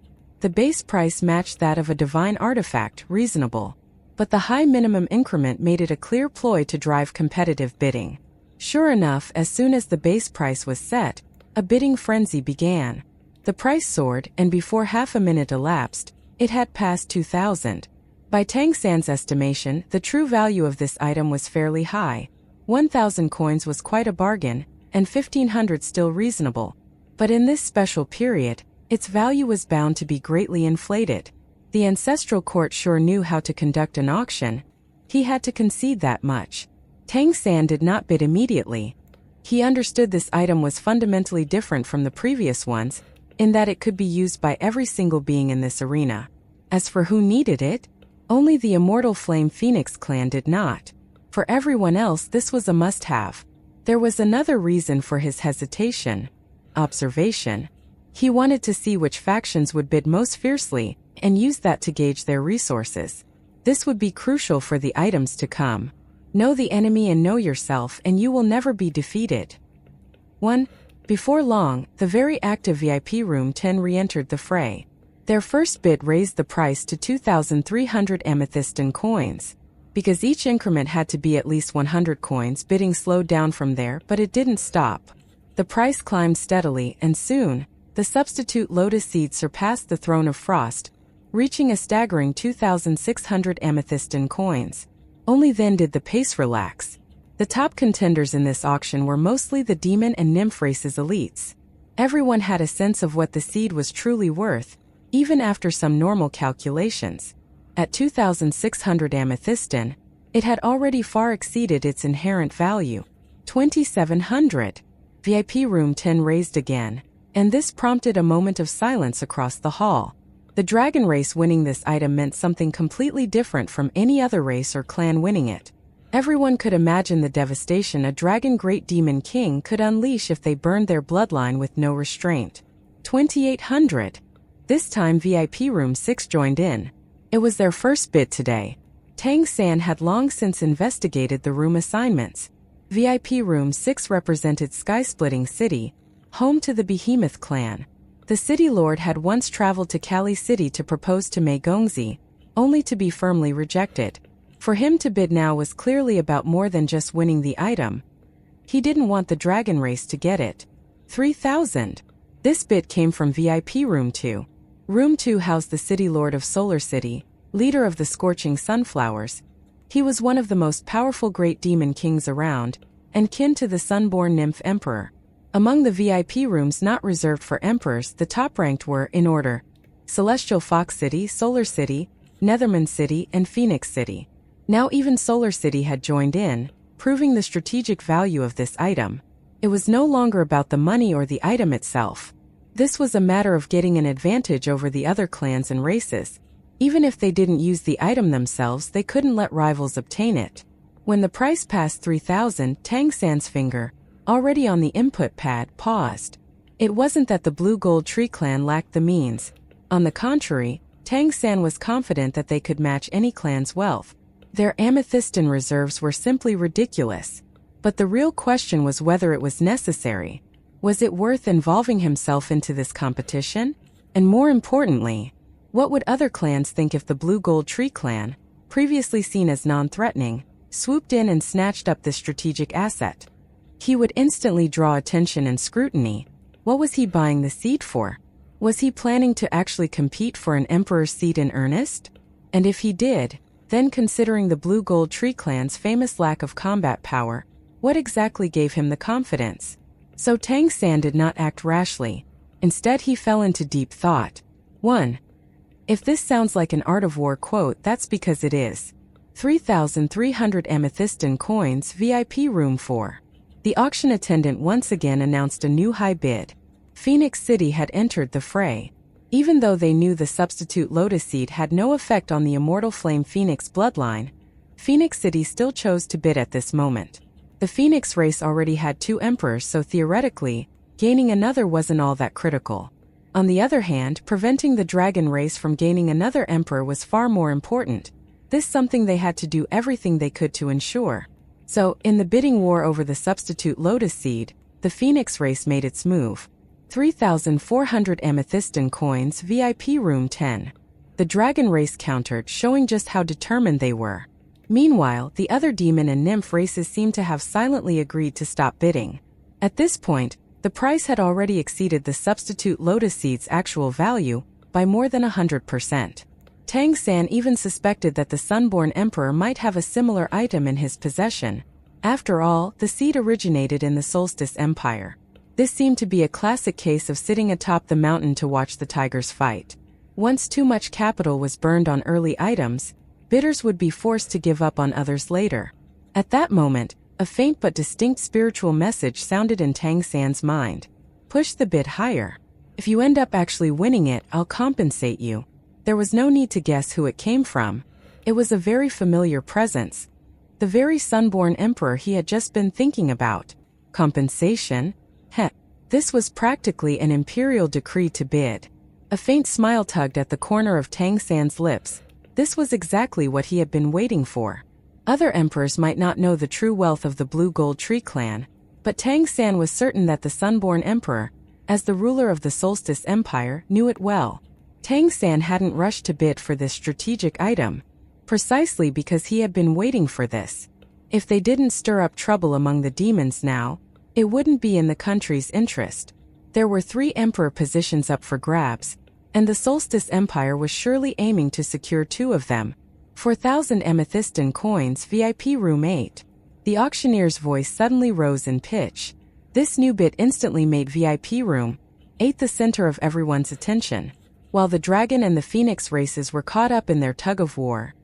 The base price matched that of a divine artifact, reasonable. But the high minimum increment made it a clear ploy to drive competitive bidding. Sure enough, as soon as the base price was set, a bidding frenzy began. The price soared, and before half a minute elapsed, it had passed 2,000. By Tang San's estimation, the true value of this item was fairly high. 1,000 coins was quite a bargain, and 1,500 still reasonable. But in this special period, its value was bound to be greatly inflated. The ancestral court sure knew how to conduct an auction. He had to concede that much. Tang San did not bid immediately. He understood this item was fundamentally different from the previous ones, in that it could be used by every single being in this arena. As for who needed it, only the immortal Flame Phoenix clan did not. For everyone else, this was a must-have. There was another reason for his hesitation. Observation. He wanted to see which factions would bid most fiercely, and use that to gauge their resources. This would be crucial for the items to come. Know the enemy and know yourself, and you will never be defeated. 1. Before long, the very active VIP Room 10 re-entered the fray. Their first bid raised the price to 2,300 amethystine coins. Because each increment had to be at least 100 coins, bidding slowed down from there, but it didn't stop. The price climbed steadily, and soon, the substitute lotus seed surpassed the Throne of Frost, reaching a staggering 2,600 amethystine coins. Only then did the pace relax. The top contenders in this auction were mostly the demon and nymph races elites. Everyone had a sense of what the seed was truly worth, even after some normal calculations. At 2,600 amethystine, it had already far exceeded its inherent value. 2,700. VIP Room 10 raised again, and this prompted a moment of silence across the hall. The dragon race winning this item meant something completely different from any other race or clan winning it. Everyone could imagine the devastation a dragon great demon king could unleash if they burned their bloodline with no restraint. 2,800. This time VIP Room 6 joined in. It was their first bid today. Tang San had long since investigated the room assignments. VIP Room 6 represented Sky-Splitting City, home to the Behemoth clan. The city lord had once traveled to Kali City to propose to Mei Gongzi, only to be firmly rejected. For him to bid now was clearly about more than just winning the item. He didn't want the dragon race to get it. 3,000. This bid came from VIP Room 2. Room 2 housed the city lord of Solar City, leader of the Scorching Sunflowers. He was one of the most powerful great demon kings around, and kin to the Sunborn Nymph Emperor. Among the VIP rooms not reserved for emperors, the top-ranked were, in order, Celestial Fox City, Solar City, Netherman City, and Phoenix City. Now even Solar City had joined in, proving the strategic value of this item. It was no longer about the money or the item itself. This was a matter of getting an advantage over the other clans and races. Even if they didn't use the item themselves, they couldn't let rivals obtain it. When the price passed 3,000, Tang San's finger, already on the input pad, paused. It wasn't that the Blue Gold Tree clan lacked the means. On the contrary, Tang San was confident that they could match any clan's wealth. Their amethystin reserves were simply ridiculous. But the real question was whether it was necessary. Was it worth involving himself into this competition? And more importantly, what would other clans think if the Blue Gold Tree clan, previously seen as non-threatening, swooped in and snatched up this strategic asset? He would instantly draw attention and scrutiny. What was he buying the seed for? Was he planning to actually compete for an emperor's seat in earnest? And if he did, then considering the Blue Gold Tree clan's famous lack of combat power, what exactly gave him the confidence? So Tang San did not act rashly. Instead, he fell into deep thought. 1. If this sounds like an Art of War quote, that's because it is. 3,300 amethystin coins, VIP room 4. The auction attendant once again announced a new high bid. Phoenix City had entered the fray. Even though they knew the substitute lotus seed had no effect on the immortal flame Phoenix bloodline, Phoenix City still chose to bid at this moment. The Phoenix race already had 2 emperors, so theoretically, gaining another wasn't all that critical. On the other hand, preventing the dragon race from gaining another emperor was far more important. This something they had to do everything they could to ensure. So, in the bidding war over the substitute lotus seed, the Phoenix race made its move. 3,400 amethystin coins, VIP room 10. The dragon race countered, showing just how determined they were. Meanwhile, the other demon and nymph races seemed to have silently agreed to stop bidding. At this point, the price had already exceeded the substitute lotus seed's actual value by more than 100%. Tang San even suspected that the Sunborn Emperor might have a similar item in his possession. After all, the seed originated in the Solstice Empire. This seemed to be a classic case of sitting atop the mountain to watch the tigers fight. Once too much capital was burned on early items, bidders would be forced to give up on others later. At that moment, a faint but distinct spiritual message sounded in Tang San's mind. Push the bid higher. If you end up actually winning it, I'll compensate you. There was no need to guess who it came from. It was a very familiar presence. The very Sunborn Emperor he had just been thinking about. Compensation? Heh. This was practically an imperial decree to bid. A faint smile tugged at the corner of Tang San's lips. This was exactly what he had been waiting for. Other emperors might not know the true wealth of the Blue Gold Tree clan, but Tang San was certain that the Sunborn Emperor, as the ruler of the Solstice Empire, knew it well. Tang San hadn't rushed to bid for this strategic item, precisely because he had been waiting for this. If they didn't stir up trouble among the demons now, it wouldn't be in the country's interest. There were 3 emperor positions up for grabs, and the Solstice Empire was surely aiming to secure 2 of them. 4,000 amethystin coins, VIP room 8. The auctioneer's voice suddenly rose in pitch. This new bid instantly made VIP room 8 the center of everyone's attention. While the dragon and the Phoenix races were caught up in their tug-of-war,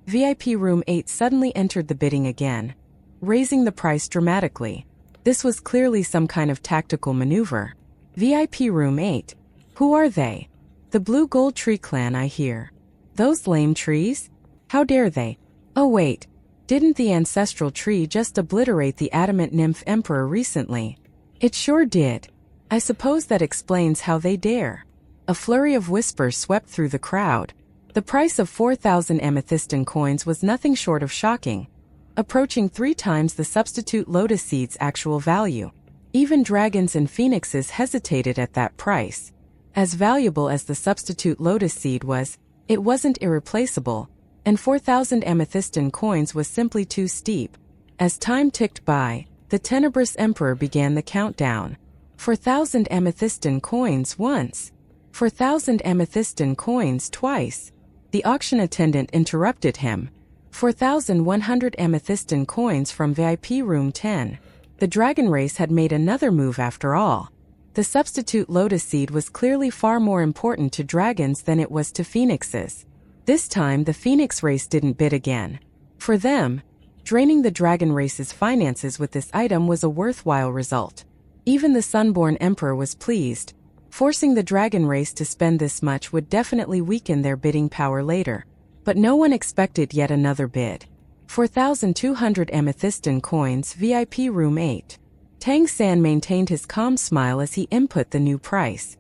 VIP room 8 suddenly entered the bidding again, raising the price dramatically. This was clearly some kind of tactical maneuver. VIP room 8. Who are they? The Blue Gold Tree clan, I hear. Those lame trees? How dare they? Oh wait, didn't the ancestral tree just obliterate the adamant nymph emperor recently? It sure did. I suppose that explains how they dare. A flurry of whispers swept through the crowd. The price of 4,000 amethystin coins was nothing short of shocking, approaching 3 times the substitute lotus seed's actual value. Even dragons and phoenixes hesitated at that price. As valuable as the substitute lotus seed was, it wasn't irreplaceable, and 4,000 amethystin coins was simply too steep. As time ticked by, the Tenebrous Emperor began the countdown. 4,000 amethystin coins once. 4,000 amethystin coins twice. The auction attendant interrupted him. 4,100 amethystin coins from VIP room 10. The dragon race had made another move after all. The substitute lotus seed was clearly far more important to dragons than it was to phoenixes. This time the Phoenix race didn't bid again. For them, draining the dragon race's finances with this item was a worthwhile result. Even the Sunborn Emperor was pleased. Forcing the dragon race to spend this much would definitely weaken their bidding power later. But no one expected yet another bid. 4,200 amethystine coins, VIP room 8. Tang San maintained his calm smile as he input the new price.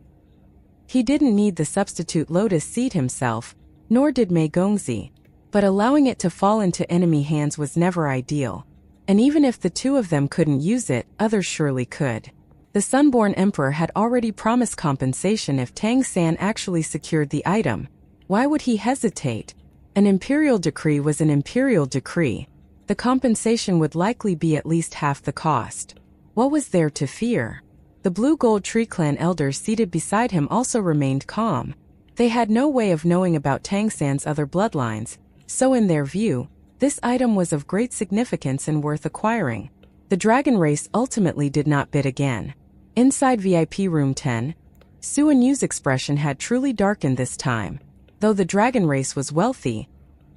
He didn't need the substitute lotus seed himself, nor did Mei Gongzi, but allowing it to fall into enemy hands was never ideal. And even if the two of them couldn't use it, others surely could. The Sunborn Emperor had already promised compensation if Tang San actually secured the item. Why would he hesitate? An imperial decree was an imperial decree. The compensation would likely be at least half the cost. What was there to fear? The Blue Gold Tree Clan elders seated beside him also remained calm. They had no way of knowing about Tang San's other bloodlines, so in their view, this item was of great significance and worth acquiring. The dragon race ultimately did not bid again. Inside VIP room 10, Su and Yu's expression had truly darkened this time. Though the dragon race was wealthy,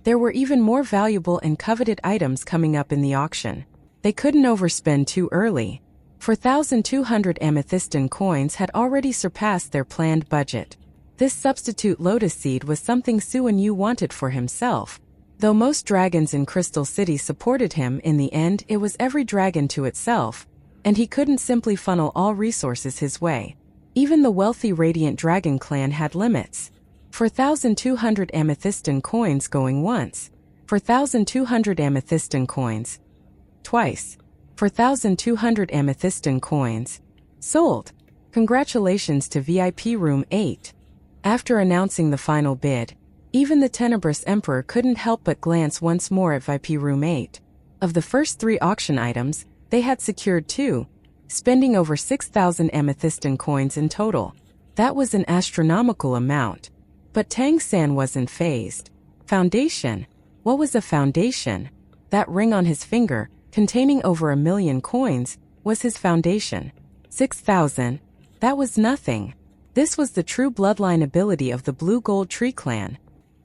there were even more valuable and coveted items coming up in the auction. They couldn't overspend too early. 4,200 amethystine coins had already surpassed their planned budget. This substitute lotus seed was something Su and Yu wanted for himself. Though most dragons in Crystal City supported him, in the end it was every dragon to itself, and he couldn't simply funnel all resources his way. Even the wealthy Radiant Dragon clan had limits. 4,200 amethystine coins going once. 4,200 amethystine coins. Twice. 4,200 amethystine coins. Sold. Congratulations to VIP room 8. After announcing the final bid, even the Tenebrous Emperor couldn't help but glance once more at VIP room 8. Of the first 3 auction items, they had secured 2, spending over 6,000 amethystine coins in total. That was an astronomical amount. But Tang San wasn't fazed. Foundation? What was a foundation? That ring on his finger, containing over 1 million coins, was his foundation. 6,000? That was nothing. This was the true bloodline ability of the Blue Gold Tree Clan.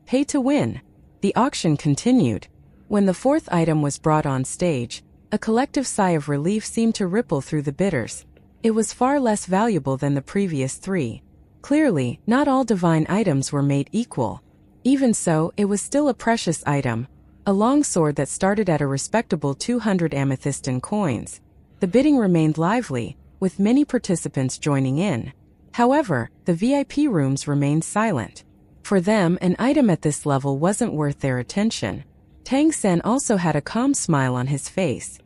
Pay to win. The auction continued. When the 4th item was brought on stage, a collective sigh of relief seemed to ripple through the bidders. It was far less valuable than the previous 3. Clearly, not all divine items were made equal. Even so, it was still a precious item, a long sword that started at a respectable 200 amethystine coins. The bidding remained lively, with many participants joining in. However, the VIP rooms remained silent. For them, an item at this level wasn't worth their attention. Tang San also had a calm smile on his face.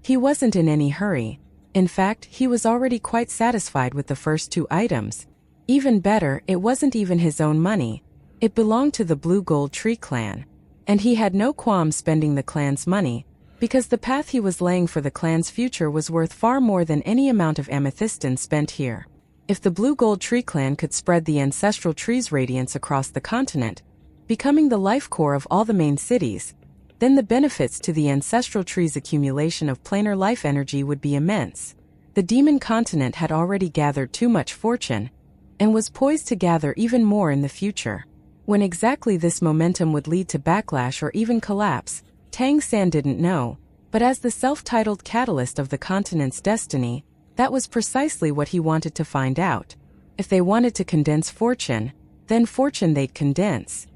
He wasn't in any hurry. In fact, he was already quite satisfied with the first 2 items. Even better, it wasn't even his own money. It belonged to the Blue Gold Tree Clan. And he had no qualms spending the clan's money, because the path he was laying for the clan's future was worth far more than any amount of amethystine spent here. If the Blue Gold Tree Clan could spread the ancestral tree's radiance across the continent, becoming the life core of all the main cities, then the benefits to the ancestral tree's accumulation of planar life energy would be immense. The demon continent had already gathered too much fortune, and was poised to gather even more in the future. When exactly this momentum would lead to backlash or even collapse, Tang San didn't know, but as the self-titled catalyst of the continent's destiny, that was precisely what he wanted to find out. If they wanted to condense fortune, then fortune they'd condense.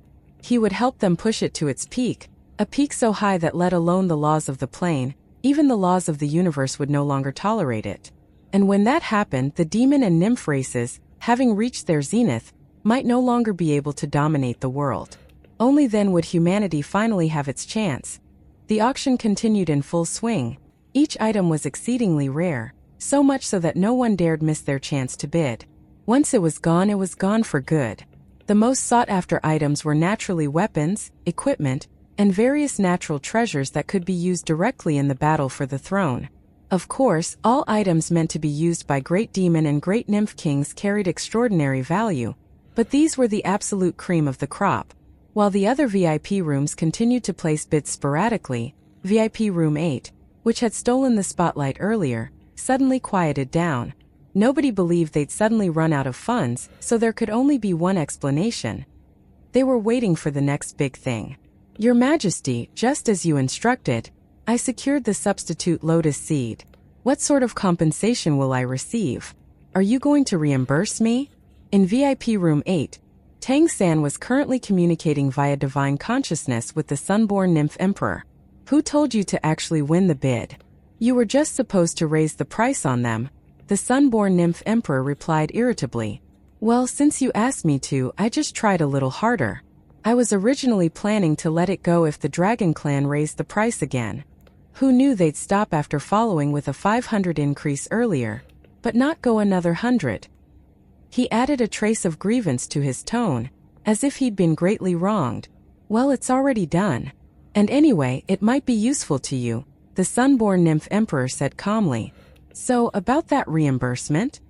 He would help them push it to its peak, a peak so high that let alone the laws of the plane, even the laws of the universe would no longer tolerate it. And when that happened, the demon and nymph races, having reached their zenith, might no longer be able to dominate the world. Only then would humanity finally have its chance. The auction continued in full swing. Each item was exceedingly rare, so much so that no one dared miss their chance to bid. Once it was gone for good. The most sought-after items were naturally weapons, equipment, and various natural treasures that could be used directly in the battle for the throne. Of course, all items meant to be used by great demon and great nymph kings carried extraordinary value, but these were the absolute cream of the crop. While the other VIP rooms continued to place bids sporadically, VIP room 8, which had stolen the spotlight earlier, suddenly quieted down. Nobody believed they'd suddenly run out of funds, so there could only be one explanation. They were waiting for the next big thing. Your Majesty, just as you instructed, I secured the substitute lotus seed. What sort of compensation will I receive? Are you going to reimburse me? In VIP Room 8, Tang San was currently communicating via divine consciousness with the Sunborn Nymph Emperor. Who told you to actually win the bid? You were just supposed to raise the price on them, the Sunborn Nymph Emperor replied irritably. Well, since you asked me to, I just tried a little harder. I was originally planning to let it go if the Dragon Clan raised the price again. Who knew they'd stop after following with a 500 increase earlier, but not go another 100? He added a trace of grievance to his tone, as if he'd been greatly wronged. Well, it's already done. And anyway, it might be useful to you, the Sunborn Nymph Emperor said calmly. So, about that reimbursement?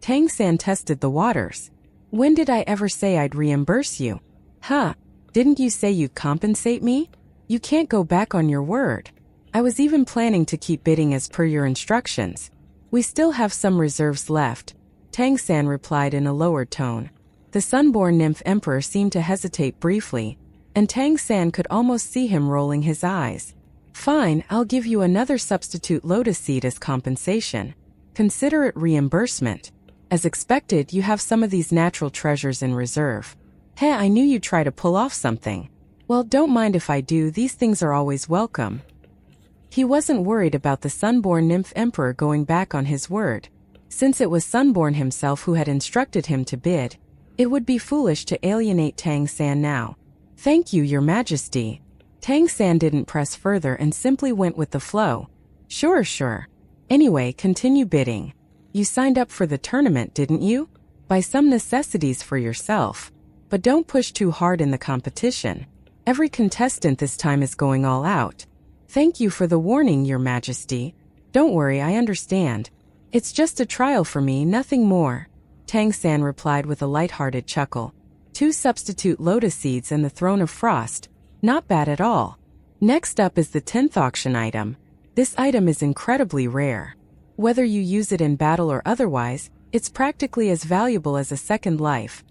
Tang San tested the waters. When did I ever say I'd reimburse you? Huh, didn't you say you'd compensate me? You can't go back on your word. I was even planning to keep bidding as per your instructions. We still have some reserves left, Tang San replied in a lowered tone. The Sunborn Nymph Emperor seemed to hesitate briefly, and Tang San could almost see him rolling his eyes. Fine, I'll give you another substitute lotus seed as compensation. Consider it reimbursement. As expected, you have some of these natural treasures in reserve. Heh, I knew you'd try to pull off something. Well, don't mind if I do, these things are always welcome. He wasn't worried about the Sunborn Nymph Emperor going back on his word. Since it was Sunborn himself who had instructed him to bid, it would be foolish to alienate Tang San now. Thank you, Your Majesty. Tang San didn't press further and simply went with the flow. Sure. Anyway, continue bidding. You signed up for the tournament, didn't you? By some necessities for yourself. But don't push too hard in the competition. Every contestant this time is going all out. Thank you for the warning, Your Majesty. Don't worry, I understand. It's just a trial for me, nothing more. Tang San replied with a light-hearted chuckle. 2 substitute lotus seeds and the Throne of Frost. Not bad at all. Next up is the 10th auction item. This item is incredibly rare. Whether you use it in battle or otherwise, it's practically as valuable as a second life.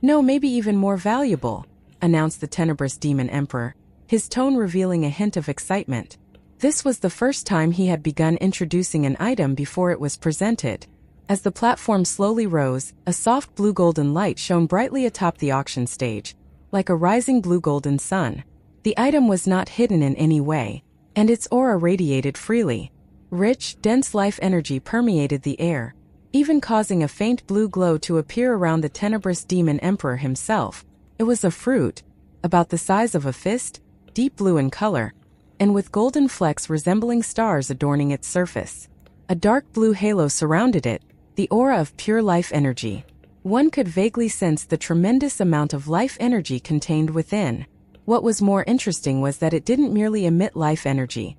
No, maybe even more valuable, announced the Tenebrous Demon Emperor, his tone revealing a hint of excitement. This was the first time he had begun introducing an item before it was presented. As the platform slowly rose, a soft blue-golden light shone brightly atop the auction stage, like a rising blue-golden sun. The item was not hidden in any way, and its aura radiated freely. Rich, dense life energy permeated the air, even causing a faint blue glow to appear around the Tenebrous Demon Emperor himself. It was a fruit, about the size of a fist, deep blue in color, and with golden flecks resembling stars adorning its surface. A dark blue halo surrounded it, the aura of pure life energy. One could vaguely sense the tremendous amount of life energy contained within. What was more interesting was that it didn't merely emit life energy.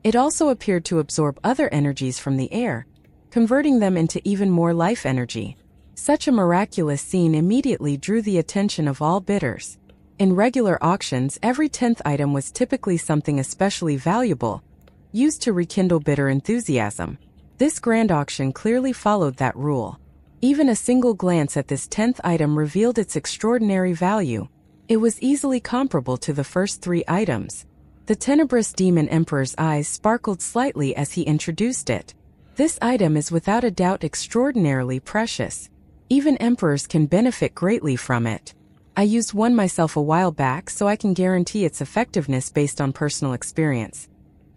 It also appeared to absorb other energies from the air, converting them into even more life energy. Such a miraculous scene immediately drew the attention of all bidders. In regular auctions, every 10th item was typically something especially valuable, used to rekindle bidder enthusiasm. This grand auction clearly followed that rule. Even a single glance at this 10th item revealed its extraordinary value. It was easily comparable to the first 3 items. The Tenebrous Demon Emperor's eyes sparkled slightly as he introduced it. This item is without a doubt extraordinarily precious. Even emperors can benefit greatly from it. I used one myself a while back, so I can guarantee its effectiveness based on personal experience.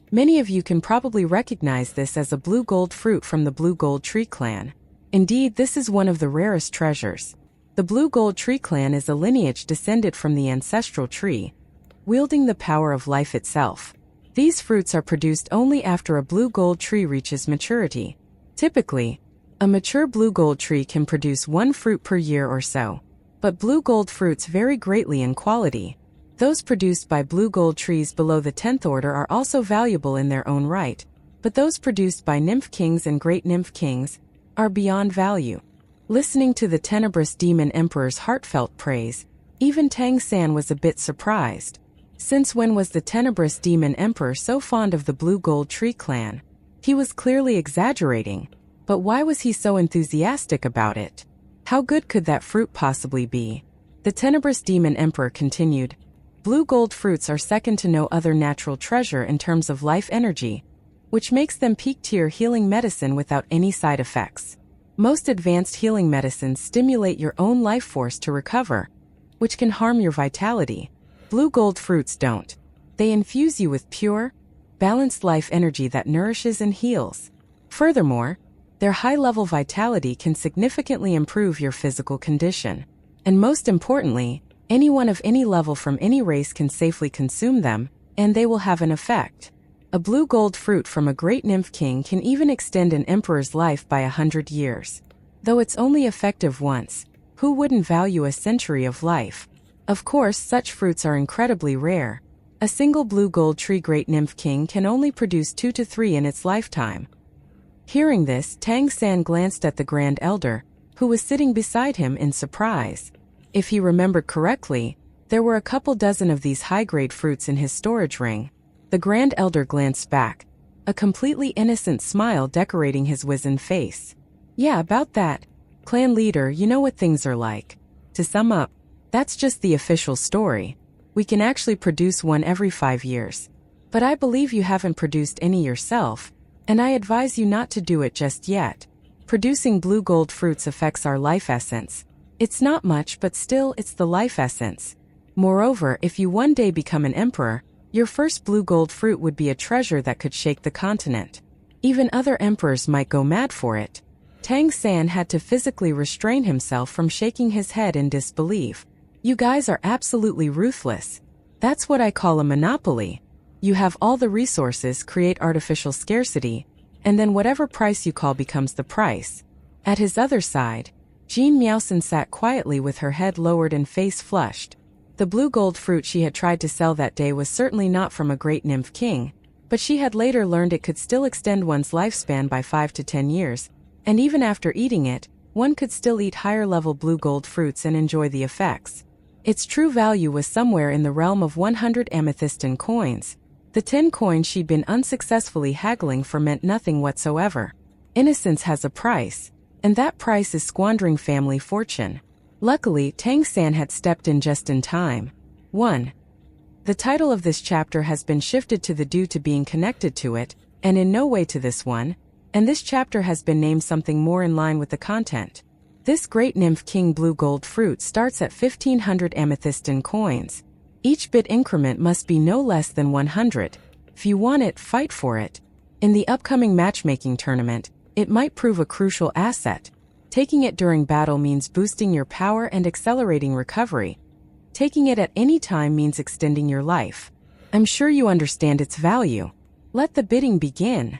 Many of you can probably recognize this as a blue gold fruit from the Blue Gold Tree Clan. Indeed, this is one of the rarest treasures. The Blue Gold Tree Clan is a lineage descended from the ancestral tree, wielding the power of life itself. These fruits are produced only after a blue gold tree reaches maturity. Typically, a mature blue gold tree can produce 1 fruit per year or so. But blue gold fruits vary greatly in quality. Those produced by blue gold trees below the 10th order are also valuable in their own right, but those produced by nymph kings and great nymph kings are beyond value. Listening to the Tenebrous Demon Emperor's heartfelt praise, even Tang San was a bit surprised. Since when was the Tenebrous Demon Emperor so fond of the Blue Gold Tree Clan? He was clearly exaggerating, but why was he so enthusiastic about it? How good could that fruit possibly be? The tenebrous demon emperor continued, "Blue gold fruits are second to no other natural treasure in terms of life energy, which makes them peak-tier healing medicine without any side effects. Most advanced healing medicines stimulate your own life force to recover, which can harm your vitality. Blue gold fruits don't. They infuse you with pure, balanced life energy that nourishes and heals. Furthermore, their high-level vitality can significantly improve your physical condition. And most importantly, anyone of any level from any race can safely consume them, and they will have an effect. A blue gold fruit from a great nymph king can even extend an emperor's life by 100 years. Though it's only effective once, who wouldn't value a century of life? Of course, such fruits are incredibly rare. A single blue gold tree great nymph king can only produce 2 to 3 in its lifetime." Hearing this, Tang San glanced at the Grand Elder, who was sitting beside him in surprise. If he remembered correctly, there were a couple dozen of these high-grade fruits in his storage ring. The Grand Elder glanced back, a completely innocent smile decorating his wizened face. "Yeah, about that. Clan leader, you know what things are like. To sum up, that's just the official story. We can actually produce one every 5 years. But I believe you haven't produced any yourself, and I advise you not to do it just yet. Producing blue gold fruits affects our life essence. It's not much, but still, it's the life essence. Moreover, if you one day become an emperor, your first blue gold fruit would be a treasure that could shake the continent. Even other emperors might go mad for it." Tang San had to physically restrain himself from shaking his head in disbelief. "You guys are absolutely ruthless. That's what I call a monopoly. You have all the resources, create artificial scarcity, and then whatever price you call becomes the price." At his other side, Jean Miaosen sat quietly with her head lowered and face flushed. The blue gold fruit she had tried to sell that day was certainly not from a great nymph king, but she had later learned it could still extend one's lifespan by 5 to 10 years, and even after eating it, one could still eat higher-level blue gold fruits and enjoy the effects. Its true value was somewhere in the realm of 100 amethystine coins. The 10 coins she'd been unsuccessfully haggling for meant nothing whatsoever. Innocence has a price, and that price is squandering family fortune. Luckily, Tang San had stepped in just in time. 1. The title of this chapter has been shifted to the due to being connected to it, and in no way to this one, and this chapter has been named something more in line with the content. This great nymph king blue gold fruit starts at 1,500 amethystine coins. Each bit increment must be no less than 100. If you want it, fight for it. In the upcoming matchmaking tournament, it might prove a crucial asset. Taking it during battle means boosting your power and accelerating recovery. Taking it at any time means extending your life. I'm sure you understand its value. Let the bidding begin."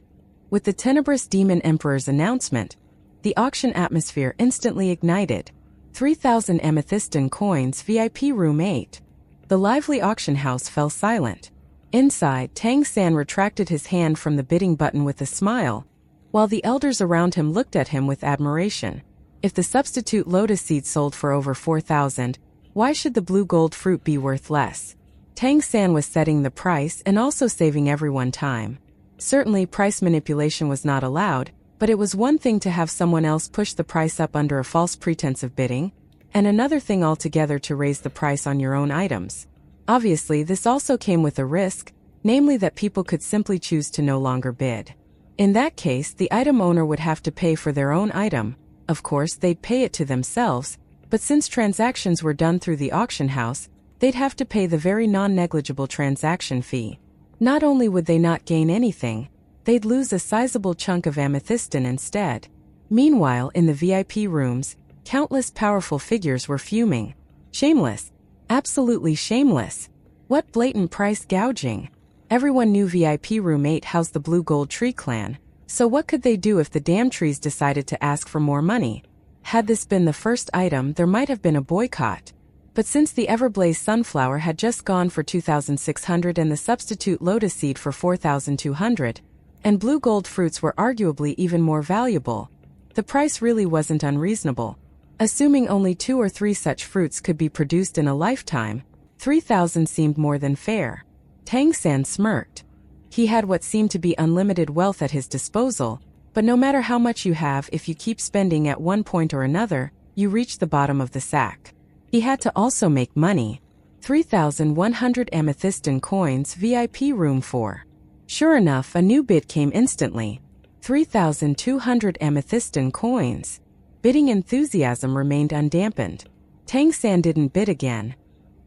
With the tenebrous demon emperor's announcement, the auction atmosphere instantly ignited. 3,000 amethystine coins, VIP room 8. The lively auction house fell silent. Inside, Tang San retracted his hand from the bidding button with a smile, while the elders around him looked at him with admiration. If the substitute lotus seed sold for over 4,000, why should the blue gold fruit be worth less? Tang San was setting the price and also saving everyone time. Certainly, price manipulation was not allowed, but it was one thing to have someone else push the price up under a false pretense of bidding, and another thing altogether to raise the price on your own items. Obviously, this also came with a risk, namely that people could simply choose to no longer bid. In that case, the item owner would have to pay for their own item. Of course, they'd pay it to themselves, but since transactions were done through the auction house, they'd have to pay the very non-negligible transaction fee. Not only would they not gain anything, they'd lose a sizable chunk of amethystine instead. Meanwhile, in the VIP rooms, countless powerful figures were fuming. Shameless. Absolutely shameless. What blatant price gouging. Everyone knew VIP room 8 housed the Blue Gold Tree clan, so what could they do if the damn trees decided to ask for more money? Had this been the first item, there might have been a boycott. But since the Everblaze Sunflower had just gone for 2,600 and the substitute Lotus Seed for 4,200, and blue gold fruits were arguably even more valuable, the price really wasn't unreasonable. Assuming only 2 or 3 such fruits could be produced in a lifetime, 3,000 seemed more than fair. Tang San smirked. He had what seemed to be unlimited wealth at his disposal, but no matter how much you have, if you keep spending at one point or another, you reach the bottom of the sack. He had to also make money. 3,100 amethystine coins VIP room 4. Sure enough, a new bid came instantly. 3,200 amethystine coins. Bidding enthusiasm remained undampened. Tang San didn't bid again.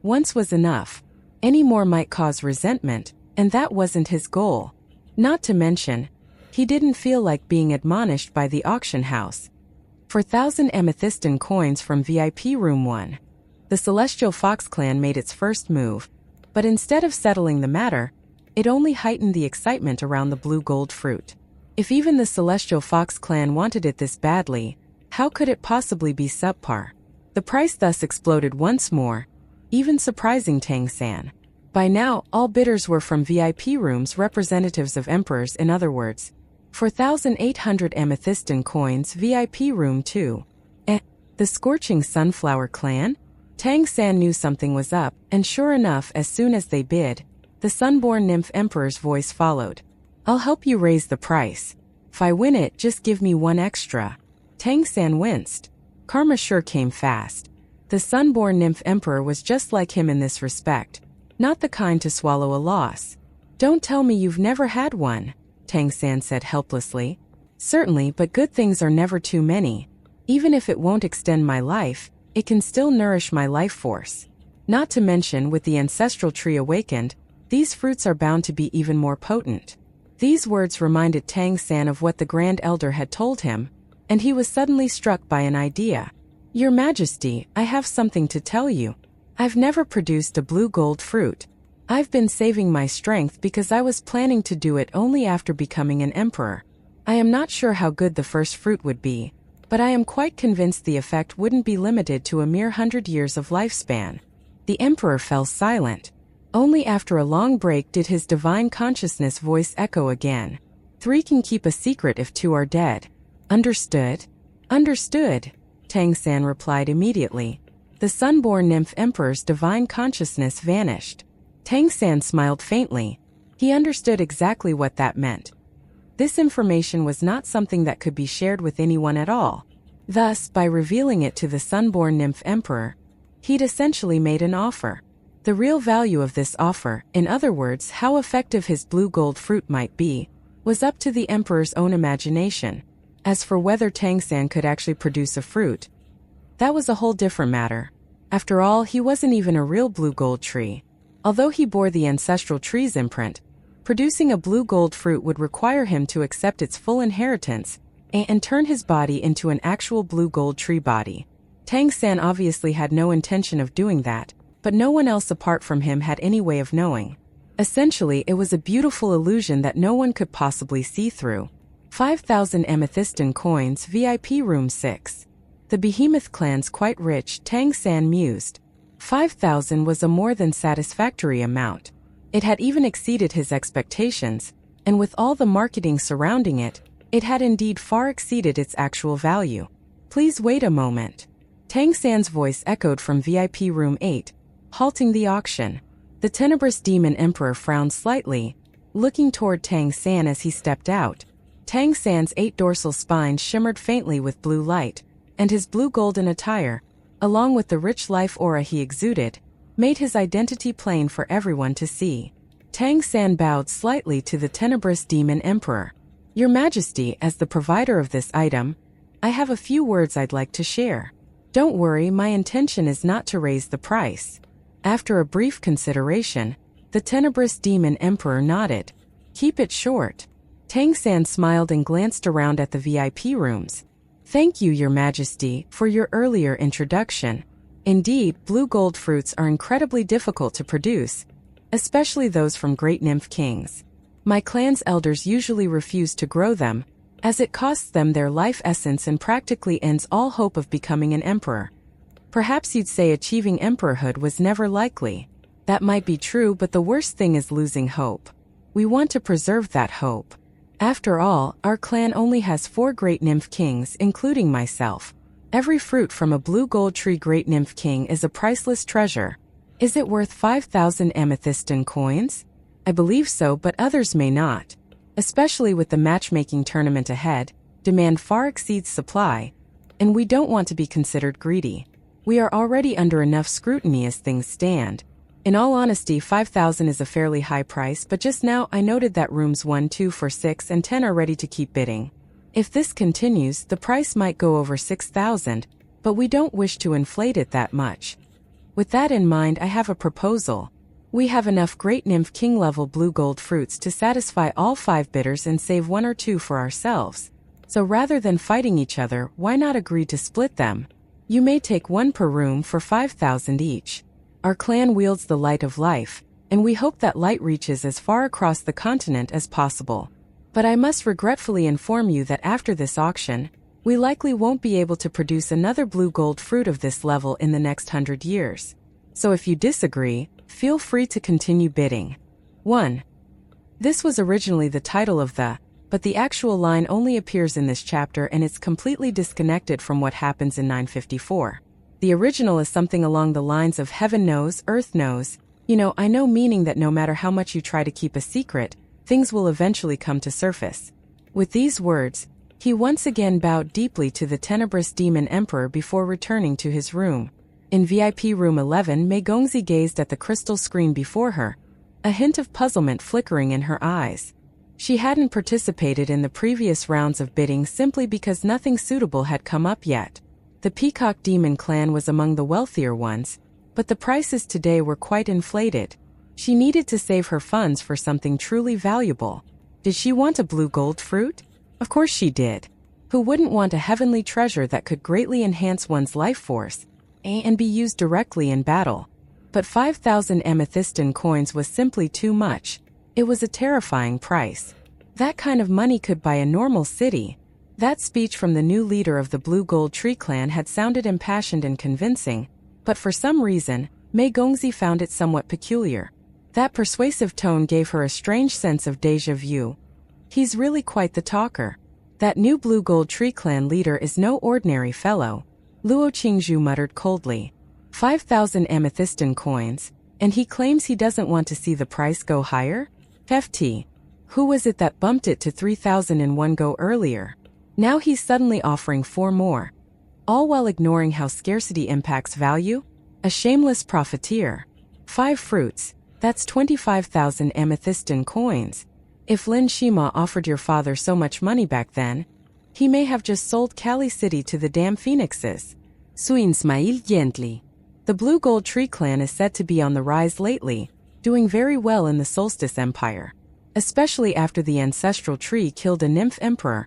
Once was enough. Any more might cause resentment, and that wasn't his goal. Not to mention, he didn't feel like being admonished by the auction house. 4,000 amethystine coins from VIP room 1. The Celestial Fox clan made its first move, but instead of settling the matter, it only heightened the excitement around the blue gold fruit. If even the Celestial Fox clan wanted it this badly, how could it possibly be subpar? The price thus exploded once more, even surprising Tang San. By now, all bidders were from VIP rooms, representatives of emperors, in other words. 4,800 amethystine coins VIP room 2. The Scorching Sunflower clan? Tang San knew something was up, and sure enough, as soon as they bid, the Sunborn Nymph Emperor's voice followed. I'll help you raise the price. If I win it, just give me one extra. Tang San winced. Karma sure came fast. The Sunborn Nymph Emperor was just like him in this respect, not the kind to swallow a loss. Don't tell me you've never had one, Tang San said helplessly. Certainly, but good things are never too many. Even if it won't extend my life, it can still nourish my life force. Not to mention, with the ancestral tree awakened, these fruits are bound to be even more potent. These words reminded Tang San of what the Grand Elder had told him, and he was suddenly struck by an idea. Your Majesty, I have something to tell you. I've never produced a blue gold fruit. I've been saving my strength because I was planning to do it only after becoming an emperor. I am not sure how good the first fruit would be, but I am quite convinced the effect wouldn't be limited to a mere 100 years of lifespan. The emperor fell silent. Only after a long break did his divine consciousness voice echo again. 3 can keep a secret if 2 are dead. Understood? Understood, Tang San replied immediately. The Sunborn Nymph Emperor's divine consciousness vanished. Tang San smiled faintly. He understood exactly what that meant. This information was not something that could be shared with anyone at all. Thus, by revealing it to the Sunborn Nymph Emperor, he'd essentially made an offer. The real value of this offer, in other words, how effective his blue gold fruit might be, was up to the Emperor's own imagination. As for whether Tang San could actually produce a fruit, that was a whole different matter. After all, he wasn't even a real blue gold tree. Although he bore the ancestral tree's imprint, producing a blue gold fruit would require him to accept its full inheritance and turn his body into an actual blue gold tree body. Tang San obviously had no intention of doing that, but no one else apart from him had any way of knowing. Essentially, it was a beautiful illusion that no one could possibly see through. 5,000 amethystine coins VIP room 6. The Behemoth clan's quite rich, Tang San mused. 5,000 was a more than satisfactory amount. It had even exceeded his expectations, and with all the marketing surrounding it, it had indeed far exceeded its actual value. Please wait a moment. Tang San's voice echoed from VIP room 8, halting the auction. The tenebrous demon emperor frowned slightly, looking toward Tang San as he stepped out. Tang San's 8 dorsal spines shimmered faintly with blue light, and his blue-golden attire, along with the rich life aura he exuded, made his identity plain for everyone to see. Tang San bowed slightly to the tenebrous demon emperor. Your Majesty, as the provider of this item, I have a few words I'd like to share. Don't worry, my intention is not to raise the price. After a brief consideration, the tenebrous demon emperor nodded. Keep it short. Tang San smiled and glanced around at the VIP rooms. Thank you, Your Majesty, for your earlier introduction. Indeed, blue gold fruits are incredibly difficult to produce, especially those from great nymph kings. My clan's elders usually refuse to grow them, as it costs them their life essence and practically ends all hope of becoming an emperor. Perhaps you'd say achieving emperorhood was never likely. That might be true, but the worst thing is losing hope. We want to preserve that hope. After all, our clan only has 4 great nymph kings, including myself. Every fruit from a blue gold tree great nymph king is a priceless treasure. Is it worth 5,000 amethystine coins? I believe so, but others may not. Especially with the matchmaking tournament ahead, demand far exceeds supply, and we don't want to be considered greedy. We are already under enough scrutiny as things stand. In all honesty, 5,000 is a fairly high price, but just now I noted that rooms 1, 2, 4, 6, and 10 are ready to keep bidding. If this continues, the price might go over 6,000, but we don't wish to inflate it that much. With that in mind, I have a proposal. We have enough Great Nymph King level blue gold fruits to satisfy all 5 bidders and save 1 or 2 for ourselves. So rather than fighting each other, why not agree to split them? You may take 1 per room for 5,000 each. Our clan wields the light of life, and we hope that light reaches as far across the continent as possible. But I must regretfully inform you that after this auction, we likely won't be able to produce another blue gold fruit of this level in the next 100 years. So if you disagree, feel free to continue bidding. 1. This was originally the title of but the actual line only appears in this chapter and it's completely disconnected from what happens in 954. The original is something along the lines of heaven knows, earth knows. I know, meaning that no matter how much you try to keep a secret, things will eventually come to surface. With these words, he once again bowed deeply to the tenebrous demon emperor before returning to his room. In VIP room 11, Mei Gongzi gazed at the crystal screen before her, a hint of puzzlement flickering in her eyes. She hadn't participated in the previous rounds of bidding simply because nothing suitable had come up yet. The Peacock Demon clan was among the wealthier ones, but the prices today were quite inflated. She needed to save her funds for something truly valuable. Did she want a blue gold fruit? Of course she did. Who wouldn't want a heavenly treasure that could greatly enhance one's life force and be used directly in battle? But 5,000 amethystine coins was simply too much. It was a terrifying price. That kind of money could buy a normal city. That speech from the new leader of the Blue Gold Tree clan had sounded impassioned and convincing, but for some reason, Mei Gongzi found it somewhat peculiar. That persuasive tone gave her a strange sense of déjà vu. He's really quite the talker. That new Blue Gold Tree clan leader is no ordinary fellow, Luo Qingzhu muttered coldly. 5,000 amethystine coins, and he claims he doesn't want to see the price go higher? FT. Who was it that bumped it to 3,000 in one go earlier? Now he's suddenly offering 4 more. All while ignoring how scarcity impacts value? A shameless profiteer. 5 fruits, that's 25,000 amethystine coins. If Lin Shima offered your father so much money back then, he may have just sold Kali City to the damn phoenixes. Suin smiled gently. The Blue Gold Tree clan is said to be on the rise lately, doing very well in the Solstice Empire. Especially after the ancestral tree killed a nymph emperor.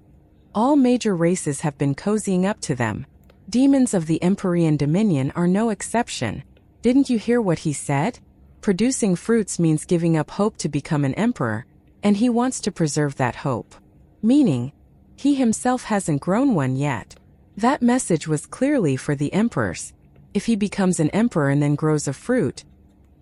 All major races have been cozying up to them. Demons of the Empyrean Dominion are no exception. Didn't you hear what he said? Producing fruits means giving up hope to become an emperor, and he wants to preserve that hope. Meaning, he himself hasn't grown one yet. That message was clearly for the emperors. If he becomes an emperor and then grows a fruit,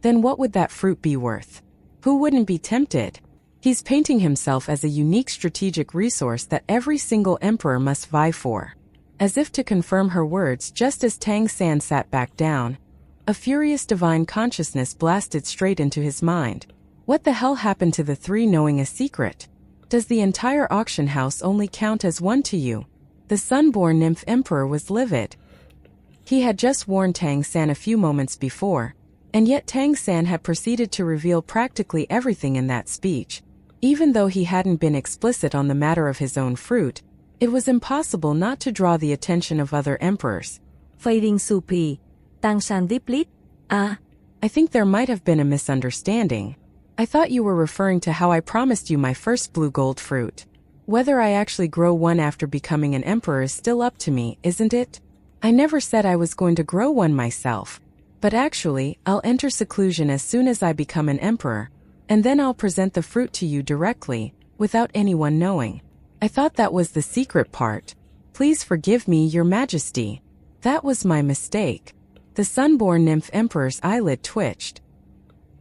then what would that fruit be worth? Who wouldn't be tempted? He's painting himself as a unique strategic resource that every single emperor must vie for. As if to confirm her words, just as Tang San sat back down, a furious divine consciousness blasted straight into his mind. What the hell happened to the 3 knowing a secret? Does the entire auction house only count as 1 to you? The sun-born nymph emperor was livid. He had just warned Tang San a few moments before, and yet Tang San had proceeded to reveal practically everything in that speech. Even though he hadn't been explicit on the matter of his own fruit, it was impossible not to draw the attention of other emperors. Fading Supi. Tang San deeply? I think there might have been a misunderstanding. I thought you were referring to how I promised you my first blue gold fruit. Whether I actually grow one after becoming an emperor is still up to me, isn't it? I never said I was going to grow one myself. But actually, I'll enter seclusion as soon as I become an emperor, and then I'll present the fruit to you directly, without anyone knowing. I thought that was the secret part. Please forgive me, Your Majesty. That was my mistake. The sunborn nymph emperor's eyelid twitched.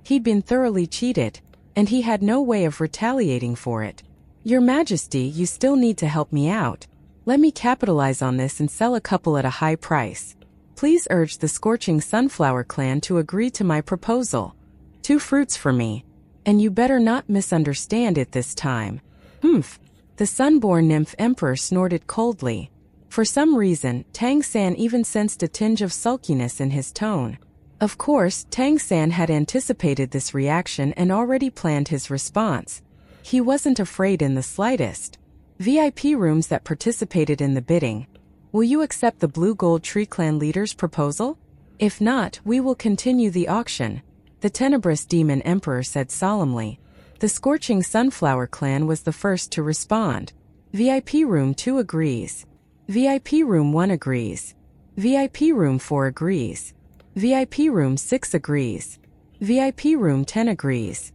He'd been thoroughly cheated, and he had no way of retaliating for it. Your Majesty, you still need to help me out. Let me capitalize on this and sell a couple at a high price. Please urge the Scorching Sunflower clan to agree to my proposal. 2 fruits for me. And you better not misunderstand it this time. The sunborn nymph emperor snorted coldly. For some reason, Tang San even sensed a tinge of sulkiness in his tone. Of course, Tang San had anticipated this reaction and already planned his response. He wasn't afraid in the slightest. VIP rooms that participated in the bidding. Will you accept the Blue Gold Tree Clan leader's proposal? If not, we will continue the auction, the Tenebrous Demon Emperor said solemnly. The Scorching Sunflower Clan was the first to respond. VIP Room 2 agrees. VIP Room 1 agrees. VIP Room 4 agrees. VIP Room 6 agrees. VIP Room 10 agrees.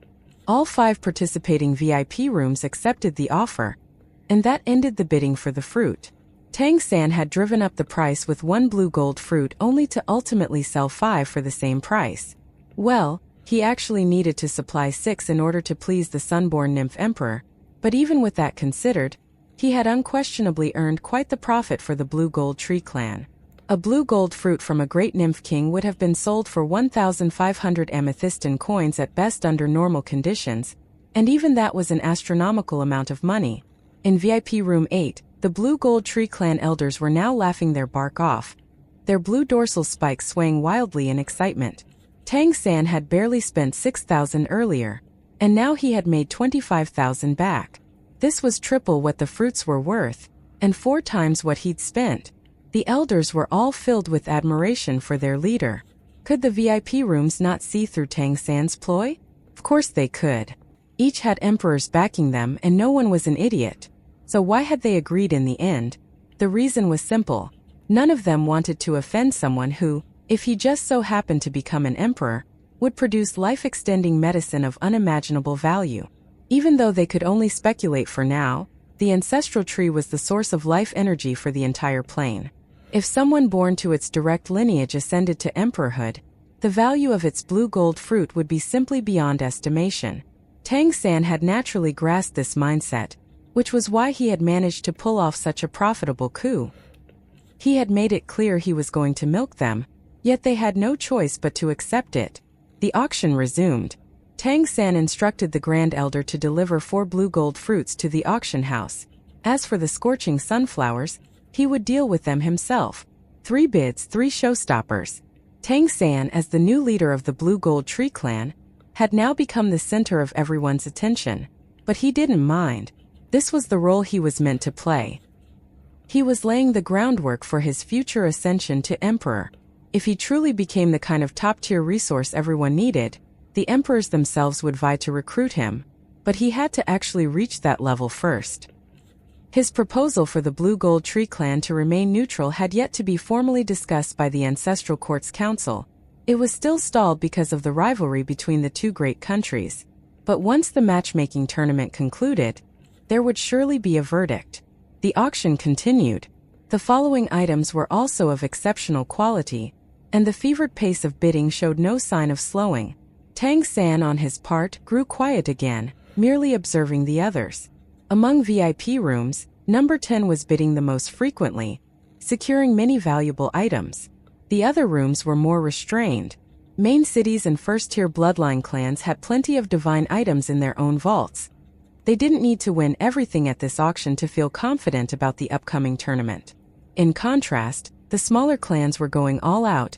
All 5 participating VIP rooms accepted the offer. And that ended the bidding for the fruit. Tang San had driven up the price with 1 blue gold fruit only to ultimately sell 5 for the same price. Well, he actually needed to supply 6 in order to please the Sunborn Nymph Emperor, but even with that considered, he had unquestionably earned quite the profit for the Blue Gold Tree Clan. A blue gold fruit from a great nymph king would have been sold for 1,500 amethystin coins at best under normal conditions, and even that was an astronomical amount of money. In VIP Room 8, the Blue Gold Tree Clan elders were now laughing their bark off, their blue dorsal spikes swaying wildly in excitement. Tang San had barely spent 6,000 earlier, and now he had made 25,000 back. This was triple what the fruits were worth, and 4 times what he'd spent. The elders were all filled with admiration for their leader. Could the VIP rooms not see through Tang San's ploy? Of course they could. Each had emperors backing them and no one was an idiot. So why had they agreed in the end? The reason was simple. None of them wanted to offend someone who, if he just so happened to become an emperor, would produce life-extending medicine of unimaginable value. Even though they could only speculate for now, the ancestral tree was the source of life energy for the entire plane. If someone born to its direct lineage ascended to emperorhood, the value of its blue gold fruit would be simply beyond estimation. Tang San had naturally grasped this mindset, which was why he had managed to pull off such a profitable coup. He had made it clear he was going to milk them, yet they had no choice but to accept it. The auction resumed. Tang San instructed the Grand Elder to deliver 4 blue gold fruits to the auction house. As for the scorching sunflowers, he would deal with them himself. 3 bids, 3 showstoppers. Tang San, as the new leader of the Blue Gold Tree Clan, had now become the center of everyone's attention. But he didn't mind. This was the role he was meant to play. He was laying the groundwork for his future ascension to emperor. If he truly became the kind of top-tier resource everyone needed, the emperors themselves would vie to recruit him. But he had to actually reach that level first. His proposal for the Blue Gold Tree Clan to remain neutral had yet to be formally discussed by the Ancestral Court's Council. It was still stalled because of the rivalry between the 2 great countries. But once the matchmaking tournament concluded, there would surely be a verdict. The auction continued. The following items were also of exceptional quality, and the fevered pace of bidding showed no sign of slowing. Tang San, on his part, grew quiet again, merely observing the others. Among VIP rooms, number 10 was bidding the most frequently, securing many valuable items. The other rooms were more restrained. Main cities and first-tier bloodline clans had plenty of divine items in their own vaults. They didn't need to win everything at this auction to feel confident about the upcoming tournament. In contrast, the smaller clans were going all out,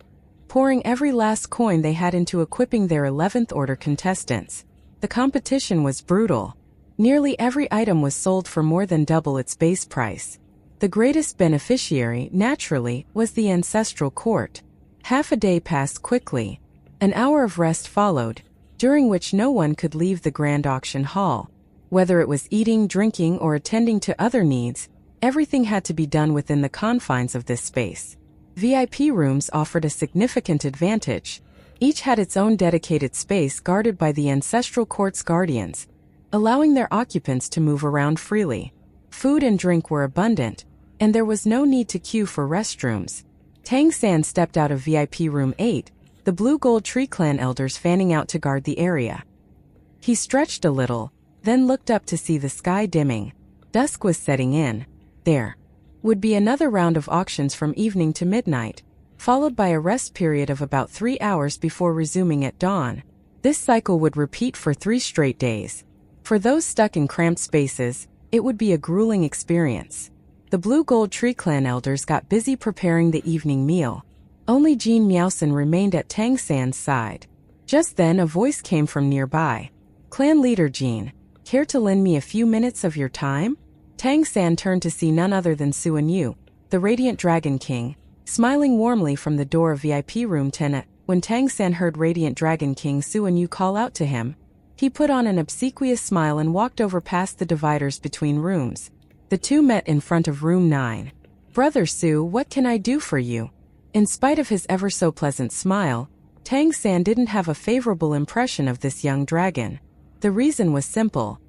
pouring every last coin they had into equipping their 11th order contestants. The competition was brutal. Nearly every item was sold for more than double its base price. The greatest beneficiary, naturally, was the Ancestral Court. Half a day passed quickly. An hour of rest followed, during which no one could leave the Grand Auction Hall. Whether it was eating, drinking, or attending to other needs, everything had to be done within the confines of this space. VIP rooms offered a significant advantage. Each had its own dedicated space guarded by the Ancestral Court's guardians, allowing their occupants to move around freely. Food and drink were abundant, and there was no need to queue for restrooms. Tang San stepped out of VIP Room 8, the Blue Gold Tree Clan elders fanning out to guard the area. He stretched a little, then looked up to see the sky dimming. Dusk was setting in. There would be another round of auctions from evening to midnight, followed by a rest period of about 3 hours before resuming at dawn. This cycle would repeat for 3 straight days. For those stuck in cramped spaces, it would be a grueling experience. The Blue Gold Tree clan elders got busy preparing the evening meal. Only Jean Miaosan remained at Tang San's side. Just then a voice came from nearby. Clan leader Jean, care to lend me a few minutes of your time? Tang San turned to see none other than Suan Yu, the Radiant Dragon King, smiling warmly from the door of VIP room 10. When Tang San heard Radiant Dragon King Suan Yu call out to him, he put on an obsequious smile and walked over past the dividers between rooms. The two met in front of room 9. Brother Su, what can I do for you? In spite of his ever-so-pleasant smile, Tang San didn't have a favorable impression of this young dragon. The reason was simple.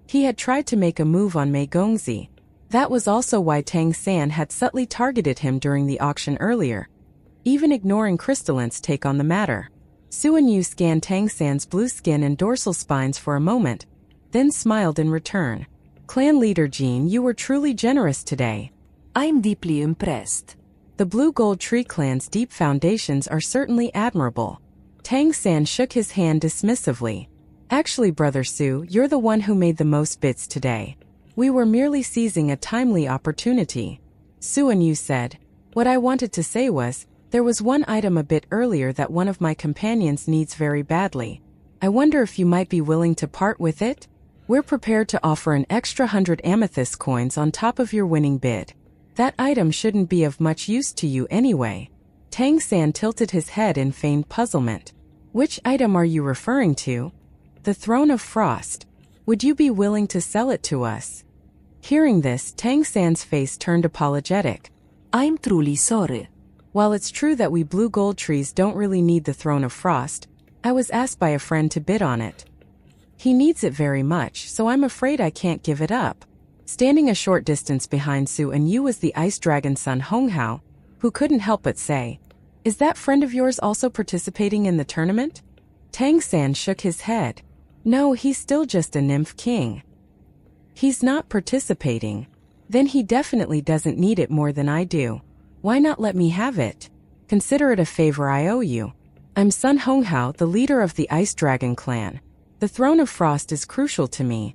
He had tried to make a move on Mei Gongzi. That was also why Tang San had subtly targeted him during the auction earlier, even ignoring Crystalline's take on the matter. Suan Yu scanned Tang San's blue skin and dorsal spines for a moment, then smiled in return. Clan leader Jean, you were truly generous today. I'm deeply impressed. The Blue Gold Tree clan's deep foundations are certainly admirable. Tang San shook his hand dismissively. Actually, Brother Su, you're the one who made the most bids today. We were merely seizing a timely opportunity. Suan Yu said. What I wanted to say was, there was one item a bit earlier that one of my companions needs very badly. I wonder if you might be willing to part with it? We're prepared to offer an extra 100 amethyst coins on top of your winning bid. That item shouldn't be of much use to you anyway. Tang San tilted his head in feigned puzzlement. Which item are you referring to? The Throne of Frost. Would you be willing to sell it to us? Hearing this, Tang San's face turned apologetic. I'm truly sorry. While it's true that we Blue Gold Trees don't really need the Throne of Frost, I was asked by a friend to bid on it. He needs it very much, so I'm afraid I can't give it up. Standing a short distance behind Suan Yu was the Ice Dragon son Honghao, who couldn't help but say, Is that friend of yours also participating in the tournament? Tang San shook his head. No, he's still just a nymph king. He's not participating. Then he definitely doesn't need it more than I do. Why not let me have it? Consider it a favor I owe you. I'm Sun Honghao, the leader of the Ice Dragon clan. The Throne of Frost is crucial to me,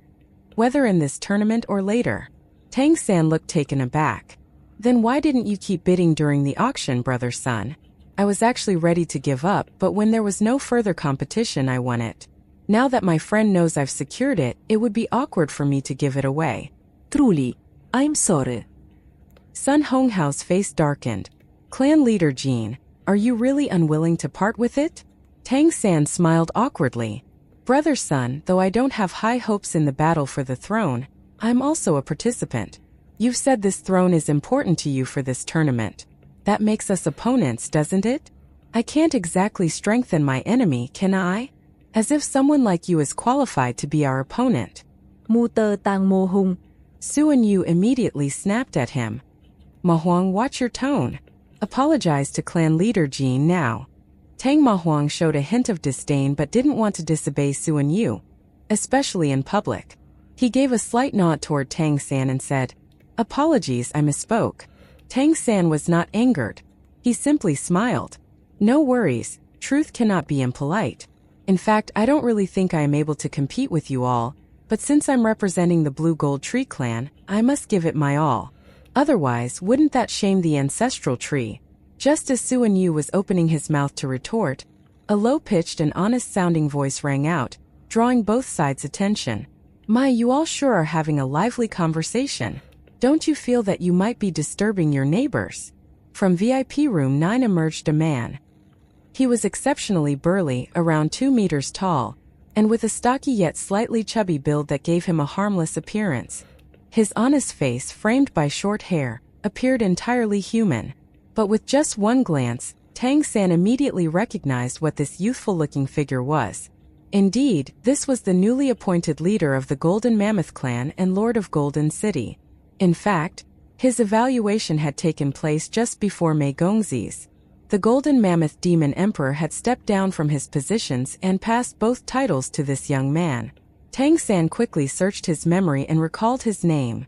whether in this tournament or later. Tang San looked taken aback. Then why didn't you keep bidding during the auction, Brother Sun? I was actually ready to give up, but when there was no further competition, I won it. Now that my friend knows I've secured it, it would be awkward for me to give it away. Truly, I'm sorry. Sun Honghao's face darkened. Clan leader Jean, are you really unwilling to part with it? Tang San smiled awkwardly. Brother Sun, though I don't have high hopes in the battle for the throne, I'm also a participant. You've said this throne is important to you for this tournament. That makes us opponents, doesn't it? I can't exactly strengthen my enemy, can I? As if someone like you is qualified to be our opponent. Mu tơ tang mo hung. Suan Yu immediately snapped at him. Ma Huang, watch your tone. Apologize to clan leader Jean now. Tang Ma Huang showed a hint of disdain but didn't want to disobey Suan Yu, especially in public. He gave a slight nod toward Tang San and said, Apologies, I misspoke. Tang San was not angered. He simply smiled. No worries, truth cannot be impolite. In fact, I don't really think I am able to compete with you all, but since I'm representing the Blue Gold Tree clan, I must give it my all. Otherwise, wouldn't that shame the ancestral tree? Just as Suan Yu was opening his mouth to retort, a low-pitched and honest-sounding voice rang out, drawing both sides' attention. My, you all sure are having a lively conversation. Don't you feel that you might be disturbing your neighbors? From VIP room 9 emerged a man. He was exceptionally burly, around 2 meters tall, and with a stocky yet slightly chubby build that gave him a harmless appearance. His honest face, framed by short hair, appeared entirely human. But with just one glance, Tang San immediately recognized what this youthful-looking figure was. Indeed, this was the newly appointed leader of the Golden Mammoth clan and Lord of Golden City. In fact, his evaluation had taken place just before Mei Gongzi's. The Golden Mammoth Demon Emperor had stepped down from his positions and passed both titles to this young man. Tang San quickly searched his memory and recalled his name.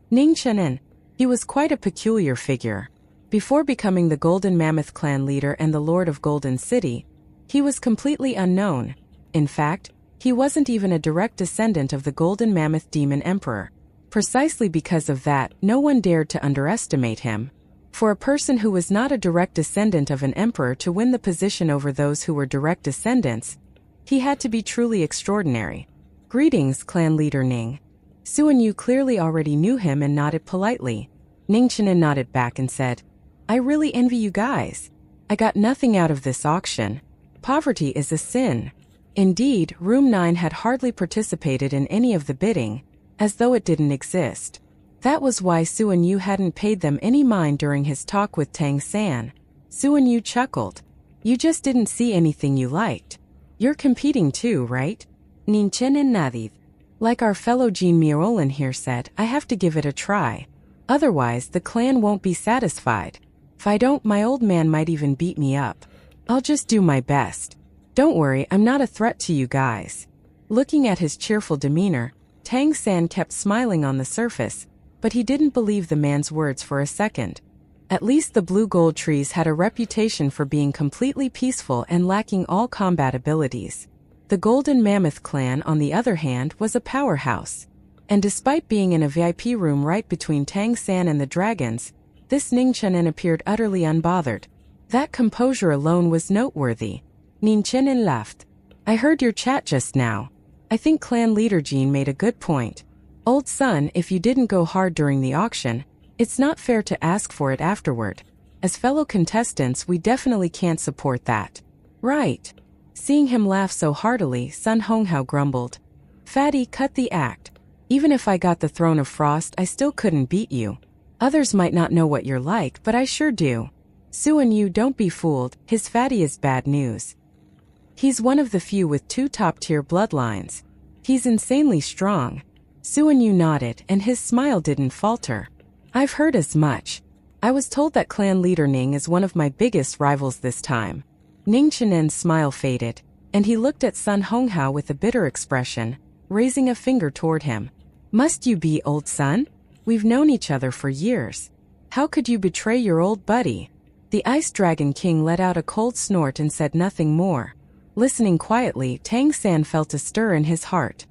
Ning Chenin. He was quite a peculiar figure. Before becoming the Golden Mammoth clan leader and the Lord of Golden City, he was completely unknown. In fact, he wasn't even a direct descendant of the Golden Mammoth Demon Emperor. Precisely because of that, no one dared to underestimate him. For a person who was not a direct descendant of an emperor to win the position over those who were direct descendants, he had to be truly extraordinary. Greetings, clan leader Ning. Suan Yu clearly already knew him and nodded politely. Ning Qianen nodded back and said, I really envy you guys. I got nothing out of this auction. Poverty is a sin. Indeed, Room 9 had hardly participated in any of the bidding, as though it didn't exist. That was why Suan Yu hadn't paid them any mind during his talk with Tang San. Suan Yu chuckled. You just didn't see anything you liked. You're competing too, right? Ning Qianen nodded. Like our fellow Jean Miolin here said, I have to give it a try. Otherwise, the clan won't be satisfied. If I don't, my old man might even beat me up. I'll just do my best. Don't worry, I'm not a threat to you guys. Looking at his cheerful demeanor, Tang San kept smiling on the surface, but he didn't believe the man's words for a second. At least the blue gold trees had a reputation for being completely peaceful and lacking all combat abilities. The Golden Mammoth clan, on the other hand, was a powerhouse. And despite being in a VIP room right between Tang San and the dragons, this Ning Qianen appeared utterly unbothered. That composure alone was noteworthy. Ning Qianen laughed. I heard your chat just now. I think clan leader Jean made a good point. Old son, if you didn't go hard during the auction, it's not fair to ask for it afterward. As fellow contestants, we definitely can't support that. Right. Seeing him laugh so heartily, Sun Honghao grumbled. Fatty, cut the act. Even if I got the Throne of Frost, I still couldn't beat you. Others might not know what you're like, but I sure do. Suan Yu, don't be fooled, his fatty is bad news. He's one of the few with 2 top-tier bloodlines. He's insanely strong. Suan Yu nodded, and his smile didn't falter. I've heard as much. I was told that clan leader Ning is one of my biggest rivals this time. Ning Qianen's smile faded, and he looked at Sun Honghao with a bitter expression, raising a finger toward him. Must you be, old son? We've known each other for years. How could you betray your old buddy? The Ice Dragon King let out a cold snort and said nothing more. Listening quietly, Tang San felt a stir in his heart.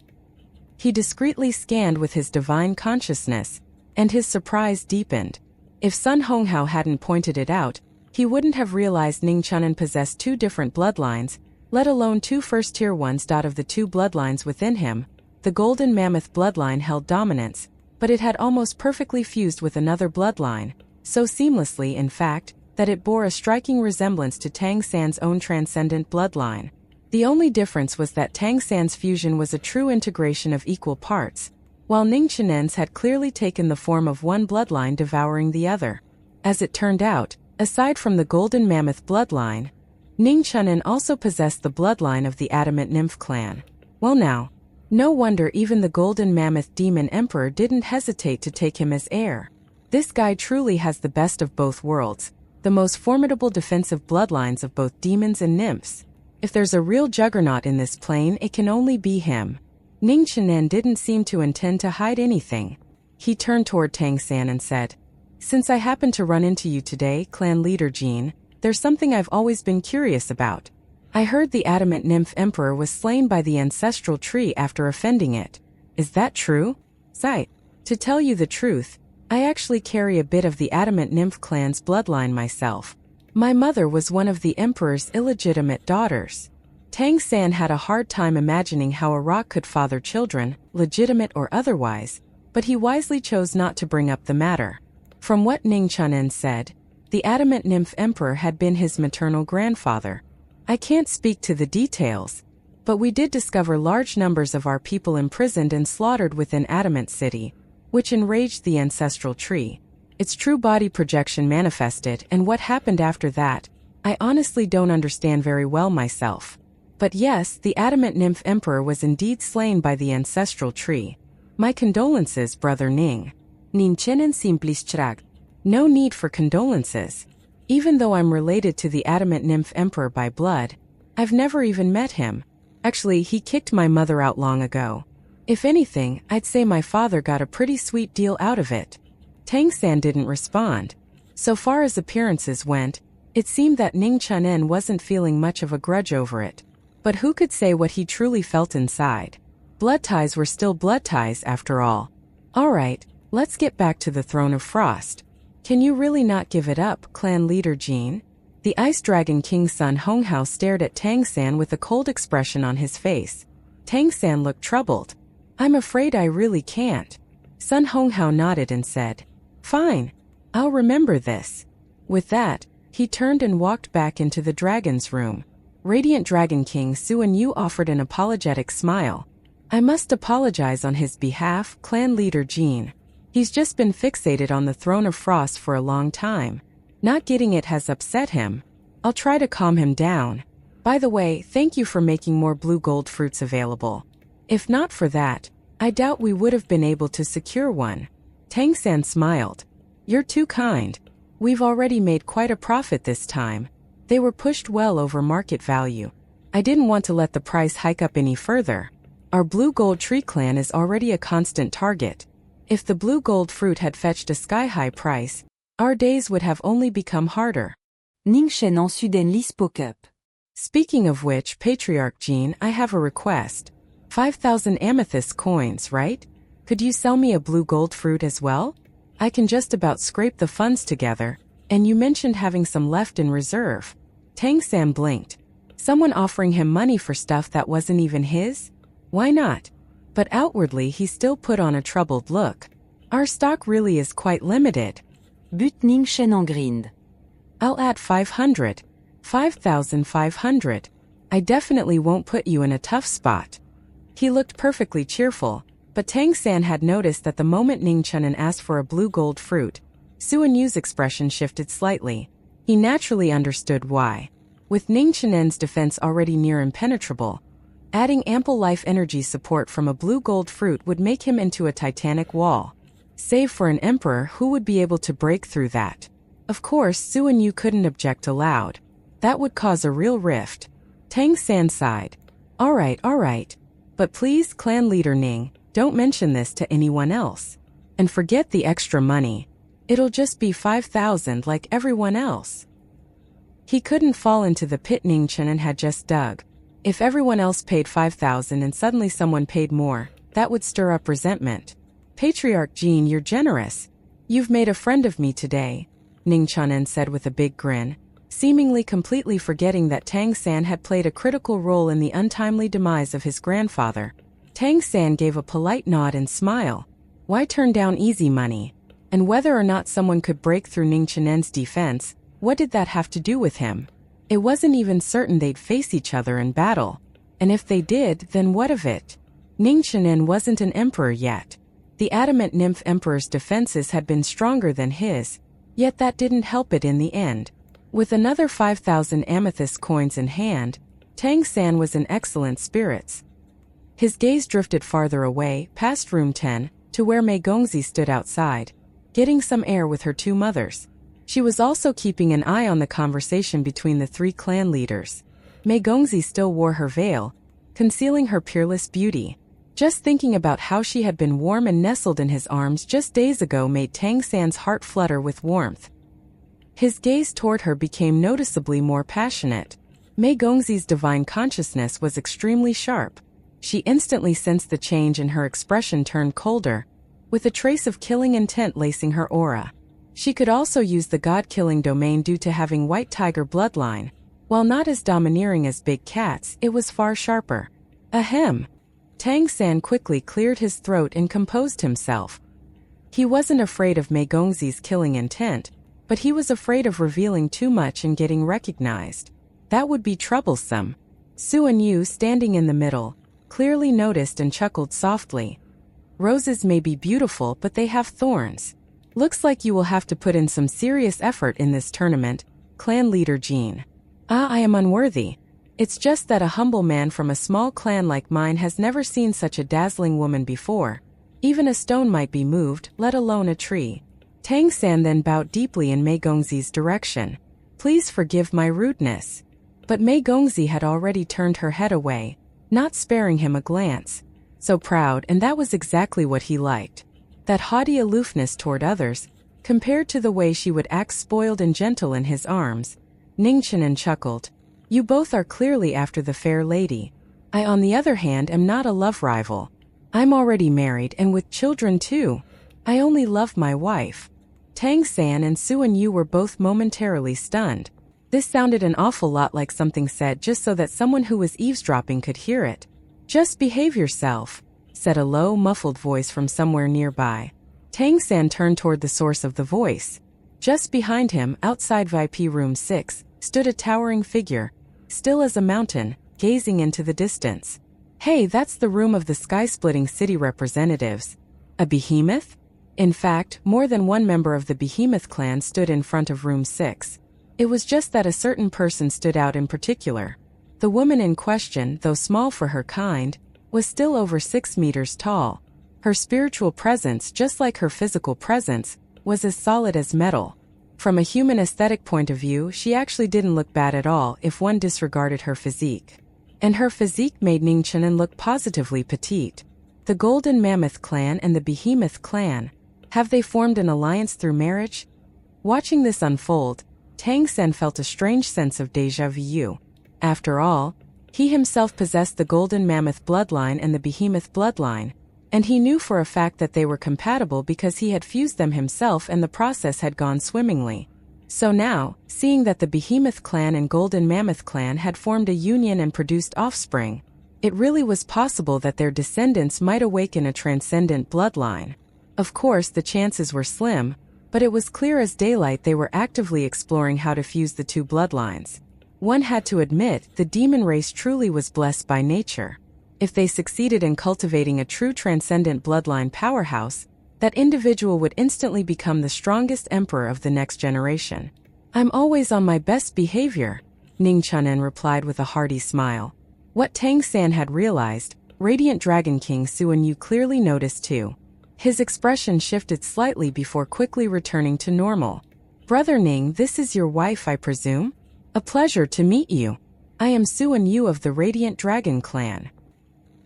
He discreetly scanned with his divine consciousness, and his surprise deepened. If Sun Honghao hadn't pointed it out, he wouldn't have realized Ning Qianen possessed 2 different bloodlines, let alone 2 first-tier ones. Of the 2 bloodlines within him, the Golden Mammoth bloodline held dominance, but it had almost perfectly fused with another bloodline, so seamlessly in fact, that it bore a striking resemblance to Tang San's own transcendent bloodline. The only difference was that Tang San's fusion was a true integration of equal parts, while Ning Qianen's had clearly taken the form of one bloodline devouring the other. As it turned out, aside from the Golden Mammoth bloodline, Ning Qianen also possessed the bloodline of the Adamant Nymph clan. Well now, no wonder even the Golden Mammoth Demon Emperor didn't hesitate to take him as heir. This guy truly has the best of both worlds, the most formidable defensive bloodlines of both demons and nymphs. If there's a real juggernaut in this plane, it can only be him. Ning Qianen didn't seem to intend to hide anything. He turned toward Tang San and said, Since I happened to run into you today, clan leader Jean, there's something I've always been curious about. I heard the Adamant Nymph Emperor was slain by the ancestral tree after offending it. Is that true? Zai. To tell you the truth, I actually carry a bit of the Adamant Nymph clan's bloodline myself. My mother was one of the Emperor's illegitimate daughters. Tang San had a hard time imagining how a rock could father children, legitimate or otherwise, but he wisely chose not to bring up the matter. From what Ning Qianen said, the Adamant Nymph Emperor had been his maternal grandfather. I can't speak to the details, but we did discover large numbers of our people imprisoned and slaughtered within Adamant City, which enraged the ancestral tree. Its true body projection manifested, and what happened after that, I honestly don't understand very well myself. But yes, the Adamant Nymph Emperor was indeed slain by the ancestral tree. My condolences, brother Ning. Ning Qianen simply shrugged. No need for condolences. Even though I'm related to the Adamant Nymph Emperor by blood, I've never even met him. Actually, he kicked my mother out long ago. If anything, I'd say my father got a pretty sweet deal out of it. Tang San didn't respond. So far as appearances went, it seemed that Ning Qianen wasn't feeling much of a grudge over it. But who could say what he truly felt inside? Blood ties were still blood ties after all. Alright, let's get back to the Throne of Frost. Can you really not give it up, clan leader Jean? The Ice Dragon King Sun Honghao stared at Tang San with a cold expression on his face. Tang San looked troubled. I'm afraid I really can't. Sun Honghao nodded and said, Fine. I'll remember this. With that, he turned and walked back into the dragon's room. Radiant Dragon King Suan Yu offered an apologetic smile. I must apologize on his behalf, clan leader Jean. He's just been fixated on the Throne of Frost for a long time. Not getting it has upset him. I'll try to calm him down. By the way, thank you for making more blue gold fruits available. If not for that, I doubt we would have been able to secure one. Tang San smiled. You're too kind. We've already made quite a profit this time. They were pushed well over market value. I didn't want to let the price hike up any further. Our blue gold tree clan is already a constant target. If the blue gold fruit had fetched a sky-high price, our days would have only become harder. Ningchen en Sudenli spoke up. Speaking of which, Patriarch Jean, I have a request. 5,000 amethyst coins, right? Could you sell me a blue gold fruit as well? I can just about scrape the funds together, and you mentioned having some left in reserve. Tang San blinked. Someone offering him money for stuff that wasn't even his? Why not? But outwardly he still put on a troubled look. Our stock really is quite limited. But Ningchen en grind. I'll add 500. 5,500. I definitely won't put you in a tough spot. He looked perfectly cheerful, but Tang San had noticed that the moment Ning Chunin asked for a blue gold fruit, Suan Yu's expression shifted slightly. He naturally understood why. With Ning Chunin's defense already near impenetrable, adding ample life energy support from a blue gold fruit would make him into a titanic wall. Save for an emperor who would be able to break through that. Of course, Suan Yu couldn't object aloud. That would cause a real rift. Tang San sighed. Alright. But please, clan leader Ning, don't mention this to anyone else. And forget the extra money. It'll just be 5,000 like everyone else. He couldn't fall into the pit Ning Chunin had just dug. If everyone else paid 5,000 and suddenly someone paid more, that would stir up resentment. Patriarch Jean, you're generous. You've made a friend of me today, Ning Chunin said with a big grin, seemingly completely forgetting that Tang San had played a critical role in the untimely demise of his grandfather. Tang San gave a polite nod and smile. Why turn down easy money? And whether or not someone could break through Ning Chunin's defense, what did that have to do with him? It wasn't even certain they'd face each other in battle. And if they did, then what of it? Ning Chunin wasn't an emperor yet. The adamant nymph emperor's defenses had been stronger than his, yet that didn't help it in the end. With another 5,000 amethyst coins in hand, Tang San was in excellent spirits. His gaze drifted farther away, past room 10, to where Mei Gongzi stood outside, getting some air with her two mothers. She was also keeping an eye on the conversation between the three clan leaders. Mei Gongzi still wore her veil, concealing her peerless beauty. Just thinking about how she had been warm and nestled in his arms just days ago made Tang San's heart flutter with warmth. His gaze toward her became noticeably more passionate. Mei Gongzi's divine consciousness was extremely sharp. She instantly sensed the change and her expression turned colder, with a trace of killing intent lacing her aura. She could also use the god-killing domain due to having white tiger bloodline. While not as domineering as big cats, it was far sharper. Ahem. Tang San quickly cleared his throat and composed himself. He wasn't afraid of Mei Gongzi's killing intent, but he was afraid of revealing too much and getting recognized. That would be troublesome. Suan Yu, standing in the middle, clearly noticed and chuckled softly. Roses may be beautiful, but they have thorns. Looks like you will have to put in some serious effort in this tournament, clan leader Jean. I am unworthy. It's just that a humble man from a small clan like mine has never seen such a dazzling woman before. Even a stone might be moved, let alone a tree. Tang San then bowed deeply in Mei Gongzi's direction. Please forgive my rudeness. But Mei Gongzi had already turned her head away, not sparing him a glance. So proud, and that was exactly what he liked. That haughty aloofness toward others, compared to the way she would act spoiled and gentle in his arms. Ning Chunin chuckled. You both are clearly after the fair lady. I, on the other hand, am not a love rival. I'm already married and with children too. I only love my wife. Tang San and Suan Yu were both momentarily stunned. This sounded an awful lot like something said just so that someone who was eavesdropping could hear it. Just behave yourself, said a low, muffled voice from somewhere nearby. Tang San turned toward the source of the voice. Just behind him, outside VIP Room 6, stood a towering figure, still as a mountain, gazing into the distance. Hey, that's the room of the sky-splitting city representatives. A behemoth? In fact, more than one member of the behemoth clan stood in front of Room 6. It was just that a certain person stood out in particular. The woman in question, though small for her kind, was still over 6 meters tall. Her spiritual presence, just like her physical presence, was as solid as metal. From a human aesthetic point of view, she actually didn't look bad at all if one disregarded her physique. And her physique made Ning Qianen look positively petite. The Golden Mammoth clan and the Behemoth clan. Have they formed an alliance through marriage? Watching this unfold, Tang San felt a strange sense of déjà vu. After all, he himself possessed the Golden Mammoth bloodline and the Behemoth bloodline, and he knew for a fact that they were compatible because he had fused them himself and the process had gone swimmingly. So now, seeing that the Behemoth clan and Golden Mammoth clan had formed a union and produced offspring, it really was possible that their descendants might awaken a transcendent bloodline. Of course, the chances were slim, but it was clear as daylight they were actively exploring how to fuse the two bloodlines. One had to admit the demon race truly was blessed by nature. If they succeeded in cultivating a true transcendent bloodline powerhouse, that individual would instantly become the strongest emperor of the next generation. I'm always on my best behavior, Ning Qianen replied with a hearty smile. What Tang San had realized, Radiant Dragon King Suan Yu clearly noticed too. His expression shifted slightly before quickly returning to normal. Brother Ning, this is your wife, I presume? A pleasure to meet you. I am Suan Yu of the Radiant Dragon clan.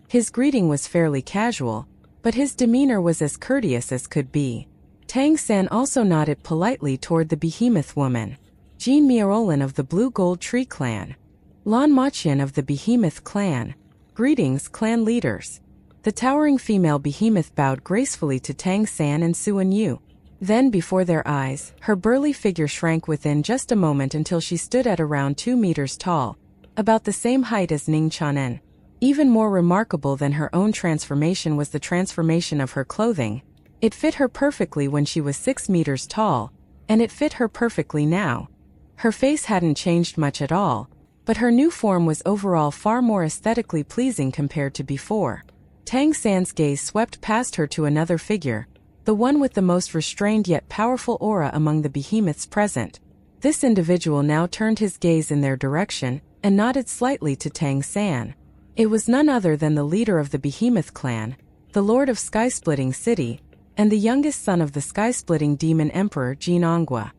His greeting was fairly casual, but his demeanor was as courteous as could be. Tang San also nodded politely toward the behemoth woman. Jean Miaolin of the Blue Gold Tree clan. Lan Maqian of the Behemoth clan. Greetings, clan leaders. The towering female behemoth bowed gracefully to Tang San and Suan Yu. Then, before their eyes, her burly figure shrank within just a moment until she stood at around 2 meters tall, about the same height as Ning Qianen. Even more remarkable than her own transformation was the transformation of her clothing. It fit her perfectly when she was 6 meters tall, and it fit her perfectly now. Her face hadn't changed much at all, but her new form was overall far more aesthetically pleasing compared to before. Tang San's gaze swept past her to another figure, the one with the most restrained yet powerful aura among the behemoths present. This individual now turned his gaze in their direction and nodded slightly to Tang San. It was none other than the leader of the Behemoth clan, the Lord of Sky-Splitting City, and the youngest son of the Sky-Splitting Demon Emperor Jin Ongwa.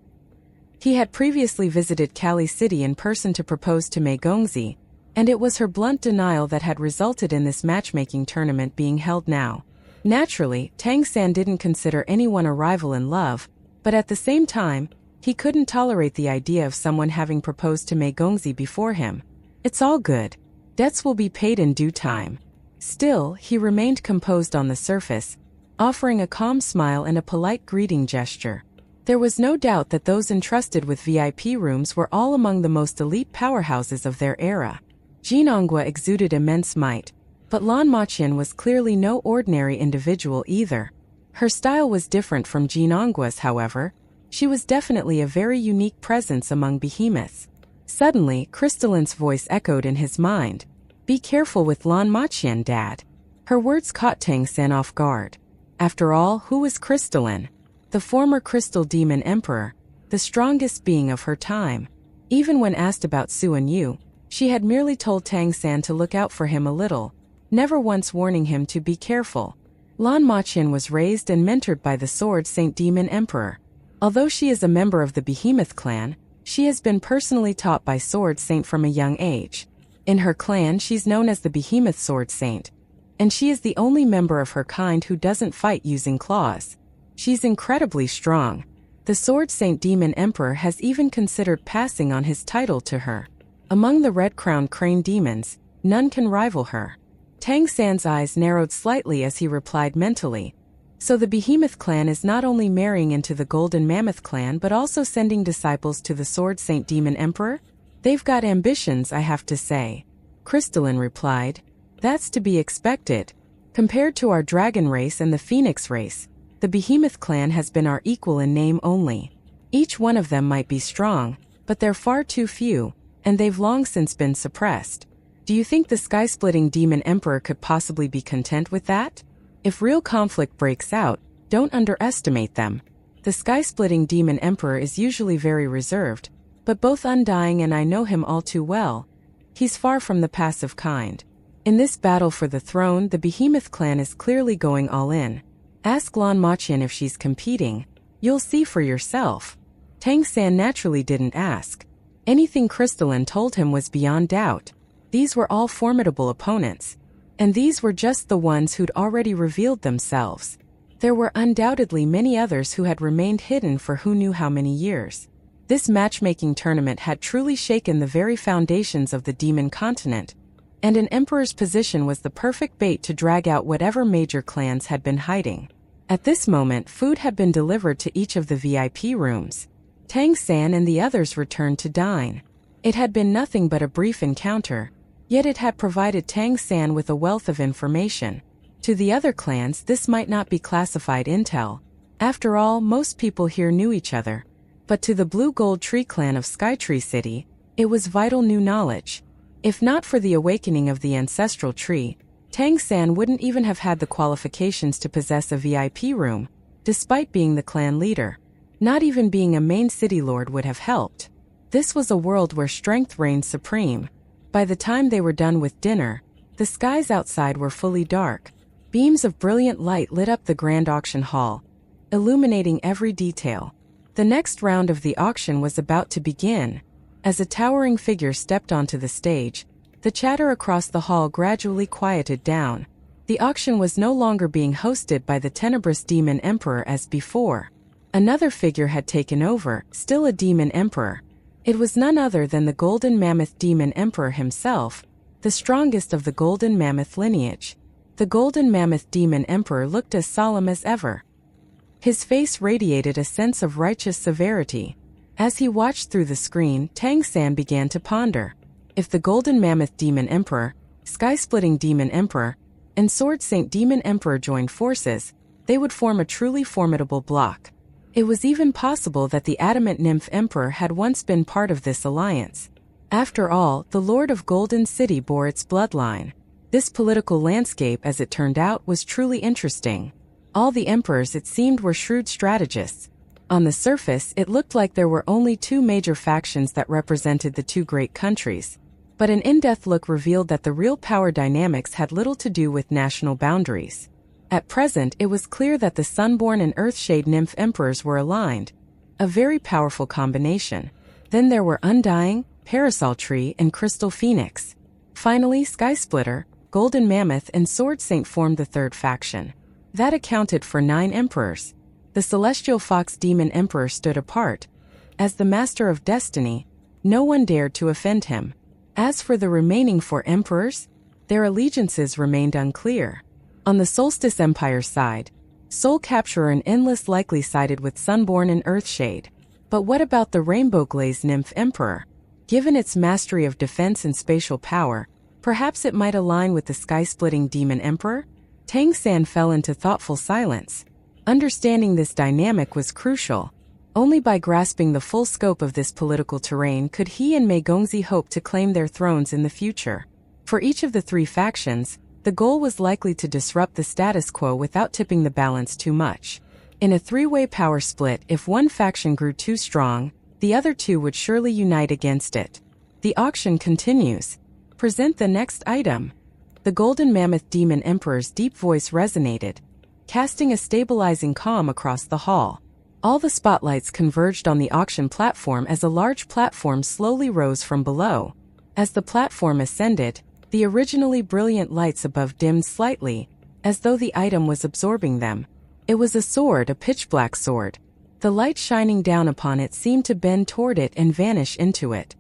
He had previously visited Kali City in person to propose to Mei Gongzi, and it was her blunt denial that had resulted in this matchmaking tournament being held now. Naturally, Tang San didn't consider anyone a rival in love, but at the same time, he couldn't tolerate the idea of someone having proposed to Mei Gongzi before him. It's all good. Debts will be paid in due time. Still, he remained composed on the surface, offering a calm smile and a polite greeting gesture. There was no doubt that those entrusted with VIP rooms were all among the most elite powerhouses of their era. Jin Ongwa exuded immense might, but Lan Maqian was clearly no ordinary individual either. Her style was different from Jin Ongwa's, however. She was definitely a very unique presence among behemoths. Suddenly, Crystalline's voice echoed in his mind. Be careful with Lan Maqian, Dad. Her words caught Tang San off guard. After all, who was Crystalline? The former Crystal Demon Emperor, the strongest being of her time. Even when asked about Suan Yu, she had merely told Tang San to look out for him a little, never once warning him to be careful. Lan Maqian was raised and mentored by the Sword Saint Demon Emperor. Although she is a member of the Behemoth clan, she has been personally taught by Sword Saint from a young age. In her clan, she's known as the Behemoth Sword Saint, and she is the only member of her kind who doesn't fight using claws. She's incredibly strong. The Sword Saint Demon Emperor has even considered passing on his title to her. Among the red-crowned crane demons, none can rival her. Tang San's eyes narrowed slightly as he replied mentally. So the Behemoth clan is not only marrying into the Golden Mammoth clan but also sending disciples to the Sword Saint Demon Emperor? They've got ambitions, I have to say. Crystalline replied. That's to be expected. Compared to our dragon race and the Phoenix race, the Behemoth clan has been our equal in name only. Each one of them might be strong, but they're far too few, and they've long since been suppressed. Do you think the sky-splitting Demon Emperor could possibly be content with that? If real conflict breaks out, don't underestimate them. The sky-splitting Demon Emperor is usually very reserved, but both Undying and I know him all too well. He's far from the passive kind. In this battle for the throne, the Behemoth clan is clearly going all in. Ask Lan Maqian if she's competing. You'll see for yourself. Tang San naturally didn't ask. Anything Crystalline told him was beyond doubt. These were all formidable opponents. And these were just the ones who'd already revealed themselves. There were undoubtedly many others who had remained hidden for who knew how many years. This matchmaking tournament had truly shaken the very foundations of the demon continent, and an emperor's position was the perfect bait to drag out whatever major clans had been hiding. At this moment, food had been delivered to each of the VIP rooms. Tang San and the others returned to dine. It had been nothing but a brief encounter, yet it had provided Tang San with a wealth of information. To the other clans, this might not be classified intel. After all, most people here knew each other. But to the Blue Gold Tree clan of Skytree City, it was vital new knowledge. If not for the awakening of the ancestral tree, Tang San wouldn't even have had the qualifications to possess a VIP room, despite being the clan leader. Not even being a main city lord would have helped. This was a world where strength reigned supreme. By the time they were done with dinner, the skies outside were fully dark. Beams of brilliant light lit up the grand auction hall, illuminating every detail. The next round of the auction was about to begin. As a towering figure stepped onto the stage, the chatter across the hall gradually quieted down. The auction was no longer being hosted by the tenebrous Demon Emperor as before. Another figure had taken over, still a Demon Emperor. It was none other than the Golden Mammoth Demon Emperor himself, the strongest of the Golden Mammoth lineage. The Golden Mammoth Demon Emperor looked as solemn as ever. His face radiated a sense of righteous severity. As he watched through the screen, Tang San began to ponder. If the Golden Mammoth Demon Emperor, Sky-Splitting Demon Emperor, and Sword Saint Demon Emperor joined forces, they would form a truly formidable bloc. It was even possible that the Adamant Nymph Emperor had once been part of this alliance. After all, the Lord of Golden City bore its bloodline. This political landscape, as it turned out, was truly interesting. All the emperors, it seemed, were shrewd strategists. On the surface, it looked like there were only two major factions that represented the two great countries. But an in-depth look revealed that the real power dynamics had little to do with national boundaries. At present, it was clear that the Sunborn and Earthshade Nymph Emperors were aligned. A very powerful combination. Then there were Undying, Parasol Tree, and Crystal Phoenix. Finally, Sky Splitter, Golden Mammoth, and Sword Saint formed the third faction. That accounted for 9 emperors. The Celestial Fox Demon Emperor stood apart. As the Master of Destiny, no one dared to offend him. As for the remaining 4 emperors, their allegiances remained unclear. On the Solstice Empire side, Soul Capturer and Endless likely sided with Sunborn and Earthshade. But what about the Rainbow Glaze Nymph Emperor? Given its mastery of defense and spatial power, perhaps it might align with the Sky-Splitting Demon Emperor? Tang San fell into thoughtful silence. Understanding this dynamic was crucial. Only by grasping the full scope of this political terrain could he and Mei Gongzi hope to claim their thrones in the future. For each of the 3 factions, the goal was likely to disrupt the status quo without tipping the balance too much. In a 3-way power split, if one faction grew too strong, the other 2 would surely unite against it. The auction continues. Present the next item. The Golden Mammoth Demon Emperor's deep voice resonated, casting a stabilizing calm across the hall. All the spotlights converged on the auction platform as a large platform slowly rose from below. As the platform ascended, the originally brilliant lights above dimmed slightly, as though the item was absorbing them. It was a sword, a pitch-black sword. The light shining down upon it seemed to bend toward it and vanish into it.